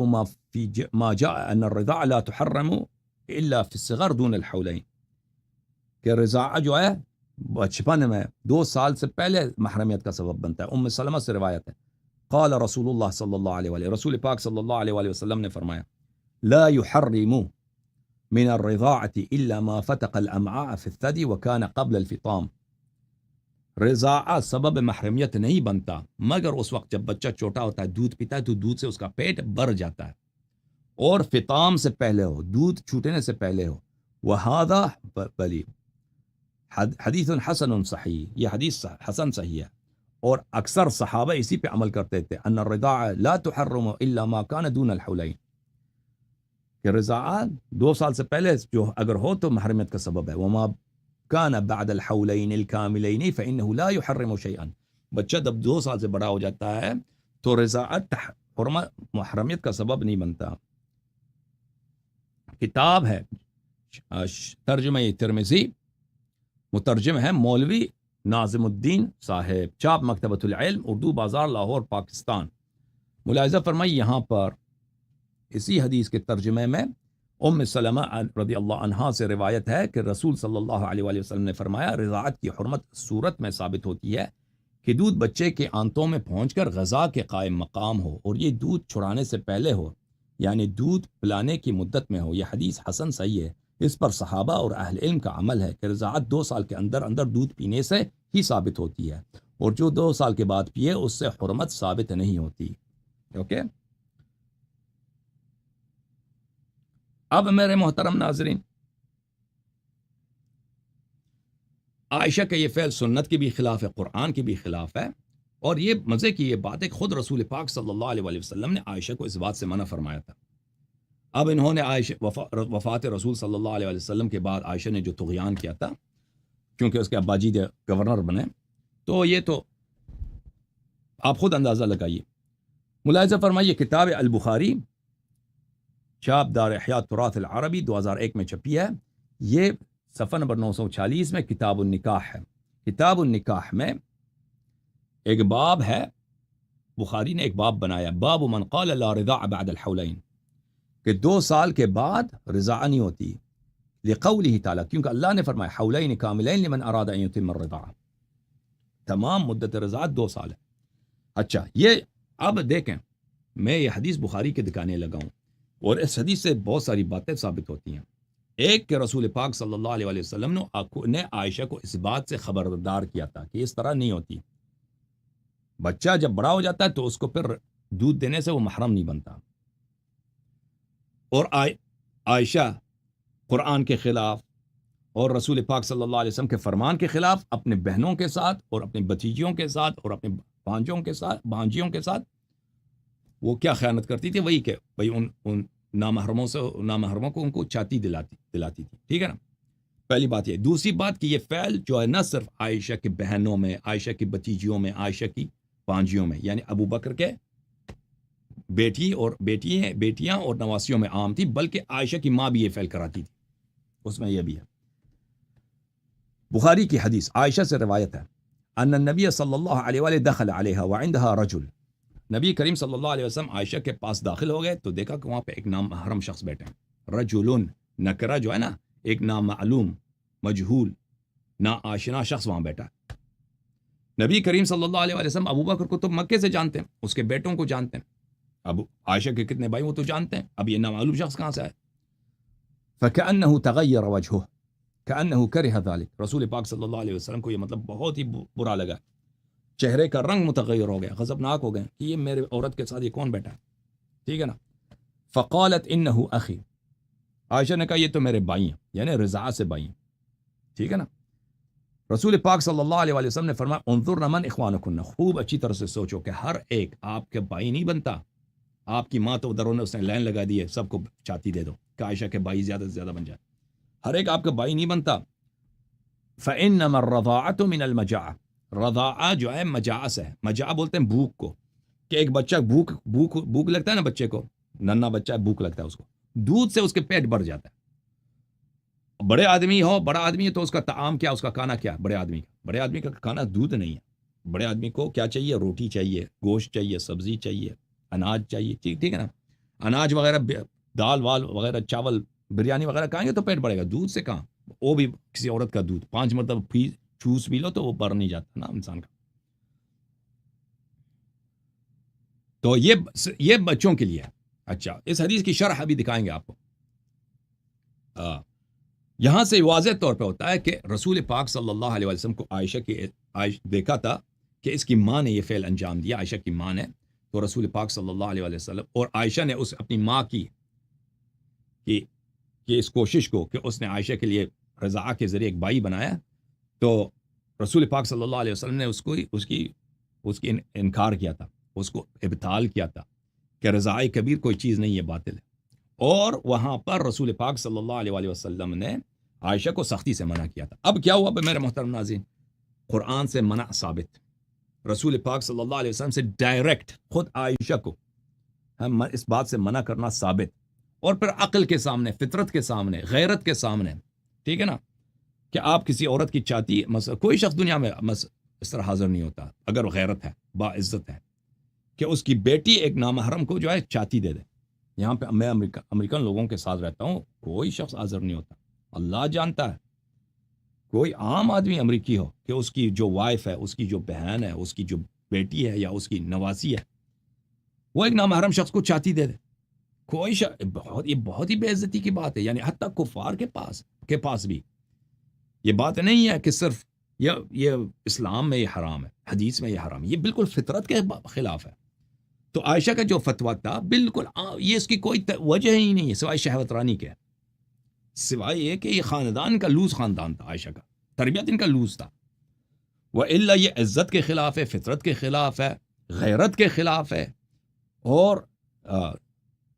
ما جاء ان الرضاع لا تحرم الا في الصغر دون الحولین، کہ رضاع جو ہے بچپن میں 2 سال سے پہلے محرمیت کا سبب بنتا ہے. ام سلمہ سے روایت ہے، قال رسول اللہ صلی اللہ علیہ وآلہ، رسول پاک صلی اللہ علیہ وآلہ وسلم نے فرمایا، لا يحرم من الرضاعة الا ما فتق الامعاء في الثدي وكان قبل الفطام. رضاع سبب محرمیت نہیں بنتا مگر اس وقت جب بچہ چھوٹا ہوتا ہے، دودھ پیتا ہے تو دودھ سے اس کا پیٹ بھر جاتا ہے، اور فطام سے پہلے ہو، دودھ چھوٹنے سے پہلے ہو. وهذا بلی حدیث حسن صحیح، یہ حدیث حسن صحیح ہے، اور اکثر صحابہ اسی پہ عمل کرتے تھے. ان الرضاع لا تحرم الا ما كان دون الحولین، کہ رضاع 2 سال سے پہلے جو اگر ہو تو محرمیت کا سبب ہے. وما كان بعد الحولین الكاملین فانه لا يحرم شيئا، بچہ جب 2 سال سے بڑا ہو جاتا ہے تو رضاعت محرمیت کا سبب نہیں بنتا. کتاب ہے ترجمہ ترمذی، مترجم ہے مولوی ناظم الدین صاحب، چاپ مکتبۃ العلم، اردو بازار، لاہور، پاکستان. ملاحظہ فرمائی، یہاں پر اسی حدیث کے ترجمے میں ام سلمہ رضی اللہ عنہا سے روایت ہے کہ رسول صلی اللہ علیہ وآلہ وسلم نے فرمایا، رضاعت کی حرمت صورت میں ثابت ہوتی ہے کہ دودھ بچے کے آنتوں میں پہنچ کر غذا کے قائم مقام ہو، اور یہ دودھ چھڑانے سے پہلے ہو، یعنی دودھ پلانے کی مدت میں ہو. یہ حدیث حسن صحیح ہے. اس پر صحابہ اور اہل علم کا عمل ہے کہ رضاعت 2 سال کے اندر دودھ پینے سے ہی ثابت ہوتی ہے، اور جو 2 سال کے بعد پیے اس سے حرمت ثابت نہیں ہوتی. اوکے، اب میرے محترم ناظرین، عائشہ کا یہ فعل سنت کے بھی خلاف ہے، قرآن کے بھی خلاف ہے. اور یہ مزے کی یہ بات ہے کہ خود رسول پاک صلی اللہ علیہ وآلہ وسلم نے عائشہ کو اس بات سے منع فرمایا تھا. اب انہوں نے عائشہ وفات رسول صلی اللہ علیہ وسلم کے بعد عائشہ نے جو طغیان کیا تھا، کیونکہ اس کے ابا جی گورنر بنے، تو یہ تو آپ خود اندازہ لگائیے. ملاحظہ فرمائیے، کتاب البخاری، چاپ دار احیاء تراث العربی، 2001 میں چھپی ہے. یہ صفحہ نمبر 946 میں کتاب النکاح ہے. کتاب النکاح میں ایک باب ہے، بخاری نے ایک باب بنایا، باب من قال لا رضاع بعد الحولین، کہ 2 سال کے بعد رضاع نہیں ہوتی، لقوله تعالی، کیونکہ اللہ نے فرمایا حولین کاملین لمن اراد ان یتم الرضاع، تمام مدت رضاعت 2 سال ہے. اچھا، یہ اب دیکھیں، میں یہ حدیث بخاری کے دکھانے لگا ہوں، اور اس حدیث سے بہت ساری باتیں ثابت ہوتی ہیں. ایک کہ رسول پاک صلی اللہ علیہ وآلہ وسلم نے عائشہ کو اس بات سے خبردار کیا تھا کہ اس طرح نہیں ہوتی، بچہ جب بڑا ہو جاتا ہے تو اس کو پھر دودھ دینے سے وہ محرم نہیں بنتا. اور عائشہ قرآن کے خلاف اور رسول پاک صلی اللہ علیہ وسلم کے فرمان کے خلاف اپنے بہنوں کے ساتھ اور اپنی بھتیجیوں کے ساتھ اور اپنے بھانجیوں کے ساتھ وہ کیا خیانت کرتی تھی، وہی کہ بھئی ان نامحرموں کو ان کو چاتی دلاتی تھی. ٹھیک ہے نا، پہلی بات یہ. دوسری بات کہ یہ فعل جو ہے نہ صرف عائشہ کی بہنوں میں، عائشہ کی بھتیجیوں میں، عائشہ کی بھانجیوں میں، یعنی ابو بکر کے بیٹیاں اور نواسیوں میں عام تھی، بلکہ عائشہ کی ماں بھی یہ فعل کراتی تھی، اس میں یہ بھی ہے. بخاری کی حدیث، عائشہ سے روایت ہے، ان النبی صلی اللہ علیہ وآلہ دخل علیہا وعندها رجل، نبی کریم صلی اللہ علیہ وسلم عائشہ کے پاس داخل ہو گئے تو دیکھا کہ وہاں پہ ایک نامحرم شخص بیٹھے ہیں. رجل، نکرہ جو ہے نا، ایک نامعلوم، مجہول، ناآشنا شخص وہاں بیٹھا. نبی کریم صلی اللہ علیہ وسلم ابو بکر کو تو مکے سے جانتے ہیں، اس کے بیٹوں کو جانتے ہیں، اب عائشہ کے کتنے بھائی وہ تو جانتے ہیں، اب یہ نامعلوم شخص کہاں سے آئے. فكأنه تغير وجهه كأنه كره ذلك. رسول پاک صلی اللہ علیہ وسلم کو یہ مطلب بہت ہی برا لگا، چہرے کا رنگ متغیر ہو گیا، غضبناک ہو گئے کہ یہ میرے عورت کے ساتھ یہ کون بیٹھا ہے، ٹھیک ہے نا. فقالت انه اخی، عائشہ نے کہا یہ تو میرے بھائی ہیں، یعنی رضاع سے بھائی ہیں، ٹھیک ہے نا. رسول پاک صلی اللہ علیہ وسلم نے فرمایا انظرن من اخوانکن، خوب اچھی طرح سے سوچو کہ ہر ایک آپ کے بھائی نہیں بنتا. آپ کی ماں تو ادھر اس نے لائن لگا دی ہے، سب کو چاتی دے دو کہ عائشہ کے بھائی زیادہ سے زیادہ بن جائے، ہر ایک آپ کا بھائی نہیں بنتا. فإنما الرضاعة من المجاعة، رضاعہ جو ہے مجاعہ سے ہے. مجاعہ بولتے ہیں بھوک کو، کہ ایک بچہ بھوک لگتا ہے نا، بچے کو، ننا بچہ بھوک لگتا ہے، اس کو دودھ سے اس کے پیٹ بھر جاتا ہے. بڑے آدمی ہو، بڑا آدمی ہے تو اس کا طعام کیا، اس کا کھانا کیا، بڑے آدمی کا کھانا دودھ نہیں ہے. بڑے آدمی کو کیا چاہیے، روٹی چاہیے، گوشت چاہیے، سبزی چاہیے، اناج چاہیے، ٹھیک ہے نا. اناج وغیرہ، دال وال وغیرہ، چاول، بریانی وغیرہ کھائیں گے تو پیٹ بڑھے گا. دودھ سے کہاں، وہ بھی کسی عورت کا دودھ 5 مرتبہ چوس پی لو تو وہ بھر نہیں جاتا نا انسان کا. تو یہ بچوں کے لیے. اچھا، اس حدیث کی شرح ابھی دکھائیں گے آپ کو. یہاں سے واضح طور پہ ہوتا ہے کہ رسول پاک صلی اللہ علیہ وسلم کو عائشہ دیکھا تھا کہ اس کی ماں نے یہ فعل انجام دیا، عائشہ کی ماں نے. تو رسول پاک صلی اللہ علیہ وسلم اور عائشہ نے اپنی ماں کی اس کوشش کو کہ اس نے عائشہ کے لیے رضاع کے ذریعے ایک بھائی بنایا، تو رسول پاک صلی اللہ علیہ وسلم نے اس کی انکار کیا تھا، اس کو ابطال کیا تھا کہ رضاع کبیر کوئی چیز نہیں ہے، باطل ہے. اور وہاں پر رسول پاک صلی اللہ علیہ وسلم نے عائشہ کو سختی سے منع کیا تھا. اب کیا ہوا میرے محترم ناظرین، قرآن سے منع ثابت، رسول پاک صلی اللہ علیہ وسلم سے ڈائریکٹ خود عائشہ کو اس بات سے منع کرنا ثابت، اور پھر عقل کے سامنے، فطرت کے سامنے، غیرت کے سامنے، ٹھیک ہے نا، کہ آپ کسی عورت کی چاہتی، کوئی شخص دنیا میں اس طرح حاضر نہیں ہوتا اگر غیرت ہے، باعزت ہے، کہ اس کی بیٹی ایک نامحرم کو جو ہے چاہتی دے دے. یہاں پہ میں امریکن لوگوں کے ساتھ رہتا ہوں، کوئی شخص حاضر نہیں ہوتا، اللہ جانتا ہے. کوئی عام آدمی امریکی ہو کہ اس کی جو وائف ہے، اس کی جو بہن ہے، اس کی جو بیٹی ہے یا اس کی نواسی ہے، وہ ایک نامحرم شخص کو چاہتی دے دے، کوئی یہ بہت ہی بے عزتی کی بات ہے. یعنی حتیٰ کفار کے پاس بھی یہ بات نہیں ہے کہ صرف یہ اسلام میں یہ حرام ہے، حدیث میں یہ حرام ہے، یہ بالکل فطرت کے خلاف ہے. تو عائشہ کا جو فتویٰ تھا بالکل یہ اس کی کوئی وجہ ہی نہیں ہے سوائے شہوت رانی کے، سوائے یہ کہ یہ خاندان کا لوز خاندان تھا، عائشہ کا تربیت ان کا لوز تھا. وَإِلَّا یہ عزت کے خلاف ہے، فطرت کے خلاف ہے، غیرت کے خلاف ہے،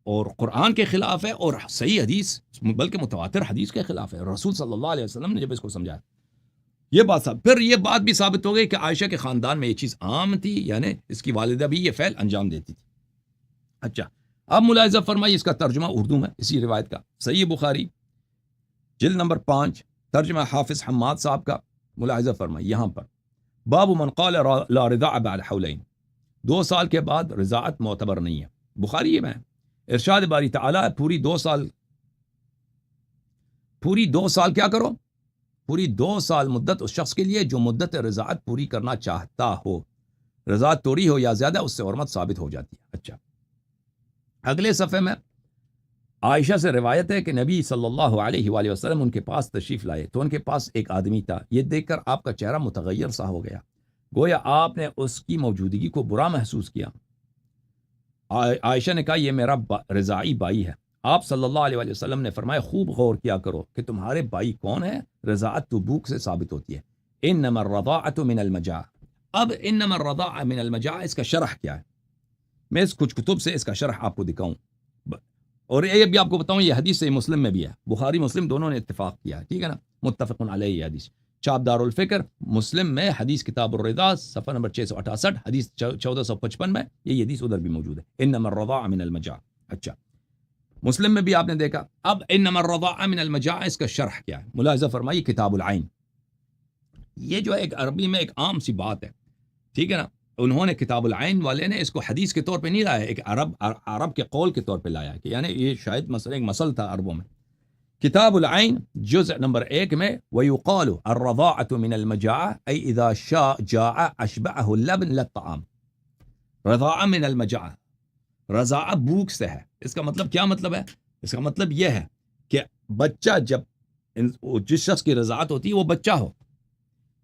اور قرآن کے خلاف ہے، اور صحیح حدیث بلکہ متواتر حدیث کے خلاف ہے. رسول صلی اللہ علیہ وسلم نے جب اس کو سمجھایا، یہ بات پھر یہ بات بھی ثابت ہو گئی کہ عائشہ کے خاندان میں یہ چیز عام تھی، یعنی اس کی والدہ بھی یہ فعل انجام دیتی تھی. اچھا، اب ملاحظہ فرمائیے اس کا ترجمہ اردو میں اسی روایت کا، صحیح بخاری جلد نمبر 5، ترجمہ حافظ حماد صاحب کا. ملاحظہ فرمائیے یہاں پر، باب من قال لا رضاع بعد حولین، 2 سال کے بعد رضاعت معتبر نہیں ہے. بخاری میں ارشاد باری تعالیٰ پوری 2 سال کیا کرو، پوری 2 سال مدت اس شخص کے لیے جو مدت رضاعت پوری کرنا چاہتا ہو، رضاعت توڑی ہو یا زیادہ، اس سے حرمت ثابت ہو جاتی ہے. اچھا، اگلے صفحے میں عائشہ سے روایت ہے کہ نبی صلی اللہ علیہ وآلہ وسلم ان کے پاس تشریف لائے تو ان کے پاس ایک آدمی تھا. یہ دیکھ کر آپ کا چہرہ متغیر سا ہو گیا، گویا آپ نے اس کی موجودگی کو برا محسوس کیا. عائشہ نے کہا یہ میرا رضاعی بھائی ہے. آپ صلی اللہ علیہ وآلہ وسلم نے فرمایا خوب غور کیا کرو کہ تمہارے بھائی کون ہیں، رضاعت تو بھوک سے ثابت ہوتی ہے. انما الرضاعة من المجاع. اب انما الرضاعة من المجاع اس کا شرح کیا ہے، میں اس کچھ کتب سے اس کا شرح آپ کو دکھاؤں، اور یہ بھی آپ کو بتاؤں یہ حدیث صحیح مسلم میں بھی ہے، بخاری مسلم دونوں نے اتفاق کیا ہے، ٹھیک ہے نا، متفق علیہ یہ حدیث. چاپ دار الفکر مسلم میں حدیث کتاب الرضاع صفحہ نمبر 668، حدیث 1455 میں یہ حدیث ادھر بھی موجود ہے، انما الرضاع من المجاع. اچھا، مسلم میں بھی آپ نے دیکھا. اب انما الرضاع من المجاع اس کا شرح کیا ہے، ملاحظہ فرمائیے کتاب العین. یہ جو ایک عربی میں ایک عام سی بات ہے، ٹھیک ہے نا، انہوں نے کتاب العین والے نے اس کو حدیث کے طور پہ نہیں لایا، ایک عرب کے قول کے طور پہ لایا، کہ یعنی یہ شاید مثلا ایک مسل تھا عربوں میں. کتاب العین جزء نمبر 1 میں وَيُقَالُ الرَّضَاعَةُ مِنَ الْمَجَاعَةِ أَيْ إِذَا جَاعَ أَشْبَعَهُ اللَّبْنُ لَلطَّعَامِ. رضاع من المجاعة، رضاع بھوک سے ہے. اس کا مطلب کیا مطلب ہے؟ اس کا مطلب یہ ہے کہ بچہ جب جس شخص کی رضاعت ہوتی ہے وہ بچہ ہو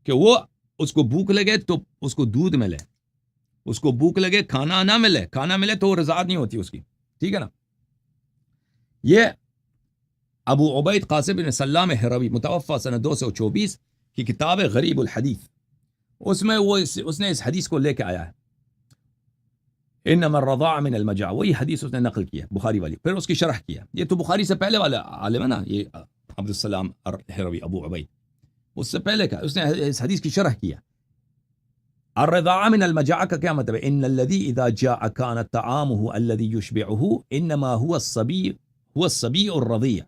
کہ وہ اس کو بھوک لگے تو اس کو دودھ ملے، اس کو بھوک لگے کھانا نہ ملے، کھانا ملے تو وہ رضاعت نہیں ہوتی اس کی، ٹھیک ہے نا. یہ ابو عبید قاسم بن سلام ہروی متوفى سنہ 224 کی کتاب غریب الحدیث، اس میں اس نے اس حدیث کو لے کے آیا ہے، انما الرضاع من المجاع، وہی حدیث اس نے نقل کیا بخاری والی، پھر اس کی شرح کیا. یہ تو بخاری سے پہلے والا عالم ہے نا، یہ عبد السلام ہروی ابو عبید، اس سے پہلے کا اس نے اس حدیث کی شرح کیا. الرضاع من المجاع کا کیا مطلب ہے؟ ان الذي اذا جاء كان طعامه الذي يشبعه انما هو الصبي الرضيع.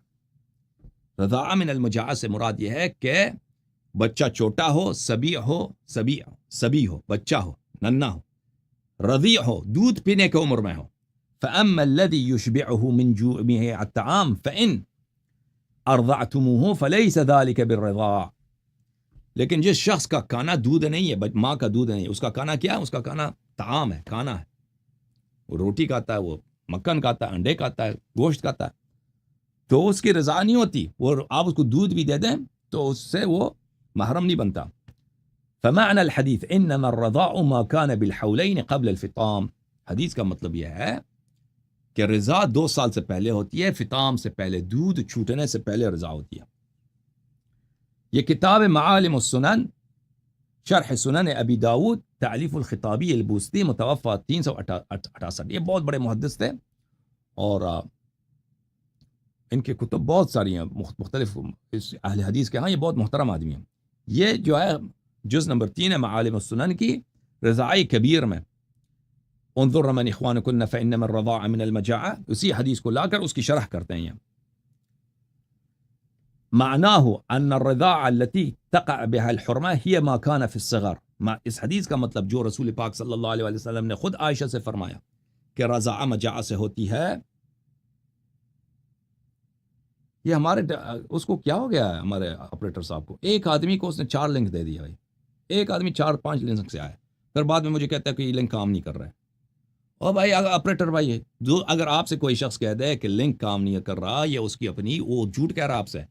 رضاع من المجاع سے مراد یہ ہے کہ بچہ چھوٹا ہو، صبی ہو، بچہ ہو، ننھا ہو، رضیع ہو، دودھ پینے کی عمر میں ہو. فاما الذي يشبعه من جوعه الطعام فان ارضعتموه فليس ذلك بالرضاع. لیکن جس شخص کا کھانا دودھ نہیں ہے، ماں کا دودھ نہیں ہے، اس کا کھانا کیا ہے؟ اس کا کھانا طعام ہے، کھانا ہے. وہ روٹی کھاتا ہے، وہ مکھن کھاتا ہے، انڈے کھاتا ہے، گوشت کھاتا ہے، تو اس کی رضا نہیں ہوتی. وہ آپ اس کو دودھ بھی دے دیں تو اس سے وہ محرم نہیں بنتا. فمعنى الحديث انما الرضاع ما كان بالحولين قبل الفطام. حدیث کا مطلب یہ ہے کہ رضا 2 سال سے پہلے ہوتی ہے، فطام سے پہلے، دودھ چھوٹنے سے پہلے رضا ہوتی ہے. یہ کتاب معالم السنن شرح سنن ابی داود تالیف الخطابی البوستی متوفى 368. یہ بہت بڑے محدث تھے اور ان کے کتب بہت ساری ہیں مختلف اہل حدیث کے ہاں، یہ بہت محترم آدمی ہیں. یہ جو ہے جز نمبر 3 ہے معالم السنن کی رضاعی کبیر میں. انظر من اخوانکن فانما الرضاع من المجاعة، اسی حدیث کو لا کر اس کی شرح کرتے ہیں. معناه ان الرضاعة التي تقع بها الحرمة هي ما كان في الصغر. اس حدیث کا مطلب جو رسول پاک صلی اللہ علیہ وسلم نے خود عائشہ سے فرمایا کہ رضاعہ مجاعہ سے ہوتی ہے. یہ ہمارے اس کو کیا ہو گیا ہے ہمارے آپریٹر صاحب کو، ایک آدمی کو اس نے 4 لنک دے دیا بھائی، ایک آدمی 4-5 لنک سے آیا، پھر بعد میں مجھے کہتا ہے کہ یہ لنک کام نہیں کر رہا ہے. اور بھائی آپریٹر بھائی، جو اگر آپ سے کوئی شخص کہہ دے کہ لنک کام نہیں کر رہا، یہ اس کی اپنی وہ جھوٹ کہہ رہا آپ سے.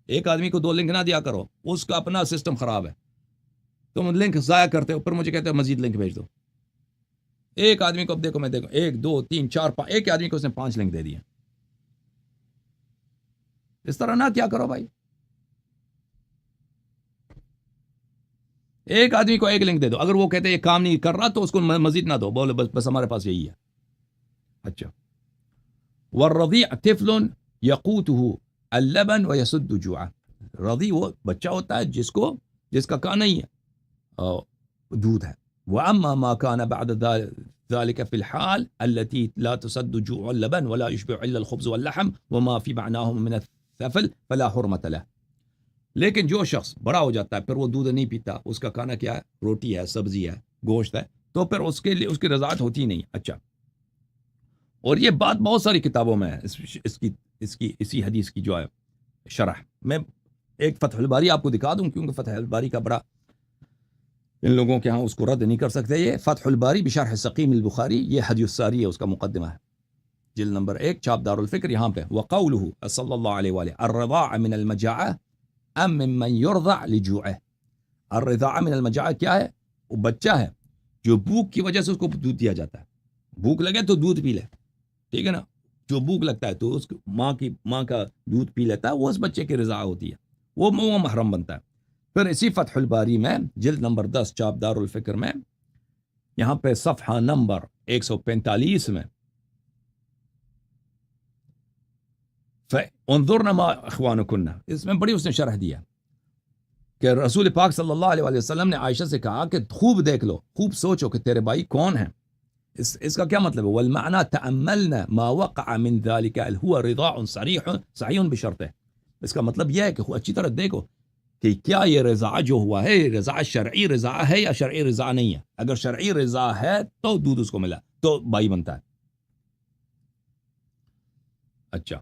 ایک آدمی کو 2 لنک نہ دیا کرو، اس کا اپنا سسٹم خراب ہے. تم لنک ضائع کرتے ہو، پھر مجھے کہتے ہو مزید لنک بھیج دو. ایک آدمی کو اب دیکھو، میں دیکھو 1 2 3 4 5، ایک آدمی کو اس نے 5 لنک دے دیے. اس طرح نہ کیا کرو بھائی. ایک آدمی کو 1 لنک دے دو، اگر وہ کہتے ہیں یہ کام نہیں کر رہا تو اس کو مزید نہ دو، بولو بس ہمارے پاس یہی ہے. اچھا. والرضيع طفل يقوته اللبن ويسد جوعه. رضیع وہ بچہ ہوتا ہے جس کا کھانا نہیں ہے، دودھ ہے. واما ما كان بعد ذلك في الحال التي لا تسد جوع اللبن ولا يشبع الا الخبز واللحم وما في معناهم من الثفل فلا حرمة له. لیکن جو شخص بڑا ہو جاتا ہے پھر وہ دودھ نہیں پیتا، اس کا کھانا کیا ہے؟ روٹی ہے، سبزی ہے، گوشت ہے، تو پھر اس کے لیے اس کی رضاعت ہوتی نہیں. اچھا. اور یہ بات بہت ساری کتابوں میں ہے اسی حدیث کی جو ہے شرح. میں ایک فتح الباری آپ کو دکھا دوں، کیونکہ فتح الباری کا بڑا ان لوگوں کے ہاں اس کو رد نہیں کر سکتے. یہ فتح الباری بشرح سقیم البخاری، یہ حدیث الساری ہے، اس کا مقدمہ ہے، جلد نمبر 1، چھاپ دار الفکر. یہاں پہ وقوله صلی اللہ علیہ وآلہ الرضاع من المجاعة ام ممن يرضع لجوعه. الرضاع من المجاعة کیا ہے؟ وہ بچہ ہے جو بھوک کی وجہ سے اس کو دودھ دیا جاتا ہے. بھوک لگے تو دودھ پی لے، ٹھیک ہے نا. جو بھوک لگتا ہے تو اس ماں کا دودھ پی لیتا ہے، وہ اس بچے کی رضاع ہوتی ہے، وہ محرم بنتا ہے. پھر اسی فتح الباری میں جلد نمبر 10 چھاپ دار الفکر میں یہاں پہ صفحہ نمبر 145 میں انظرنا ما اخوانکن، اس میں بڑی اس نے شرح دیا کہ رسول پاک صلی اللہ علیہ وسلم نے عائشہ سے کہا کہ خوب دیکھ لو، خوب سوچو کہ تیرے بھائی کون ہیں. اس کا کیا مطلب ہے؟ والمعنى تأملنا ما وقع من ذلك هو رضاع صحیح بشرطه. اس کا مطلب یہ ہے کہ اچھی طرح دیکھو کہ کیا یہ رضاع جو ہوا ہے رضاع شرعی رضاع ہے یا شرعی رضاع نہیں ہے. اگر شرعی رضاع ہے تو دودھ اس کو ملا تو بھائی بنتا ہے. اچھا.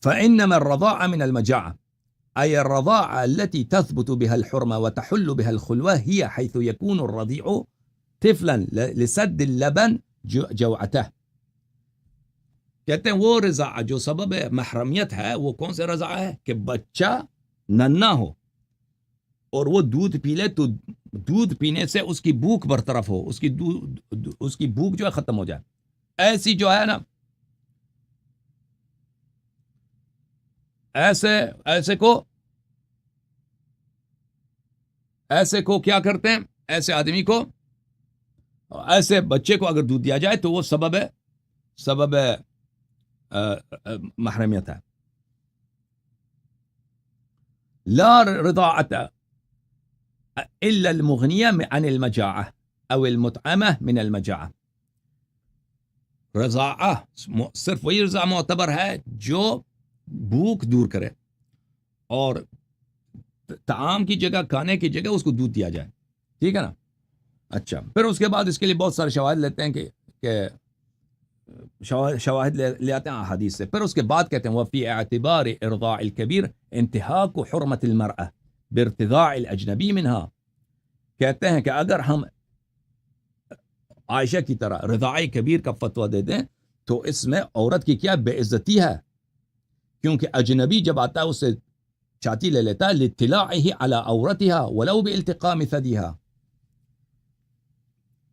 فإنما الرضاع من المجاعة أي الرضاعة التي تثبت بها الحرمة وتحل بها الخلوة هي حيث يكون الرضيع طفلا لسد اللبن جوعته. کہتے ہیں وہ رضا جو سبب محرمیت ہے وہ کون سے رضا ہے کہ بچہ ننھا ہو اور وہ دودھ پی لے تو دودھ پینے سے اس کی بھوک برطرف ہو، اس کی بھوک جو ہے ختم ہو جائے. ایسی جو ہے نا ایسے کو کیا کرتے ہیں، ایسے آدمی کو، ایسے بچے کو اگر دودھ دیا جائے تو وہ سبب محرمیت ہے. لا رضاعت الا المغنیہ عن المجاعہ او المطعمہ من المجاعہ. رضاعہ صرف وہی رضا معتبر ہے جو بھوک دور کرے اور طعام کی جگہ، کھانے کی جگہ اس کو دودھ دیا جائے. ٹھیک ہے نا. اچھا، پھر اس کے بعد اس کے لیے بہت سارے شواہد لیتے ہیں کہ شواہد لے آتے ہیں احادیث سے. پھر اس کے بعد کہتے ہیں وفی اعتبار ارضاع الکبیر انتہاک حرمت المرأة بارتضاع الاجنبی منها. کہتے ہیں کہ اگر ہم عائشہ کی طرح رضاع کبیر کا فتویٰ دے دیں تو اس میں عورت کی کیا بے عزتی ہے، کیونکہ اجنبی جب آتا ہے اس سے چھاتی لے لیتا ہے لاطلاعہ علی عورتها ولو بالتقام ثدیها.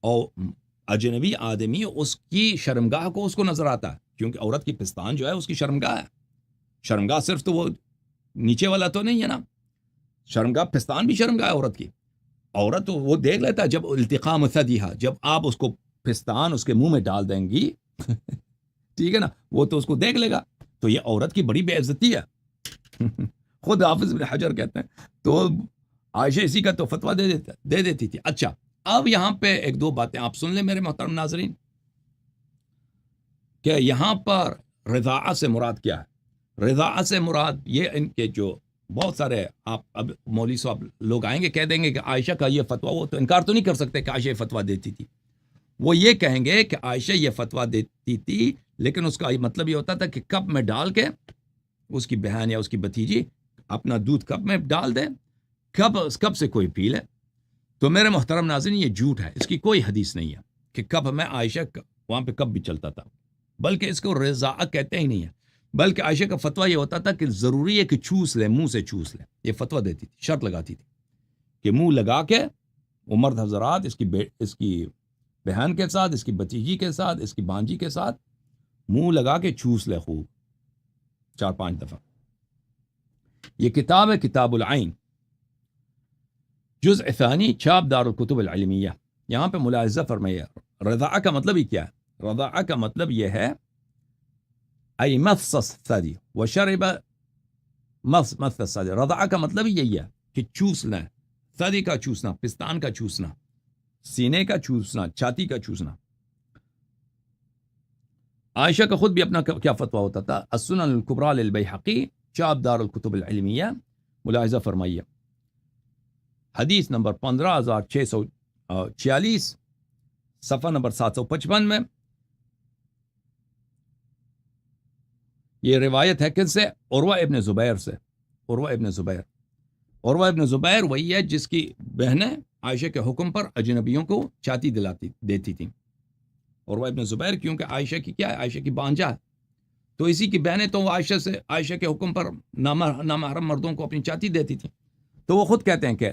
اور اجنبی آدمی اس کی شرمگاہ کو اس کو نظر آتا ہے، کیونکہ عورت کی پستان جو ہے اس کی شرمگاہ ہے. شرمگاہ صرف تو وہ نیچے والا تو نہیں ہے نا، شرمگاہ پستان بھی شرمگاہ ہے عورت کی. عورت تو وہ دیکھ لیتا ہے جب التقام ثدیها، جب آپ اس کو پستان اس کے منہ میں ڈال دیں گی ٹھیک ہے نا، وہ تو اس کو دیکھ لے گا. تو یہ عورت کی بڑی بے عزتی ہے. خود حافظ بن حجر کہتے ہیں. تو عائشہ اسی کا تو فتویٰ دے دیتی تھی. اچھا، اب یہاں پہ ایک دو باتیں آپ سن لیں میرے محترم ناظرین، کہ یہاں پر رضاعہ سے مراد کیا ہے. رضاعہ سے مراد یہ ان کے جو بہت سارے آپ اب مولوی صاحب لوگ آئیں گے کہہ دیں گے کہ عائشہ کا یہ فتویٰ، وہ تو انکار تو نہیں کر سکتے کہ عائشہ یہ فتویٰ دیتی تھی. وہ یہ کہیں گے کہ عائشہ یہ فتویٰ دیتی تھی، لیکن اس کا مطلب یہ ہوتا تھا کہ کپ میں ڈال کے اس کی بہن یا اس کی بھتیجی اپنا دودھ کپ میں ڈال دے، کپ سے کوئی پی لے. تو میرے محترم ناظرین یہ جھوٹ ہے، اس کی کوئی حدیث نہیں ہے کہ کپ میں عائشہ وہاں پہ کپ بھی چلتا تھا، بلکہ اس کو رضاعہ کہتے ہی نہیں ہے. بلکہ عائشہ کا فتویٰ یہ ہوتا تھا کہ ضروری ہے کہ چوس لے، منہ سے چوس لے. یہ فتویٰ دیتی تھی، شرط لگاتی تھی کہ منہ لگا کے وہ مرد حضرات اس کی بہن کے ساتھ، اس کی بھتیجی کے ساتھ، اس کی بانجی کے ساتھ منہ لگا کے چوس لے خوب 4-5 دفعہ. یہ کتاب ہے کتاب العین، جزء ثانی، چھاپ دار الکتب العلمیہ. یہاں پہ ملاحظہ فرمائیے رضاعہ کا مطلب ہی کیا ہے. رضاعہ کا مطلب یہ ہے ای مص الثدی وشرب مص الثدی. رضاعہ کا مطلب ہی یہی ہے کہ چوسنا، ثدی کا چوسنا، پستان کا چوسنا، سینے کا چوسنا، چھاتی کا چوسنا. عائشہ کا خود بھی اپنا کیا فتویٰ ہوتا تھا. السنن الکبریٰ للبیہقی، چھاپ دار الکتب العلمیہ. ملاحظہ فرمائیے حدیث نمبر 15646، صفحہ نمبر 755 میں یہ روایت ہے کس سے؟ عروہ ابن زبیر سے. عروہ ابن زبیر وہی ہے جس کی بہنیں عائشہ کے حکم پر اجنبیوں کو چھاتی دیتی تھیں. عروہ ابن زبیر کیونکہ عائشہ کی کیا ہے، عائشہ کی بانجا ہے، تو اسی کی بہنیں تو وہ عائشہ کے حکم پر نامحرم مردوں کو اپنی چھاتی دیتی تھیں. تو وہ خود کہتے ہیں کہ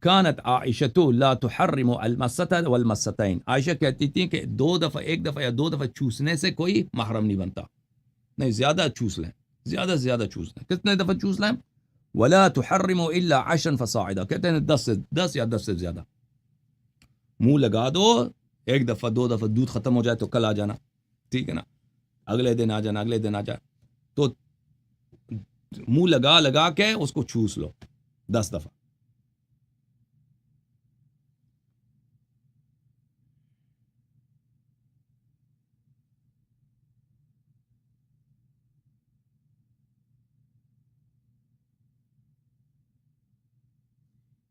کانت عائشہ لا تحرم المسۃ والمسۃین. عائشہ کہتی تھی کہ ایک دفعہ یا 2 دفعہ چوسنے سے کوئی محرم نہیں بنتا. نہیں، زیادہ چوس لیں، زیادہ سے زیادہ چوس لیں. کتنے دفعہ چوس لیں؟ ولا تحرم الا 10 فصاعدا. کہتے ہیں 10 یا 10 سے زیادہ. منہ لگا دو، 1 دفعہ 2 دفعہ دودھ ختم ہو جائے تو کل آ جانا، ٹھیک ہے نا، اگلے دن آ جانا، اگلے دن آ جائے. تو منہ لگا کے اس کو چوس لو 10 دفعہ.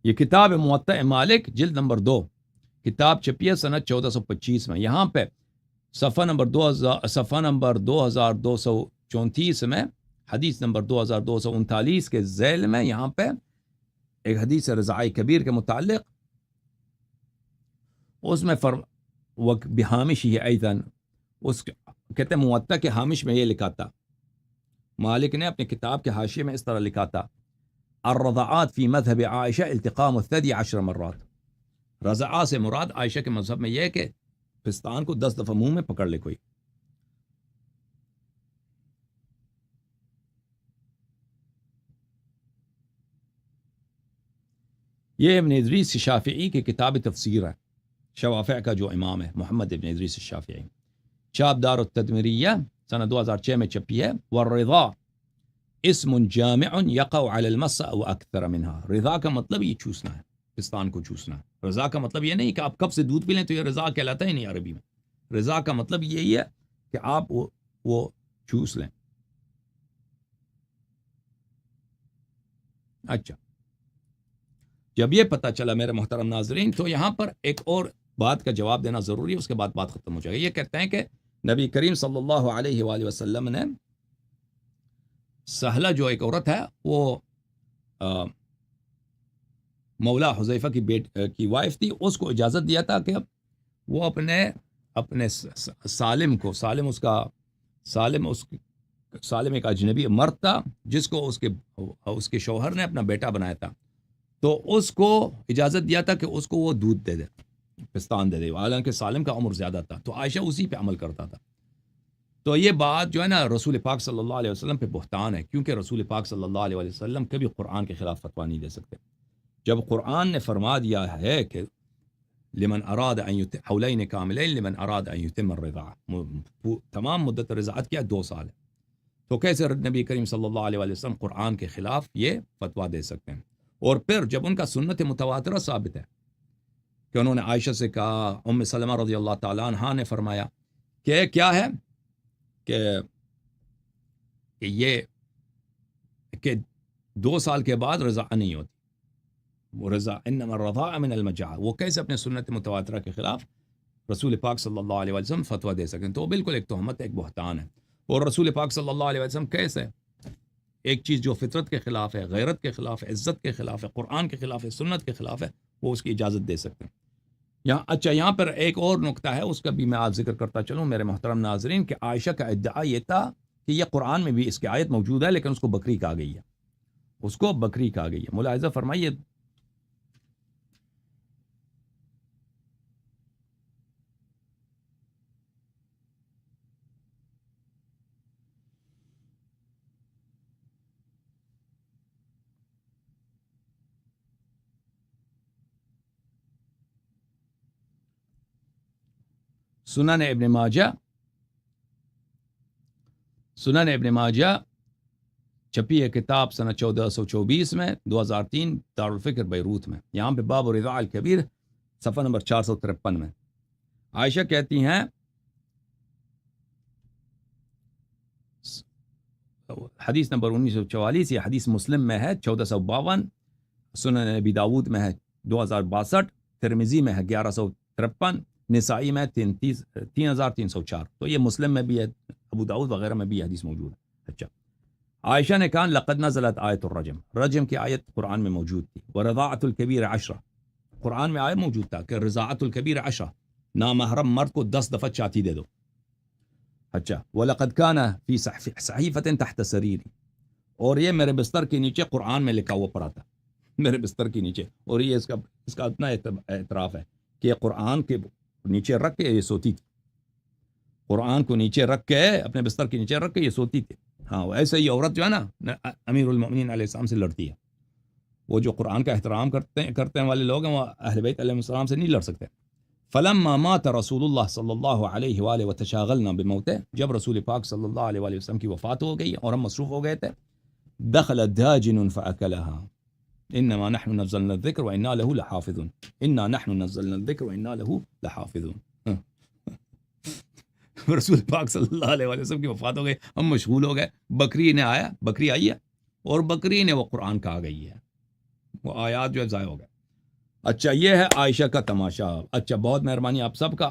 یہ کتاب موطأ مالک جلد نمبر 2، کتاب چھپی ہے سنہ 1425 میں. یہاں پہ صفحہ نمبر 2234 میں حدیث نمبر 2239 کے ذیل میں یہاں پہ ایک حدیث رضاعہ کبیر کے متعلق، اس میں بحامشہ ایضاً، اس کہتے ہیں موطا کے حامش میں یہ لکھا تھا، مالک نے اپنے کتاب کے حاشیے میں اس طرح لکھا تھا، الرضعات فی مذہب عائشہ التقام الثدی 10 مرات۔ رضعات سے مراد عائشہ کے مذہب میں یہ ہے کہ پستان کو 10 دفعہ منہ میں پکڑ لے کوئی۔ یہ ابن ادریس شافعی کی کتاب تفسیر ہے، شوافع کا جو امام ہے محمد ابن ادریس الشافعی، چاپ دار التدمریہ سنہ 2006 میں چھپی ہے۔ والرضا اسم جامع یقع علی المس او اکثر منها، رضا کا مطلب یہ چوسنا ہے، پستان کو چوسنا ہے۔ رضا کا مطلب یہ نہیں کہ آپ کب سے دودھ پی لیں تو یہ رضا کہلاتا ہی نہیں عربی میں۔ رضا کا مطلب یہی ہے کہ آپ وہ چوس لیں۔ اچھا، جب یہ پتہ چلا میرے محترم ناظرین، تو یہاں پر ایک اور بات کا جواب دینا ضروری ہے، اس کے بعد بات ختم ہو جائے گی۔ یہ کہتے ہیں کہ نبی کریم صلی اللہ علیہ وآلہ وسلم نے سہلہ جو ایک عورت ہے وہ مولا حذیفہ کی وائف تھی، اس کو اجازت دیا تھا کہ وہ اپنے سالم کو، سالم ایک اجنبی مرد تھا جس کو اس کے شوہر نے اپنا بیٹا بنایا تھا، تو اس کو اجازت دیا تھا کہ اس کو وہ دودھ دے دے، پستان دے دے، حالانکہ سالم کا عمر زیادہ تھا، تو عائشہ اسی پہ عمل کرتا تھا۔ تو یہ بات جو ہے نا رسول پاک صلی اللہ علیہ وسلم پہ بہتان ہے، کیونکہ رسول پاک صلی اللہ علیہ وسلم کبھی قرآن کے خلاف فتویٰ نہیں دے سکتے۔ جب قرآن نے فرما دیا ہے کہ لمن اراد ان حولین کاملین لمن اراد ان یتم الرضاعہ، تمام مدت رضاعت کیا 2 سال ہے، تو کیسے نبی کریم صلی اللہ علیہ وسلم قرآن کے خلاف یہ فتویٰ دے سکتے ہیں؟ اور پھر جب ان کا سنت متواترہ ثابت ہے کہ انہوں نے عائشہ سے کہا، ام سلمہ رضی اللہ تعالیٰ عنہا نے فرمایا کہ کیا ہے کہ یہ کہ 2 سال کے بعد رضاع نہیں ہوتی، وہ رضا انما الرضاع من المجاعہ، وہ کیسے اپنے سنت متواترہ کے خلاف رسول پاک صلی اللہ علیہ وسلم فتویٰ دے سکیں؟ تو وہ بالکل ایک تہمت، ایک بہتان ہے۔ اور رسول پاک صلی اللہ علیہ وسلم کیسے ایک چیز جو فطرت کے خلاف ہے، غیرت کے خلاف ہے، عزت کے خلاف ہے، قرآن کے خلاف ہے، سنت کے خلاف ہے، وہ اس کی اجازت دے سکتے ہیں۔ یہاں پر ایک اور نقطہ ہے، اس کا بھی میں آج ذکر کرتا چلوں میرے محترم ناظرین، کہ عائشہ کا ادعا یہ تھا کہ یہ قرآن میں بھی اس کی آیت موجود ہے، لیکن اس کو بکری کہا گئی ہے، اس کو بکری کہا گئی ہے۔ ملاحظہ فرمائیے، سنن ابن ماجہ چھپی ہے کتاب سنہ 1424 میں، 2003 دارالفکر بیروت میں، یہاں پہ باب الرضاع الکبیر صفحہ نمبر 453 میں عائشہ کہتی ہیں، حدیث نمبر 1944، یہ حدیث مسلم میں ہے 1452، سنن نبی داود میں ہے 2062، ترمذی میں ہے 1153، نسائی میں 3304، تو یہ مسلم میں بھی ہے، ابو داؤد وغیرہ میں بھی یہ حدیث موجود ہے۔ اچھا، عائشہ نے کہا لقد نزلت آیت الرجم، رجم کی آیت قرآن میں موجود تھی، ورضاعت الکبیر 10، قرآن میں آیت موجود تھا کہ رضاعت الکبیر 10، نامحرم مرد کو 10 دفعہ چاٹی دے دو۔ اچھا، وَلَقَدْ كَانَ فِي صَحِيفَةٍ تَحْتَ سَرِيرِ، اور یہ میرے بستر کے نیچے قرآن میں لکھا ہوا پڑا تھا، میرے بستر کے نیچے، اور یہ اس کا اتنا اعتراف ہے کہ یہ قرآن کے نیچے رکھ کے یہ سوتی تھی، قرآن کو نیچے رکھ کے اپنے بستر کے نیچے رکھ کے یہ سوتی تھی۔ ہاں، ایسے ہی عورت جو ہے نا امیر المؤمنین علیہ السلام سے لڑتی ہے، وہ جو قرآن کا احترام کرتے والے لوگ ہیں، وہ اہل بیت علیہ السلام سے نہیں لڑ سکتے۔ فلما مات رسول اللہ صلی اللہ علیہ وآلہ وتشاغلنا بموتہ، جب رسول پاک صلی اللہ علیہ وآلہ وسلم کی وفات ہو گئی اور ہم مصروف ہو گئے تھے، دخل داجن فاکلها، انما نحن نزلنا الذکر وانا له لحافظون، انا نحن نزلنا الذکر وانا له لحافظون۔ رسول پاک صلی اللہ علیہ وآلہ وسلم کی وفات ہو گئی، ہم مشغول ہو گئے، بکری آئی ہے اور بکری نے وہ قرآن کہا گئی ہے، وہ آیات جو ہے ضائع ہو گئے۔ اچھا، یہ ہے عائشہ کا تماشا۔ اچھا، بہت مہربانی آپ سب کا۔